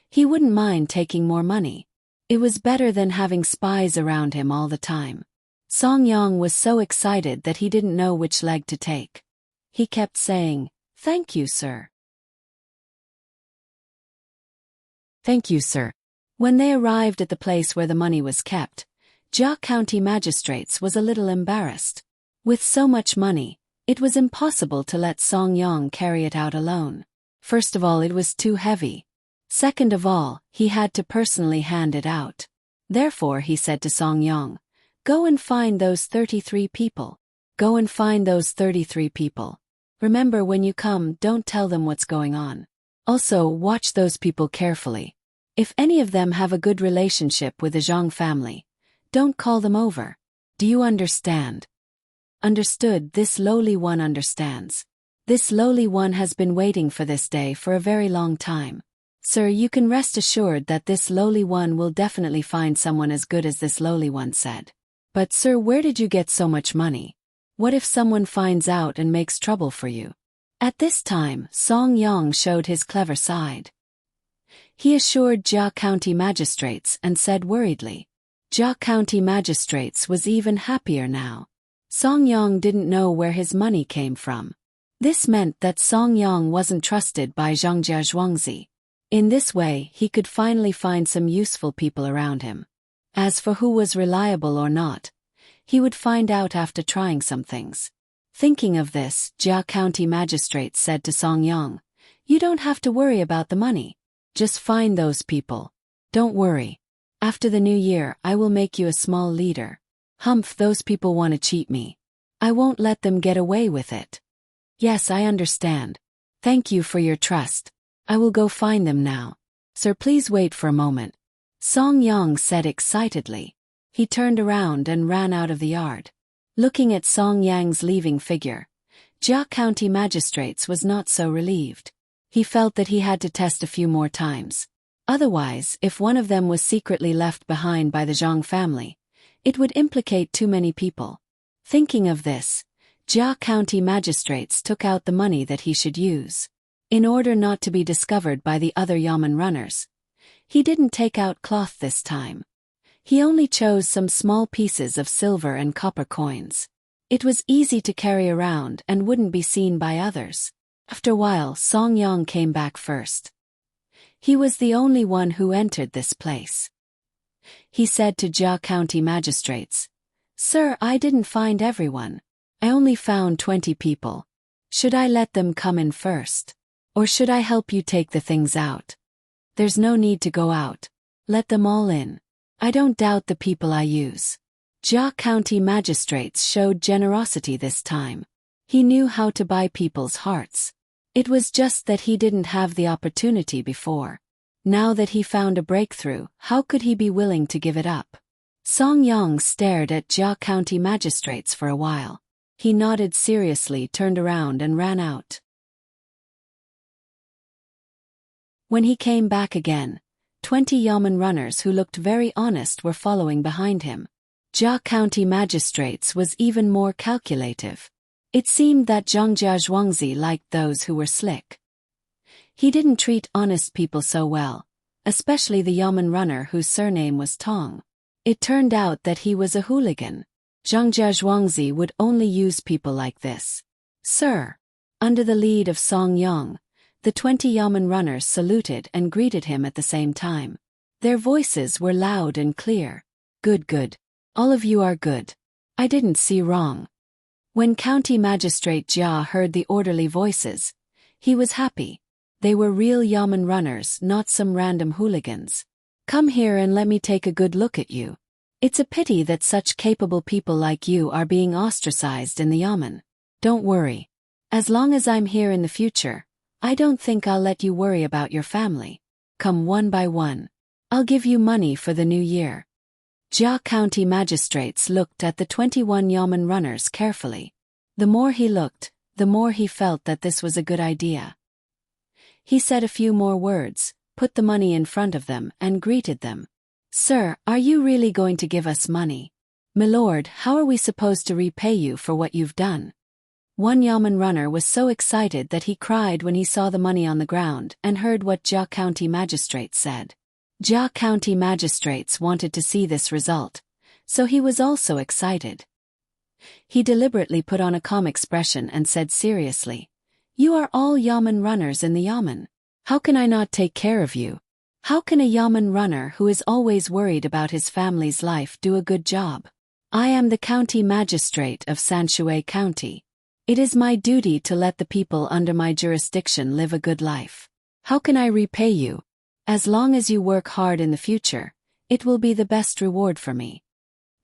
he wouldn't mind taking more money. It was better than having spies around him all the time. Song Yang was so excited that he didn't know which leg to take. He kept saying, "Thank you, sir. Thank you, sir." When they arrived at the place where the money was kept, Jia County magistrates was a little embarrassed. With so much money, it was impossible to let Song Yang carry it out alone. First of all, it was too heavy. Second of all, he had to personally hand it out. Therefore, he said to Song Yang, "Go and find those 33 people. Go and find those 33 people. Remember, when you come, don't tell them what's going on. Also, watch those people carefully. If any of them have a good relationship with the Zhang family, don't call them over. Do you understand?" Understood. This lowly one understands. This lowly one has been waiting for this day for a very long time. Sir, you can rest assured that this lowly one will definitely find someone as good as this lowly one said. But sir, where did you get so much money? What if someone finds out and makes trouble for you? At this time, Song Yang showed his clever side. He assured Jia County magistrates and said worriedly. Jia County magistrates was even happier now. Song Yang didn't know where his money came from. This meant that Song Yang wasn't trusted by Zhangjia Zhuangzi. In this way, he could finally find some useful people around him. As for who was reliable or not, he would find out after trying some things. Thinking of this, Jia County magistrates said to Song Yang, "You don't have to worry about the money. Just find those people. Don't worry. After the new year, I will make you a small leader. Humph, those people want to cheat me. I won't let them get away with it." "Yes, I understand. Thank you for your trust. I will go find them now." "Sir, please wait for a moment," Song Yang said excitedly. He turned around and ran out of the yard. Looking at Song Yang's leaving figure, Jia County magistrates was not so relieved. He felt that he had to test a few more times. Otherwise, if one of them was secretly left behind by the Zhang family, it would implicate too many people. Thinking of this, Jia County magistrates took out the money that he should use. In order not to be discovered by the other yamen runners, he didn't take out cloth this time. He only chose some small pieces of silver and copper coins. It was easy to carry around and wouldn't be seen by others. After a while, Song Yang came back first. He was the only one who entered this place. He said to Jia County magistrates, "Sir, I didn't find everyone. I only found 20 people. Should I let them come in first? Or should I help you take the things out? There's no need to go out. Let them all in. I don't doubt the people I use. Jia County magistrates showed generosity this time. He knew how to buy people's hearts. It was just that he didn't have the opportunity before. Now that he found a breakthrough, how could he be willing to give it up? Song Yang stared at Jia County magistrates for a while. He nodded seriously, turned around and ran out. When he came back again, 20 Yamen runners who looked very honest were following behind him. Jia County magistrates was even more calculative. It seemed that Zhongjia Zhuangzi liked those who were slick. He didn't treat honest people so well, especially the Yamen runner whose surname was Tang. It turned out that he was a hooligan. Zhongjia Zhuangzi would only use people like this. Sir. Under the lead of Song Yang, the 20 Yamen runners saluted and greeted him at the same time. Their voices were loud and clear. Good, good. All of you are good. I didn't see wrong. When County Magistrate Jia heard the orderly voices, he was happy. They were real Yamen runners, not some random hooligans. Come here and let me take a good look at you. It's a pity that such capable people like you are being ostracized in the Yamen. Don't worry. As long as I'm here in the future, I don't think I'll let you worry about your family. Come one by one. I'll give you money for the new year. Jia County magistrates looked at the 21 Yamen runners carefully. The more he looked, the more he felt that this was a good idea. He said a few more words, put the money in front of them, and greeted them. Sir, are you really going to give us money? Milord, how are we supposed to repay you for what you've done? One Yamen runner was so excited that he cried when he saw the money on the ground and heard what Jia County magistrates said. Jia County magistrates wanted to see this result, so he was also excited. He deliberately put on a calm expression and said seriously, You are all Yamen runners in the Yamen. How can I not take care of you? How can a Yamen runner who is always worried about his family's life do a good job? I am the county magistrate of Sanshui County. It is my duty to let the people under my jurisdiction live a good life. How can I repay you? As long as you work hard in the future, it will be the best reward for me.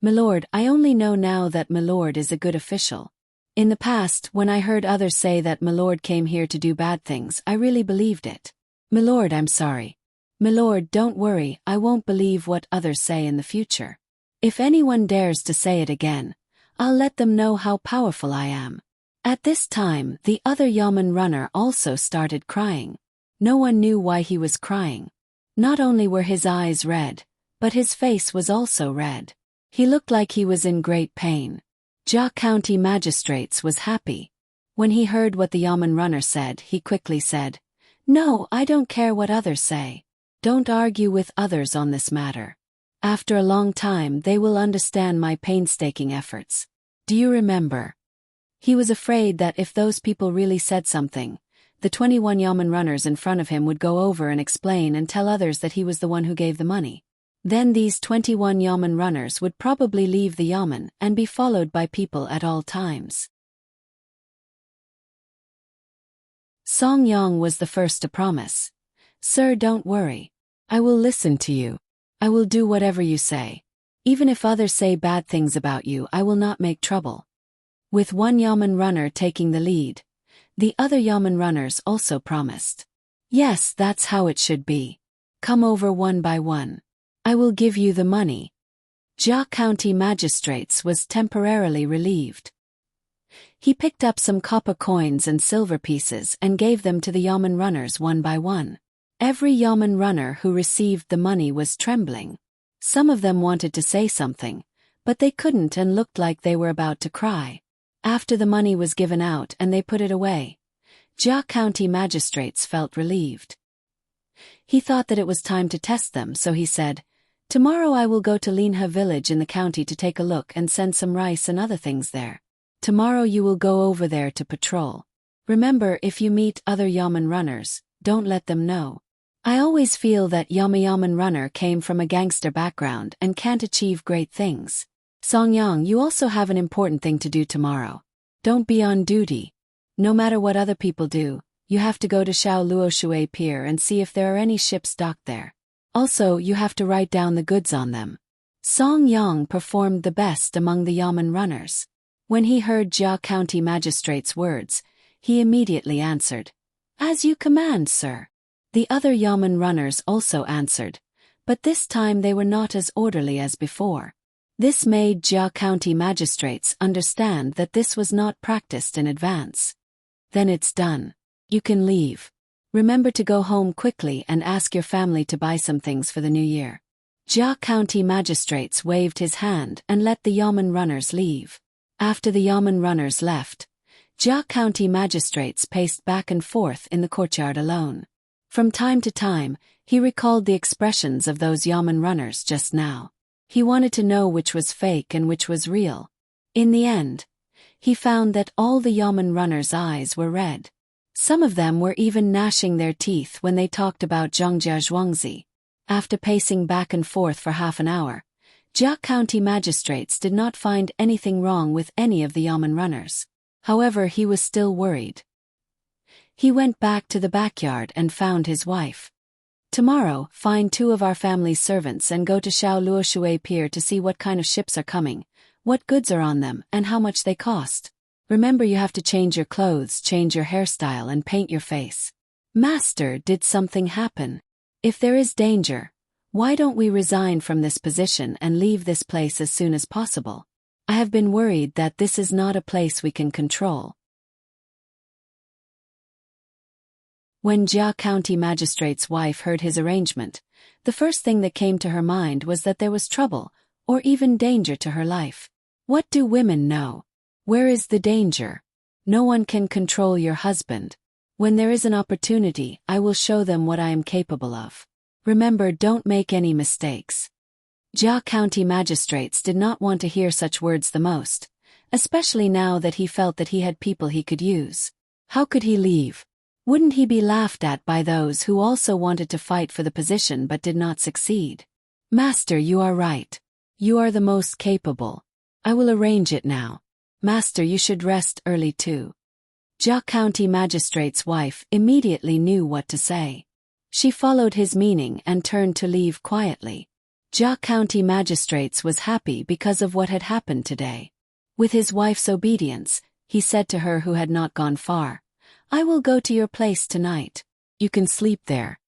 Milord, I only know now that Milord is a good official. In the past, when I heard others say that Milord came here to do bad things, I really believed it. Milord, I'm sorry. Milord, don't worry, I won't believe what others say in the future. If anyone dares to say it again, I'll let them know how powerful I am. At this time, the other Yamen runner also started crying. No one knew why he was crying. Not only were his eyes red, but his face was also red. He looked like he was in great pain. Jia County magistrates was happy. When he heard what the Yamen runner said, he quickly said, No, I don't care what others say. Don't argue with others on this matter. After a long time they will understand my painstaking efforts. Do you remember? He was afraid that if those people really said something, the 21 Yamen runners in front of him would go over and explain and tell others that he was the one who gave the money. Then these 21 Yamen runners would probably leave the Yamen and be followed by people at all times. Song Yang was the first to promise. Sir, don't worry. I will listen to you. I will do whatever you say. Even if others say bad things about you, I will not make trouble. With one Yamen runner taking the lead, the other Yamen runners also promised. Yes, that's how it should be. Come over one by one. I will give you the money. Jia County magistrates was temporarily relieved. He picked up some copper coins and silver pieces and gave them to the Yamen runners one by one. Every Yamen runner who received the money was trembling. Some of them wanted to say something, but they couldn't and looked like they were about to cry. After the money was given out and they put it away, Jia County magistrates felt relieved. He thought that it was time to test them, so he said, Tomorrow I will go to Linha village in the county to take a look and send some rice and other things there. Tomorrow you will go over there to patrol. Remember, if you meet other Yamen runners, don't let them know. I always feel that Yamen runner came from a gangster background and can't achieve great things. Song Yang, you also have an important thing to do tomorrow. Don't be on duty. No matter what other people do, you have to go to Shao Luoshui Pier and see if there are any ships docked there. Also, you have to write down the goods on them. Song Yang performed the best among the Yamen runners. When he heard Jia County Magistrate's words, he immediately answered, "As you command, sir." The other Yamen runners also answered, but this time they were not as orderly as before. This made Jia County magistrates understand that this was not practiced in advance. "Then it's done. You can leave. Remember to go home quickly and ask your family to buy some things for the new year." Jia County magistrates waved his hand and let the Yamen runners leave. After the Yamen runners left, Jia County magistrates paced back and forth in the courtyard alone. From time to time, he recalled the expressions of those Yamen runners just now. He wanted to know which was fake and which was real. In the end, he found that all the Yamen runners' eyes were red. Some of them were even gnashing their teeth when they talked about Zhongjia Zhuangzi. After pacing back and forth for half an hour, Jia County magistrates did not find anything wrong with any of the Yamen runners. However, he was still worried. He went back to the backyard and found his wife. "Tomorrow, find 2 of our family's servants and go to Shao Luoshui Pier to see what kind of ships are coming, what goods are on them, and how much they cost. Remember, you have to change your clothes, change your hairstyle, and paint your face." "Master, did something happen? If there is danger, why don't we resign from this position and leave this place as soon as possible? I have been worried that this is not a place we can control." When Jia County Magistrate's wife heard his arrangement, the first thing that came to her mind was that there was trouble, or even danger to her life. What do women know? Where is the danger? No one can control your husband. When there is an opportunity, I will show them what I am capable of. Remember, don't make any mistakes. Jia County magistrates did not want to hear such words the most, especially now that he felt that he had people he could use. How could he leave? Wouldn't he be laughed at by those who also wanted to fight for the position but did not succeed? "Master, you are right. You are the most capable. I will arrange it now. Master, you should rest early too." Jia County magistrate's wife immediately knew what to say. She followed his meaning and turned to leave quietly. Jia County magistrates was happy because of what had happened today. With his wife's obedience, he said to her who had not gone far, "I will go to your place tonight. You can sleep there."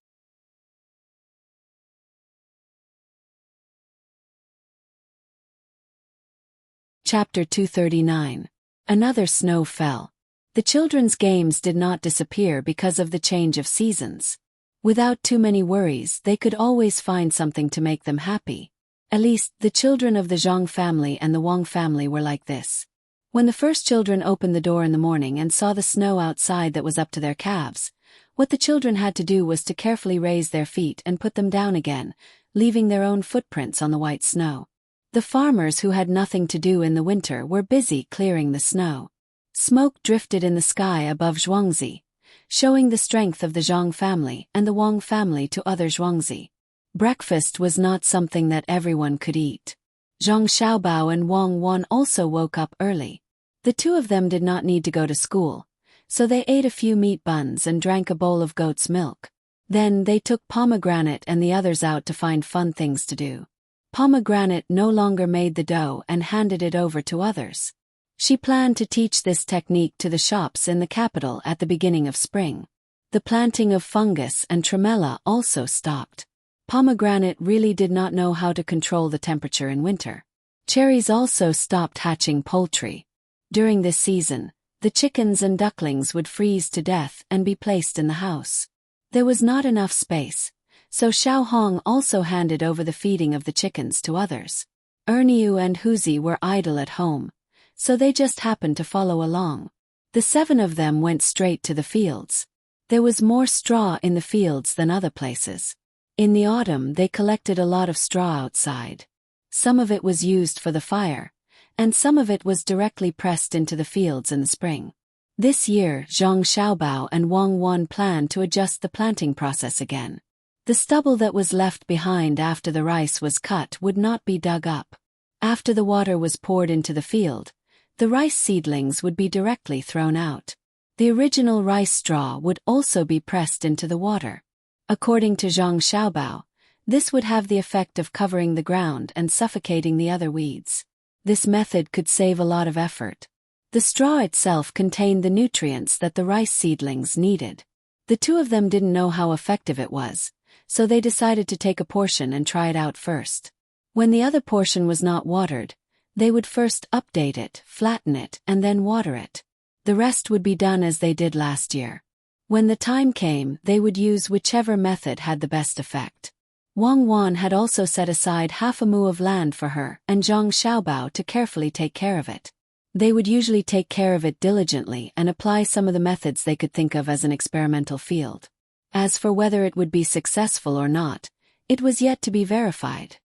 Chapter 239. Another snow fell. The children's games did not disappear because of the change of seasons. Without too many worries, they could always find something to make them happy. At least, the children of the Zhang family and the Wang family were like this. When the first children opened the door in the morning and saw the snow outside that was up to their calves, what the children had to do was to carefully raise their feet and put them down again, leaving their own footprints on the white snow. The farmers who had nothing to do in the winter were busy clearing the snow. Smoke drifted in the sky above Zhuangzi, showing the strength of the Zhang family and the Wang family to other Zhuangzi. Breakfast was not something that everyone could eat. Zhang Xiaobao and Wang Wan also woke up early. The 2 of them did not need to go to school, so they ate a few meat buns and drank a bowl of goat's milk. Then they took Pomegranate and the others out to find fun things to do. Pomegranate no longer made the dough and handed it over to others. She planned to teach this technique to the shops in the capital at the beginning of spring. The planting of fungus and tremella also stopped. Pomegranate really did not know how to control the temperature in winter. Cherries also stopped hatching poultry. During this season, the chickens and ducklings would freeze to death and be placed in the house. There was not enough space, so Xiao Hong also handed over the feeding of the chickens to others. Erniu and Huzi were idle at home, so they just happened to follow along. The 7 of them went straight to the fields. There was more straw in the fields than other places. In the autumn they collected a lot of straw outside. Some of it was used for the fire, and some of it was directly pressed into the fields in the spring. This year Zhang Xiaobao and Wang Wan planned to adjust the planting process again. The stubble that was left behind after the rice was cut would not be dug up. After the water was poured into the field, the rice seedlings would be directly thrown out. The original rice straw would also be pressed into the water. According to Zhang Xiaobao, this would have the effect of covering the ground and suffocating the other weeds. This method could save a lot of effort. The straw itself contained the nutrients that the rice seedlings needed. The two of them didn't know how effective it was, so they decided to take a portion and try it out first. When the other portion was not watered, they would first update it, flatten it, and then water it. The rest would be done as they did last year. When the time came, they would use whichever method had the best effect. Wang Wan had also set aside half a mu of land for her and Zhang Xiaobao to carefully take care of it. They would usually take care of it diligently and apply some of the methods they could think of as an experimental field. As for whether it would be successful or not, it was yet to be verified.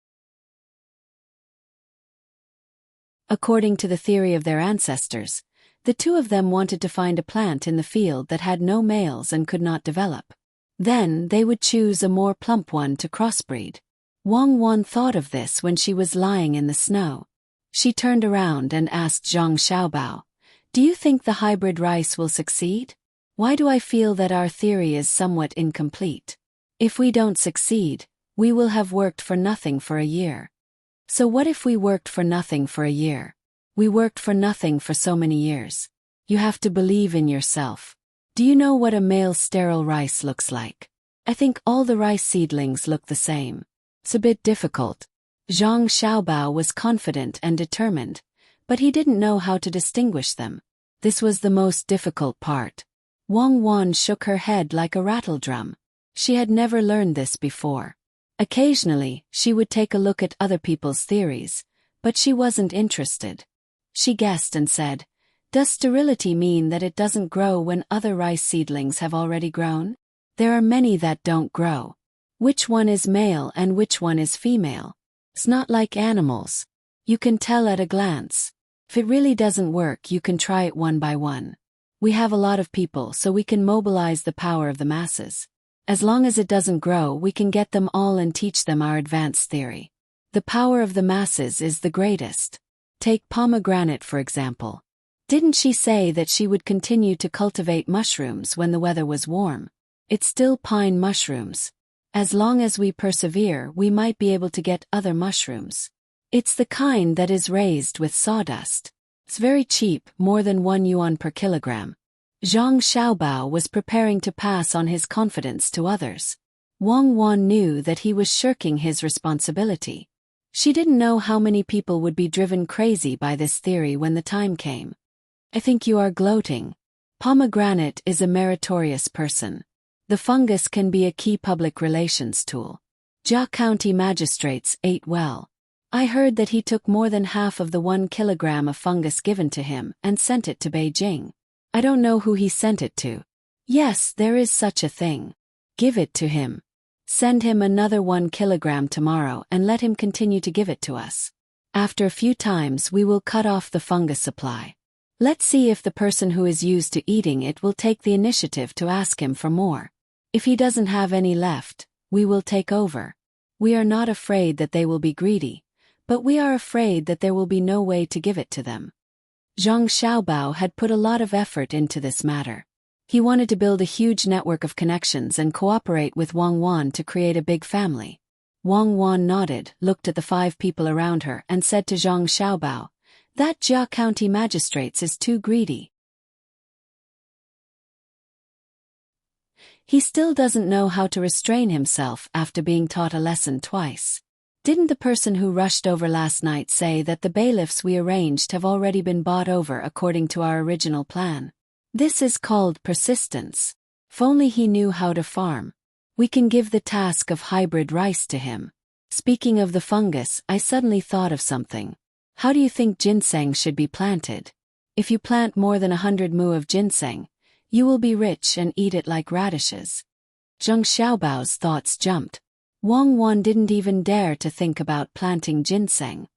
According to the theory of their ancestors, the two of them wanted to find a plant in the field that had no males and could not develop. Then they would choose a more plump one to crossbreed. Wang Wan thought of this when she was lying in the snow. She turned around and asked Zhang Xiaobao, "Do you think the hybrid rice will succeed? Why do I feel that our theory is somewhat incomplete? If we don't succeed, we will have worked for nothing for a year." So what if we worked for nothing for a year? We worked for nothing for so many years. You have to believe in yourself. Do you know what a male sterile rice looks like? I think all the rice seedlings look the same. It's a bit difficult. Zhang Xiaobao was confident and determined, but he didn't know how to distinguish them. This was the most difficult part. Wang Wan shook her head like a rattledrum. She had never learned this before. Occasionally, she would take a look at other people's theories, but she wasn't interested. She guessed and said, "Does sterility mean that it doesn't grow when other rice seedlings have already grown? There are many that don't grow. Which one is male and which one is female? It's not like animals. You can tell at a glance. If it really doesn't work, you can try it one by one. We have a lot of people, so we can mobilize the power of the masses. As long as it doesn't grow, we can get them all and teach them our advanced theory. The power of the masses is the greatest. Take pomegranate for example. Didn't she say that she would continue to cultivate mushrooms when the weather was warm? It's still pine mushrooms. As long as we persevere, we might be able to get other mushrooms. It's the kind that is raised with sawdust. It's very cheap, more than 1 yuan per kilogram." Zhang Xiaobao was preparing to pass on his confidence to others. Wang Wan knew that he was shirking his responsibility. She didn't know how many people would be driven crazy by this theory when the time came. "I think you are gloating. Pomegranate is a meritorious person. The fungus can be a key public relations tool. Jia County magistrates ate well. I heard that he took more than half of the 1 kilogram of fungus given to him and sent it to Beijing. I don't know who he sent it to. Yes, there is such a thing. Give it to him. Send him another 1 kilogram tomorrow and let him continue to give it to us. After a few times we will cut off the fungus supply. Let's see if the person who is used to eating it will take the initiative to ask him for more. If he doesn't have any left, we will take over. We are not afraid that they will be greedy, but we are afraid that there will be no way to give it to them." Zhang Xiaobao had put a lot of effort into this matter. He wanted to build a huge network of connections and cooperate with Wang Wan to create a big family. Wang Wan nodded, looked at the 5 people around her and said to Zhang Xiaobao, "That Jia County magistrates is too greedy. He still doesn't know how to restrain himself after being taught a lesson twice. Didn't the person who rushed over last night say that the bailiffs we arranged have already been bought over according to our original plan? This is called persistence. If only he knew how to farm. We can give the task of hybrid rice to him. Speaking of the fungus, I suddenly thought of something. How do you think ginseng should be planted? If you plant more than 100 mu of ginseng, you will be rich and eat it like radishes." Zhang Xiaobao's thoughts jumped. Wang Wan didn't even dare to think about planting ginseng.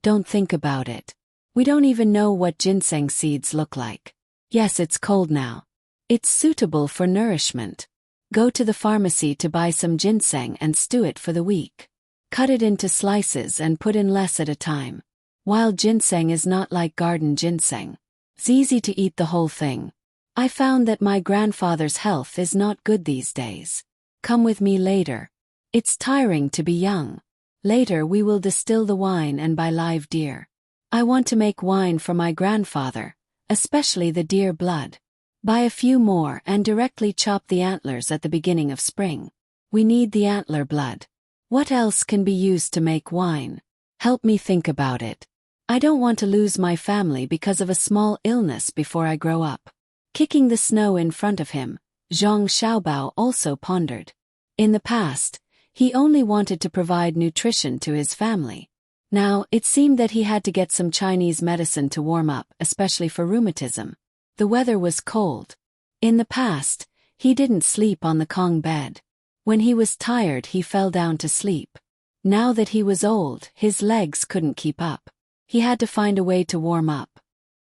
"Don't think about it. We don't even know what ginseng seeds look like. Yes, it's cold now. It's suitable for nourishment. Go to the pharmacy to buy some ginseng and stew it for the week. Cut it into slices and put in less at a time. Wild ginseng is not like garden ginseng. It's easy to eat the whole thing. I found that my grandfather's health is not good these days. Come with me later. It's tiring to be young. Later we will distill the wine and buy live deer. I want to make wine for my grandfather, especially the deer blood. Buy a few more and directly chop the antlers at the beginning of spring. We need the antler blood. What else can be used to make wine? Help me think about it. I don't want to lose my family because of a small illness before I grow up. Kicking the snow in front of him, Zhang Xiaobao also pondered. In the past, he only wanted to provide nutrition to his family. Now, it seemed that he had to get some Chinese medicine to warm up, especially for rheumatism. The weather was cold. In the past, he didn't sleep on the Kong bed. When he was tired, he fell down to sleep. Now that he was old, his legs couldn't keep up. He had to find a way to warm up.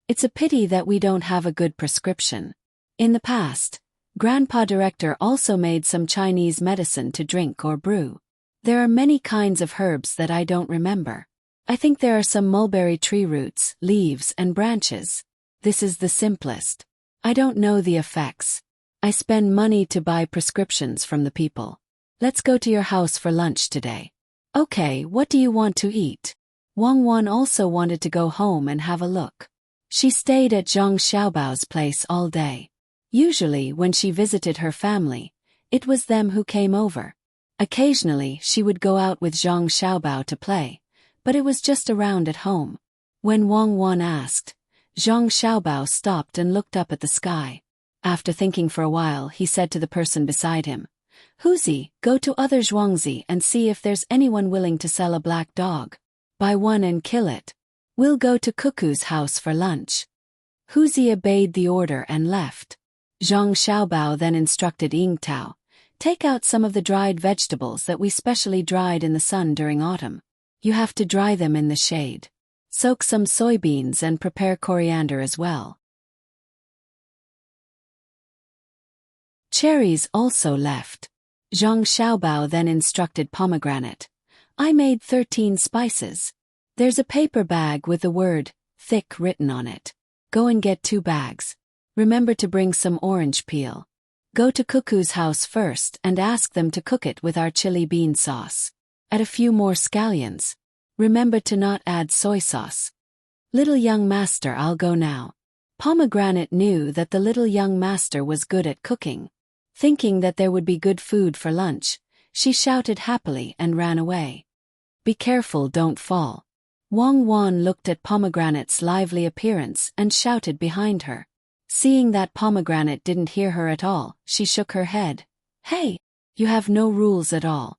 It's a pity that we don't have a good prescription. In the past, Grandpa Director also made some Chinese medicine to drink or brew. There are many kinds of herbs that I don't remember. I think there are some mulberry tree roots, leaves, and branches. This is the simplest. I don't know the effects. I spend money to buy prescriptions from the people. Let's go to your house for lunch today. Okay, what do you want to eat? Wang Wan also wanted to go home and have a look. She stayed at Zhang Xiaobao's place all day. Usually, when she visited her family, it was them who came over. Occasionally, she would go out with Zhang Xiaobao to play, but it was just around at home. When Wang Wan asked, Zhang Xiaobao stopped and looked up at the sky. After thinking for a while, he said to the person beside him, Huzi, go to other Zhuangzi and see if there's anyone willing to sell a black dog. Buy one and kill it. We'll go to Cuckoo's house for lunch. Huzi obeyed the order and left. Zhang Xiaobao then instructed Ying Tao, take out some of the dried vegetables that we specially dried in the sun during autumn. You have to dry them in the shade. Soak some soybeans and prepare coriander as well. Cherries also left. Zhang Xiaobao then instructed pomegranate. I made 13 spices. There's a paper bag with the word, thick written on it. Go and get 2 bags. Remember to bring some orange peel. Go to Cuckoo's house first and ask them to cook it with our chili bean sauce. Add a few more scallions. Remember to not add soy sauce. Little young master, I'll go now. Pomegranate knew that the little young master was good at cooking. Thinking that there would be good food for lunch, she shouted happily and ran away. Be careful, don't fall. Wang Wan looked at Pomegranate's lively appearance and shouted behind her. Seeing that Pomegranate didn't hear her at all, she shook her head. Hey, you have no rules at all.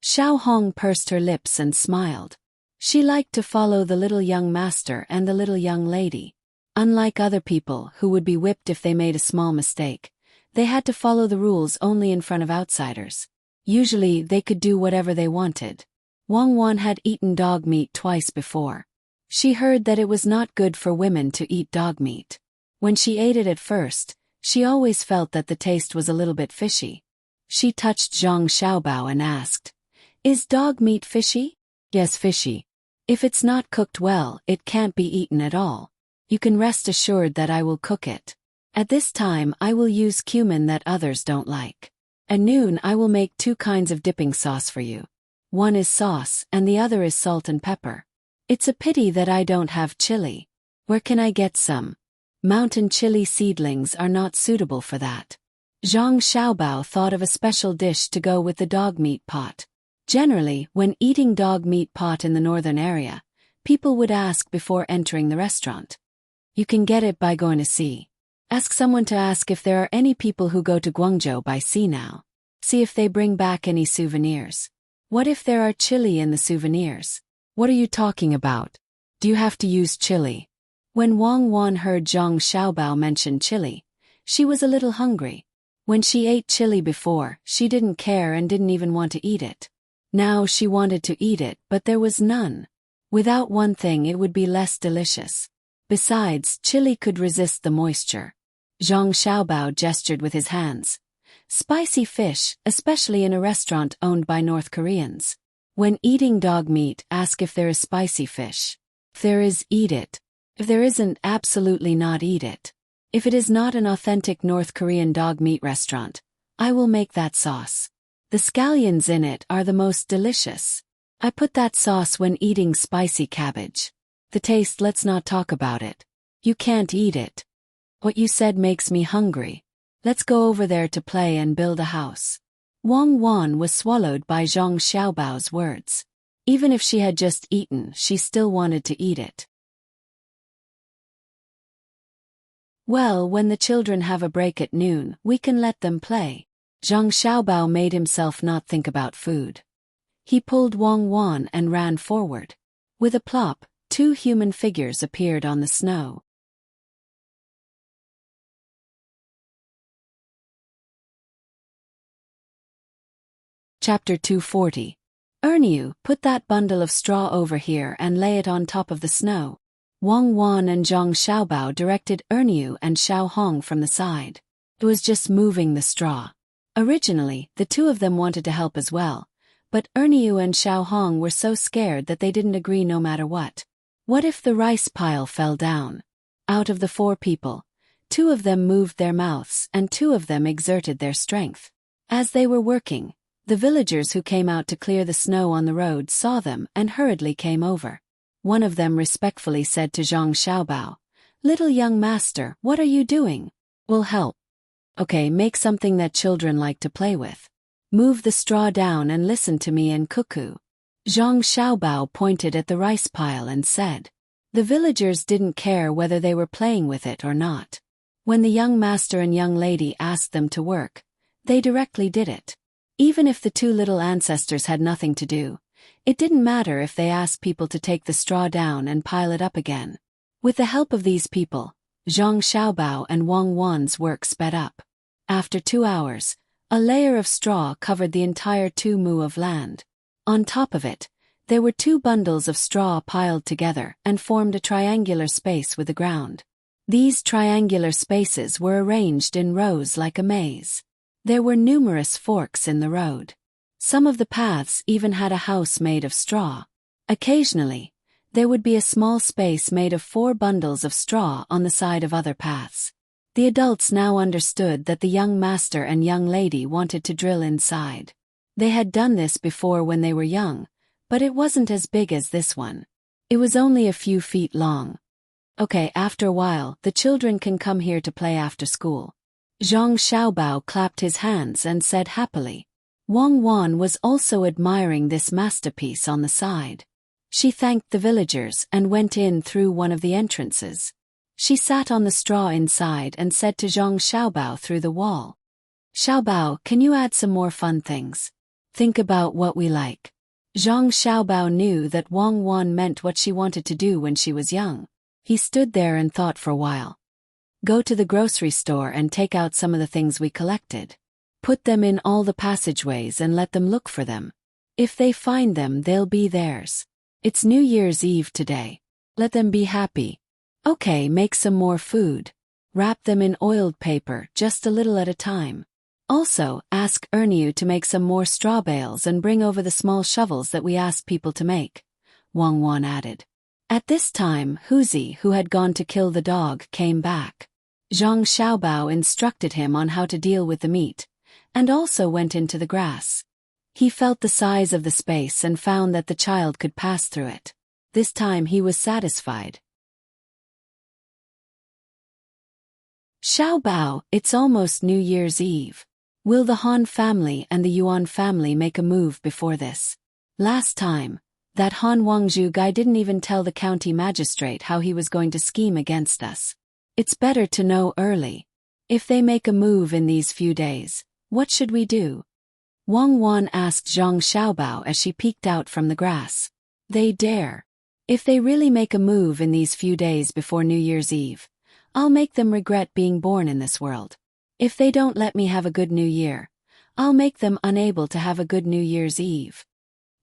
Xiao Hong pursed her lips and smiled. She liked to follow the little young master and the little young lady. Unlike other people who would be whipped if they made a small mistake, they had to follow the rules only in front of outsiders. Usually they could do whatever they wanted. Wang Wan had eaten dog meat twice before. She heard that it was not good for women to eat dog meat. When she ate it at first, she always felt that the taste was a little bit fishy. She touched Zhang Xiaobao and asked, Is dog meat fishy? Yes, fishy. If it's not cooked well, it can't be eaten at all. You can rest assured that I will cook it. At this time I will use cumin that others don't like. At noon I will make 2 kinds of dipping sauce for you. One is sauce and the other is salt and pepper. It's a pity that I don't have chili. Where can I get some? Mountain chili seedlings are not suitable for that. Zhang Xiaobao thought of a special dish to go with the dog meat pot. Generally, when eating dog meat pot in the northern area, people would ask before entering the restaurant. You can get it by going to sea. Ask someone to ask if there are any people who go to Guangzhou by sea now. See if they bring back any souvenirs. What if there are chili in the souvenirs? What are you talking about? Do you have to use chili? When Wang Wan heard Zhang Xiaobao mention chili, she was a little hungry. When she ate chili before, she didn't care and didn't even want to eat it. Now she wanted to eat it, but there was none. Without one thing it would be less delicious. Besides, chili could resist the moisture. Zhang Xiaobao gestured with his hands. Spicy fish, especially in a restaurant owned by North Koreans. When eating dog meat, ask if there is spicy fish. If there is, eat it. If there isn't, absolutely not eat it. If it is not an authentic North Korean dog meat restaurant, I will make that sauce. The scallions in it are the most delicious. I put that sauce when eating spicy cabbage. The taste, let's not talk about it. You can't eat it. What you said makes me hungry. Let's go over there to play and build a house. Wang Wan was swallowed by Zhang Xiaobao's words. Even if she had just eaten, she still wanted to eat it. Well, when the children have a break at noon, we can let them play. Zhang Xiaobao made himself not think about food. He pulled Wang Wan and ran forward. With a plop, 2 human figures appeared on the snow. Chapter 240. Erniu, put that bundle of straw over here and lay it on top of the snow. Wang Wan and Zhang Xiaobao directed Erniu and Xiao Hong from the side. It was just moving the straw. Originally, the 2 of them wanted to help as well, but Erniu and Xiao Hong were so scared that they didn't agree no matter what. What if the rice pile fell down? Out of the 4 people, 2 of them moved their mouths and 2 of them exerted their strength. As they were working, the villagers who came out to clear the snow on the road saw them and hurriedly came over. One of them respectfully said to Zhang Xiaobao, "Little young master, what are you doing? We'll help." "Okay, make something that children like to play with. Move the straw down and listen to me and cuckoo." Zhang Xiaobao pointed at the rice pile and said. The villagers didn't care whether they were playing with it or not. When the young master and young lady asked them to work, they directly did it. Even if the 2 little ancestors had nothing to do, it didn't matter if they asked people to take the straw down and pile it up again. With the help of these people, Zhang Xiaobao and Wang Wan's work sped up. After 2 hours, a layer of straw covered the entire 2 mu of land. On top of it, there were 2 bundles of straw piled together and formed a triangular space with the ground. These triangular spaces were arranged in rows like a maze. There were numerous forks in the road. Some of the paths even had a house made of straw. Occasionally, there would be a small space made of 4 bundles of straw on the side of other paths. The adults now understood that the young master and young lady wanted to drill inside. They had done this before when they were young, but it wasn't as big as this one. It was only a few feet long. Okay, after a while, the children can come here to play after school. Zhang Xiaobao clapped his hands and said happily. Wang Wan was also admiring this masterpiece on the side. She thanked the villagers and went in through one of the entrances. She sat on the straw inside and said to Zhang Xiaobao through the wall, "Xiaobao, can you add some more fun things? Think about what we like." Zhang Xiaobao knew that Wang Wan meant what she wanted to do when she was young. He stood there and thought for a while. "Go to the grocery store and take out some of the things we collected. Put them in all the passageways and let them look for them. If they find them, they'll be theirs. It's New Year's Eve today. Let them be happy. Okay, make some more food. Wrap them in oiled paper, just a little at a time. Also, ask Erniu to make some more straw bales and bring over the small shovels that we asked people to make," Wang Wan added. At this time, Huzi, who had gone to kill the dog, came back. Zhang Xiaobao instructed him on how to deal with the meat, and also went into the grass. He felt the size of the space and found that the child could pass through it. This time he was satisfied. "Xiaobao, it's almost New Year's Eve. Will the Han family and the Yuan family make a move before this? Last time, that Han Wangzhu guy didn't even tell the county magistrate how he was going to scheme against us. It's better to know early. If they make a move in these few days, what should we do?" Wang Wan asked Zhang Xiaobao as she peeked out from the grass. "They dare. If they really make a move in these few days before New Year's Eve, I'll make them regret being born in this world. If they don't let me have a good New Year, I'll make them unable to have a good New Year's Eve."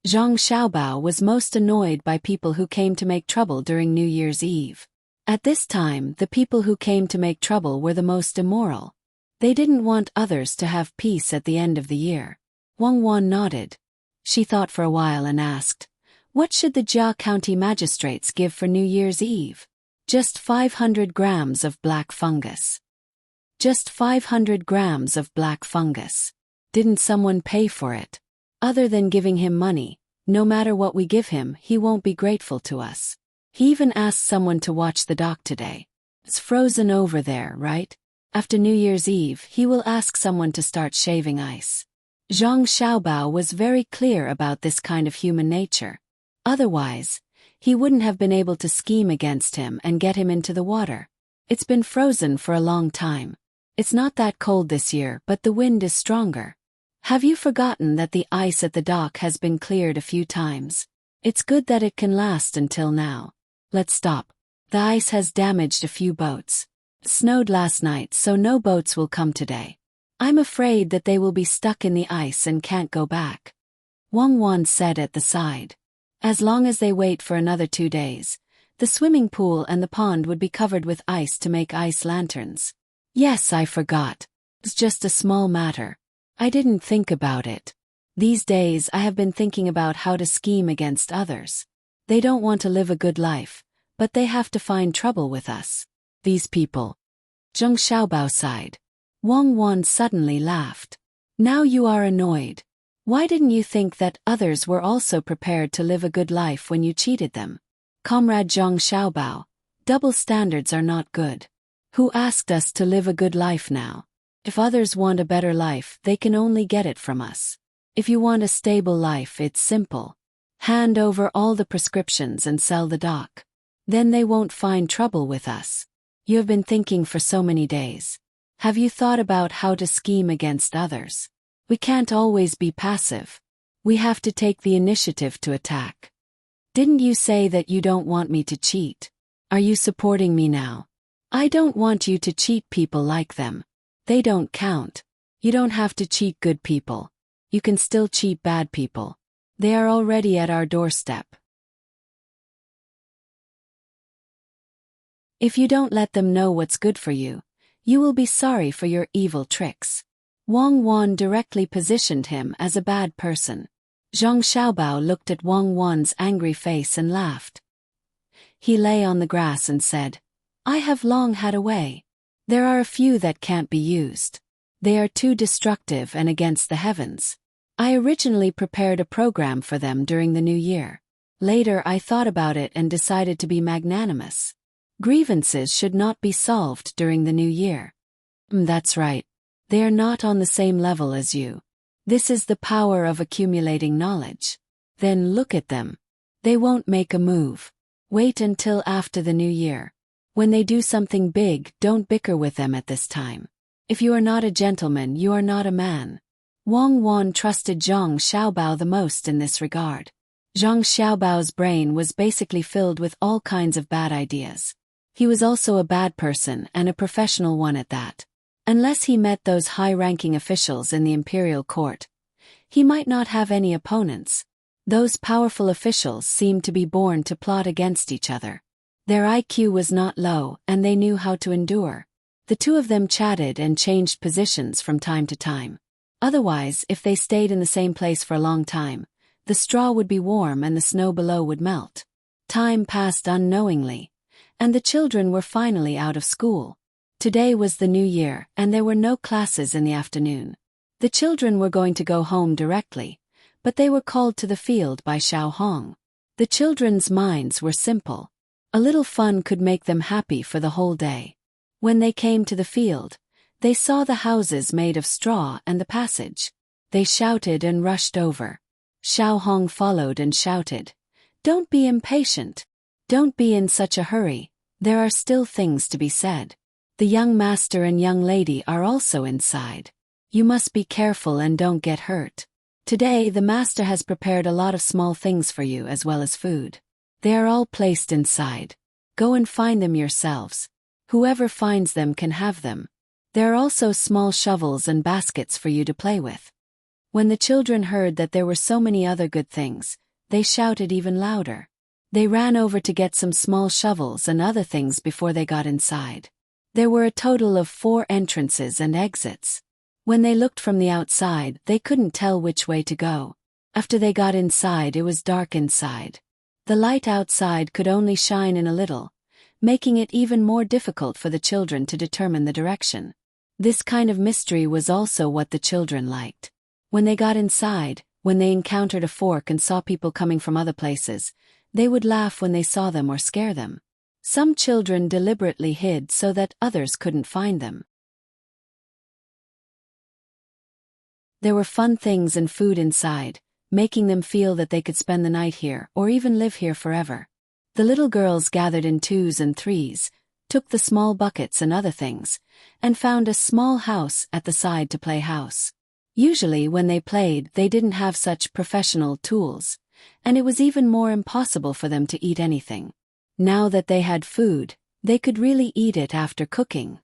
Zhang Xiaobao was most annoyed by people who came to make trouble during New Year's Eve. At this time, the people who came to make trouble were the most immoral. They didn't want others to have peace at the end of the year. Wang Wan nodded. She thought for a while and asked, What should the Jia County magistrates give for New Year's Eve? Just 500 grams of black fungus. Just 500 grams of black fungus. Didn't someone pay for it? Other than giving him money, no matter what we give him, he won't be grateful to us. He even asked someone to watch the dock today. It's frozen over there, right? After New Year's Eve, he will ask someone to start shaving ice. Zhang Xiaobao was very clear about this kind of human nature. Otherwise, he wouldn't have been able to scheme against him and get him into the water. It's been frozen for a long time. It's not that cold this year, but the wind is stronger. Have you forgotten that the ice at the dock has been cleared a few times? It's good that it can last until now. Let's stop. The ice has damaged a few boats. It snowed last night, so no boats will come today. I'm afraid that they will be stuck in the ice and can't go back. Wang Wan said at the side. As long as they wait for another 2 days, the swimming pool and the pond would be covered with ice to make ice lanterns. Yes, I forgot. It's just a small matter. I didn't think about it. These days I have been thinking about how to scheme against others. They don't want to live a good life, but they have to find trouble with us. These people. Zhang Xiaobao sighed. Wang Wan suddenly laughed. Now you are annoyed. Why didn't you think that others were also prepared to live a good life when you cheated them? Comrade Zhang Xiaobao, double standards are not good. Who asked us to live a good life now? If others want a better life, they can only get it from us. If you want a stable life, it's simple. Hand over all the prescriptions and sell the dock. Then they won't find trouble with us. You have been thinking for so many days. Have you thought about how to scheme against others? We can't always be passive. We have to take the initiative to attack. Didn't you say that you don't want me to cheat? Are you supporting me now? I don't want you to cheat people like them. They don't count. You don't have to cheat good people. You can still cheat bad people. They are already at our doorstep. If you don't let them know what's good for you, you will be sorry for your evil tricks. Wang Wan directly positioned him as a bad person. Zhang Xiaobao looked at Wang Wan's angry face and laughed. He lay on the grass and said, I have long had a way. There are a few that can't be used. They are too destructive and against the heavens. I originally prepared a program for them during the new year. Later I thought about it and decided to be magnanimous. Grievances should not be solved during the new year. That's right. They are not on the same level as you. This is the power of accumulating knowledge. Then look at them. They won't make a move. Wait until after the new year. When they do something big, don't bicker with them at this time. If you are not a gentleman, you are not a man. Wang Wan trusted Zhang Xiaobao the most in this regard. Zhang Xiaobao's brain was basically filled with all kinds of bad ideas. He was also a bad person and a professional one at that. Unless he met those high-ranking officials in the imperial court, he might not have any opponents. Those powerful officials seemed to be born to plot against each other. Their IQ was not low, and they knew how to endure. The two of them chatted and changed positions from time to time. Otherwise, if they stayed in the same place for a long time, the straw would be warm and the snow below would melt. Time passed unknowingly, and the children were finally out of school. Today was the new year, and there were no classes in the afternoon. The children were going to go home directly, but they were called to the field by Xiao Hong. The children's minds were simple. A little fun could make them happy for the whole day. When they came to the field, they saw the houses made of straw and the passage. They shouted and rushed over. Xiao Hong followed and shouted, "Don't be impatient. Don't be in such a hurry. There are still things to be said. The young master and young lady are also inside. You must be careful and don't get hurt. Today the master has prepared a lot of small things for you as well as food. They are all placed inside. Go and find them yourselves. Whoever finds them can have them. There are also small shovels and baskets for you to play with." When the children heard that there were so many other good things, they shouted even louder. They ran over to get some small shovels and other things before they got inside. There were a total of 4 entrances and exits. When they looked from the outside, they couldn't tell which way to go. After they got inside, it was dark inside. The light outside could only shine in a little, making it even more difficult for the children to determine the direction. This kind of mystery was also what the children liked. When they got inside, when they encountered a fork and saw people coming from other places, they would laugh when they saw them or scare them. Some children deliberately hid so that others couldn't find them. There were fun things and food inside, making them feel that they could spend the night here or even live here forever. The little girls gathered in twos and threes, took the small buckets and other things, and found a small house at the side to play house. Usually when they played, they didn't have such professional tools, and it was even more impossible for them to eat anything. Now that they had food, they could really eat it after cooking.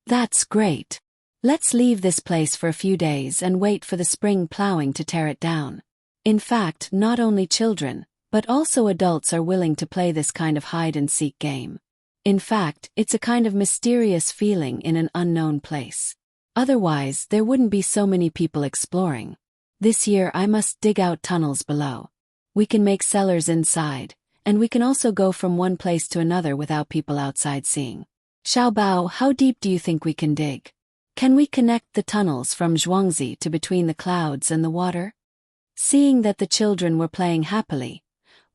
That's great. Let's leave this place for a few days and wait for the spring plowing to tear it down. In fact, not only children, but also adults are willing to play this kind of hide-and-seek game. In fact, it's a kind of mysterious feeling in an unknown place. Otherwise, there wouldn't be so many people exploring. This year I must dig out tunnels below. We can make cellars inside, and we can also go from one place to another without people outside seeing. Xiaobao, how deep do you think we can dig? Can we connect the tunnels from Zhuangzi to between the clouds and the water? Seeing that the children were playing happily,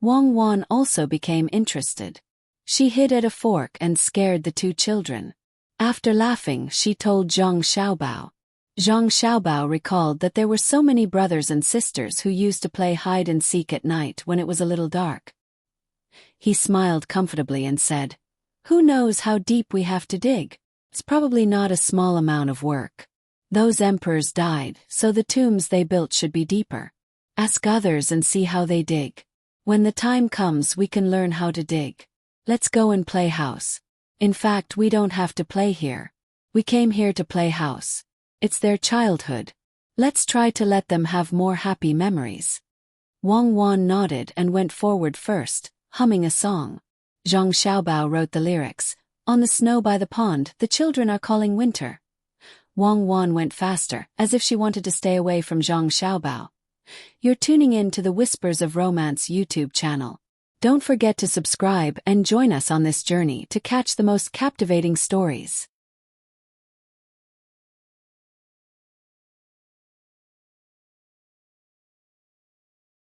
Wang Wan also became interested. She hid at a fork and scared the two children. After laughing, she told Zhang Xiaobao. Zhang Xiaobao recalled that there were so many brothers and sisters who used to play hide-and-seek at night when it was a little dark. He smiled comfortably and said, "Who knows how deep we have to dig? It's probably not a small amount of work. Those emperors died, so the tombs they built should be deeper. Ask others and see how they dig. When the time comes, we can learn how to dig. Let's go and play house. In fact, we don't have to play here. We came here to play house. It's their childhood. Let's try to let them have more happy memories." Wang Wan nodded and went forward first, humming a song. Zhang Xiaobao wrote the lyrics. On the snow by the pond, the children are calling winter. Wang Wan went faster, as if she wanted to stay away from Zhang Xiaobao. You're tuning in to the Whispers of Romance YouTube channel. Don't forget to subscribe and join us on this journey to catch the most captivating stories.